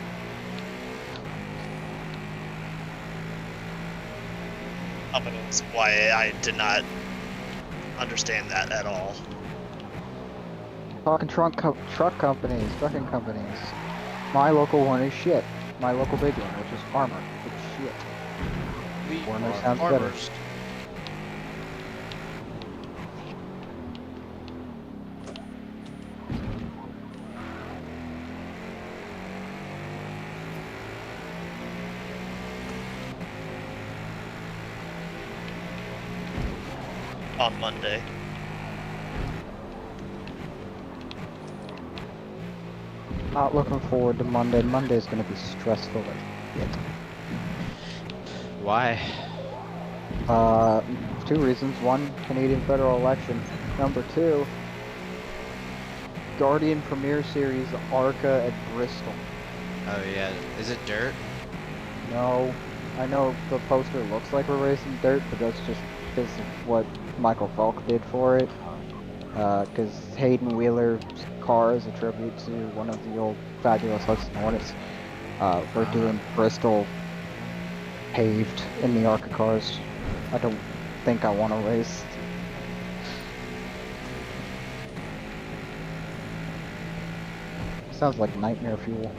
That's why I did not understand that at all. Talking truck companies, trucking companies. My local one is shit. My local big one, which is Armor, it's shit. Warner sounds better. On Monday. Not looking forward to Monday. Monday's gonna be stressful as shit. Why? Two reasons. One, Canadian federal election. Number two, Guardian Premier Series ARCA at Bristol. Oh yeah. Is it dirt? No, I know the poster looks like we're racing dirt, but that's just because of what Michael Falk did for it. Because Hayden Wheeler's car is a tribute to one of the old fabulous Hudson Hornets. We're doing Bristol paved in the ARCA cars. I don't think I want to race. Sounds like nightmare fuel.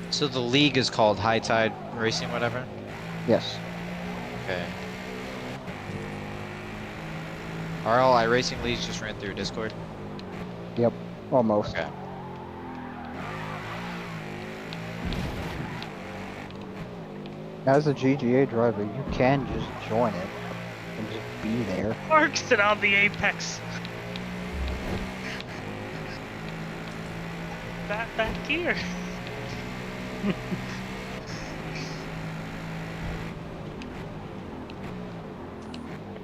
So the league is called High Tide Racing, whatever? Yes. Okay. Are all iRacing leagues just ran through Discord? Yep, almost. Okay. As a GGA driver, you can just join it and just be there. Parks it on the apex. Back here.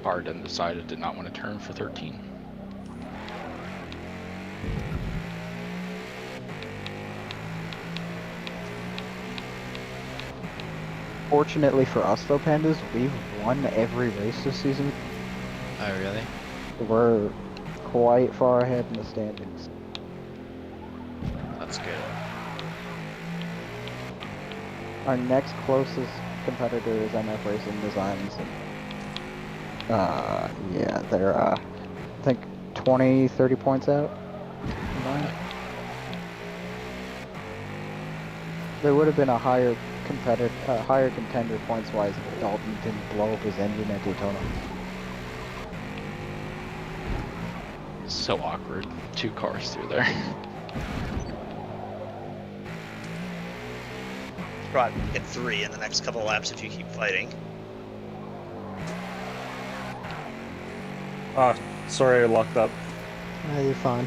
Barden decided did not want to turn for 13. Fortunately for us though, Pandas, we've won every race this season. Oh, really? We're quite far ahead in the standings. That's good. Our next closest competitor is MF Racing Designs. And, yeah, they're, I think 20, 30 points out. Combined. There would have been a higher contender points-wise if Dalton didn't blow up his engine at Daytona. So awkward. 2 cars through there. Probably get 3 in the next couple laps if you keep fighting. Ah, sorry, I locked up. You're fine.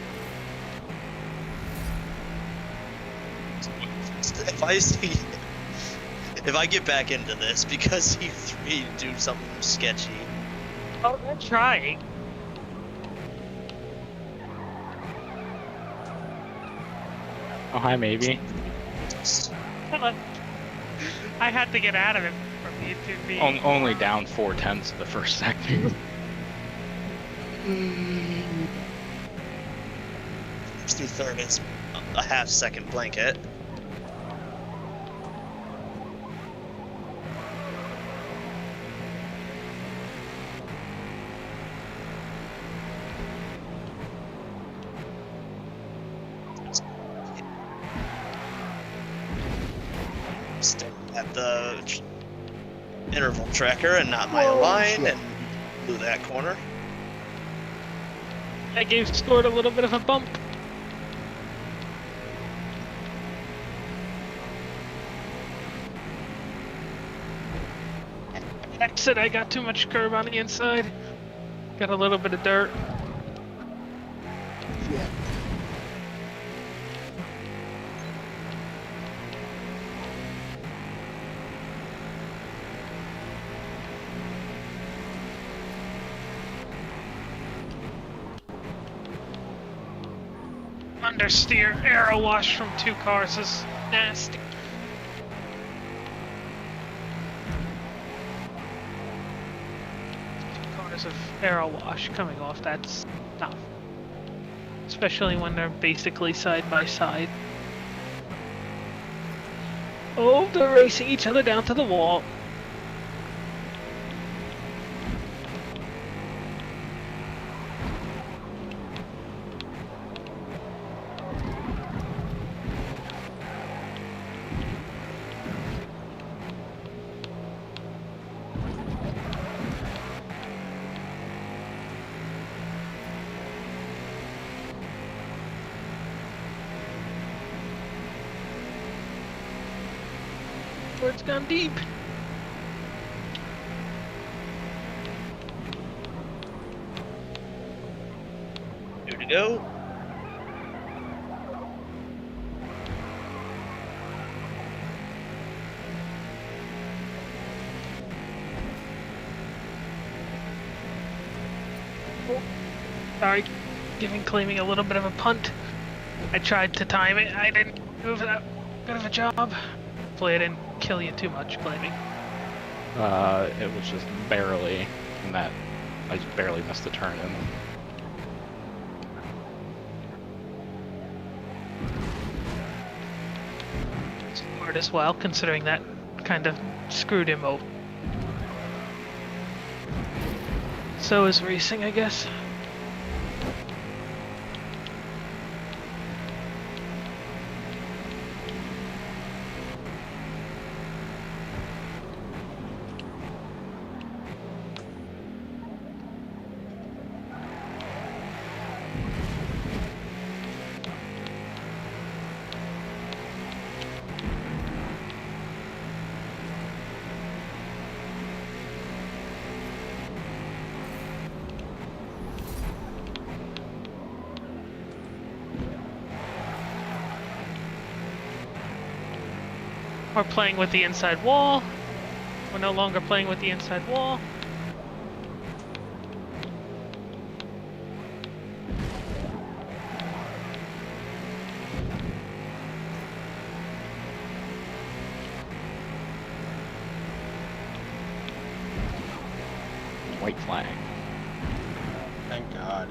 If I get back into this because you three do something sketchy. Oh, they're trying. Oh, hi, maybe. I had to get out of it from you two being Only down 0.4 of the first second. 2/3 is a half-second blanket. Stay at the interval tracker and not my line, and blew that corner. That game scored a little bit of a bump. Exit, I got too much curb on the inside. Got a little bit of dirt. Yeah. Understeer arrow wash from 2 cars is nasty. Cars of arrow wash coming off, that's tough. Especially when they're basically side by side. Oh, they're racing each other down to the wall. It's gone deep. Here to go. Sorry, claiming a little bit of a punt. I tried to time it. I didn't do that good of a job. Hopefully I didn't kill you too much claiming. It was just barely, and that I just barely missed the turn in. It's hard as well, considering that kind of screwed him over. So is racing, I guess. We're playing with the inside wall. We're no longer playing with the inside wall. White flag. Thank God.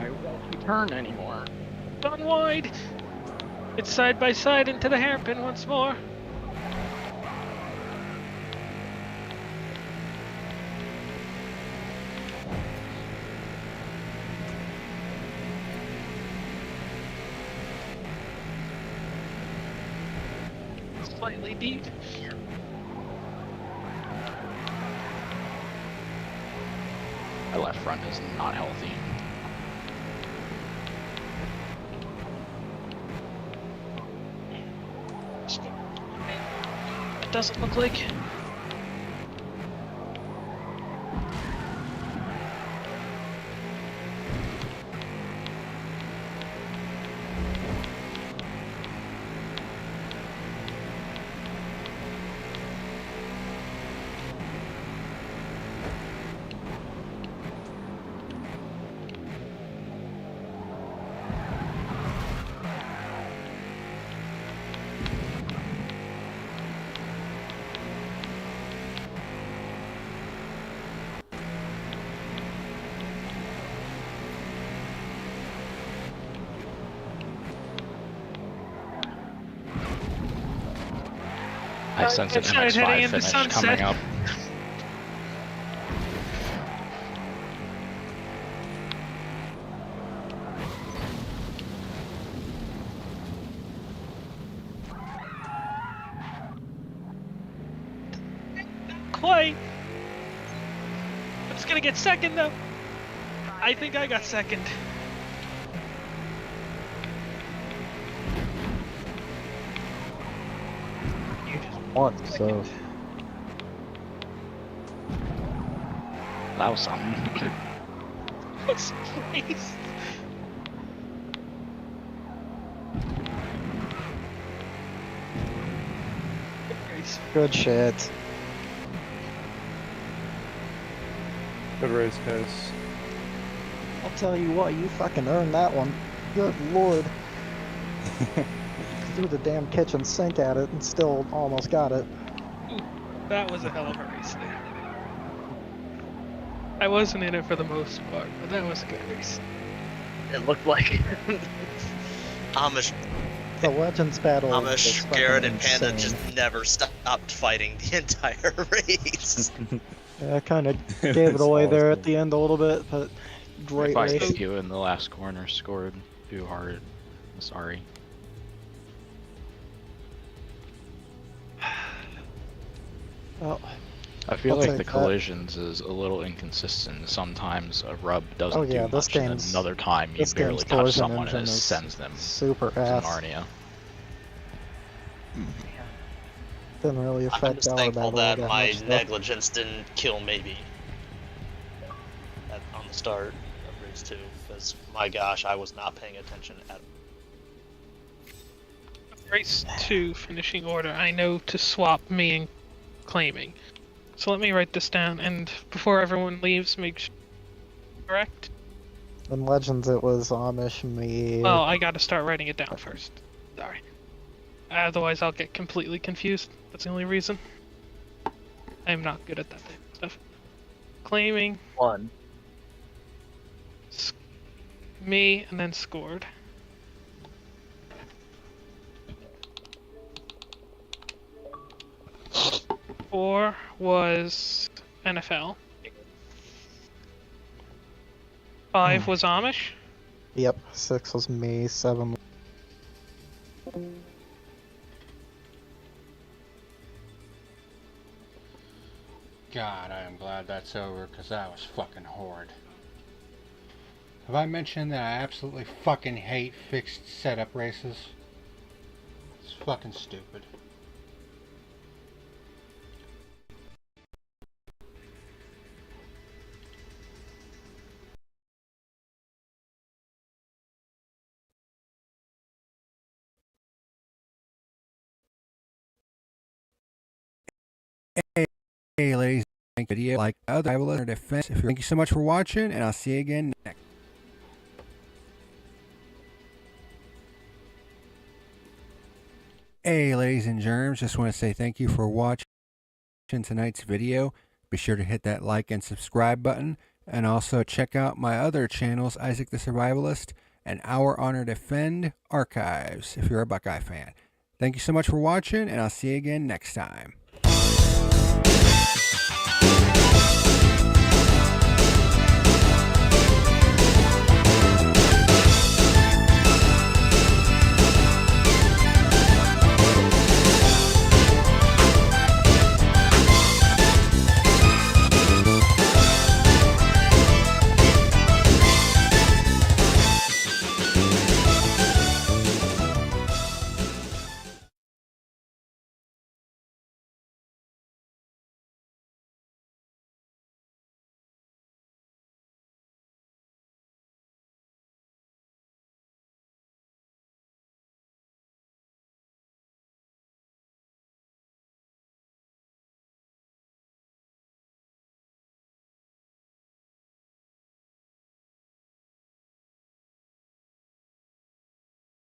I won't turn anymore. Gone wide. It's side by side into the hairpin once more. slightly deep. My left front is not healthy. It doesn't look like. I sense an It's not heading MX-5 into finish sunset. coming up. Quite. I'm just gonna get second though. I think I got second. One, so That was something. What's face? Good shit. Good race, guys. I'll tell you what, you fucking earned that one. Good lord. Threw the damn kitchen sink at it and still almost got it. Ooh, that was a hell of a race there. I wasn't in it for the most part, but that was a good race. It looked like Amish, The Legends battle was Amish, fucking Garrett, and Panda insane. just never stopped fighting the entire race. Yeah, I kind of gave it It's away there at awesome. the end a little bit, but great If I race. hit you in the last corner, scored too hard. I'm sorry. Well, I feel I'll like take the that. collisions is a little inconsistent. Sometimes a rub doesn't Oh yeah, do this much, and then game's another time you this barely game's touch collision someone and engine it is sends them super to ass. Narnia. Didn't really I'm affect just our thankful battle that that my much though. negligence didn't kill maybe on the start of race 2, because my gosh, I was not paying attention at all. Race 2 finishing order. I know to swap me and claiming. So let me write this down, and before everyone leaves, make sure. Correct? In Legends, it was Amish, me. Well, I gotta start writing it down first. Sorry. Otherwise, I'll get completely confused. That's the only reason. I'm not good at that type of stuff. Claiming. One. Me, and then scored. Four was NFL. 5 was Amish. Yep, 6 was me, 7. God, I am glad that's over, because that was fucking horrid. Have I mentioned that I absolutely fucking hate fixed setup races? It's fucking stupid. Hey ladies, thank you. Video like other survival or defense. Thank you so much for watching, and I'll see you again next. Hey ladies and germs, just want to say thank you for watching tonight's video. Be sure to hit that like and subscribe button, and also check out my other channels, Isaac the Survivalist and Our Honor Defend Archives, if you're a Buckeye fan. Thank you so much for watching, and I'll see you again next time.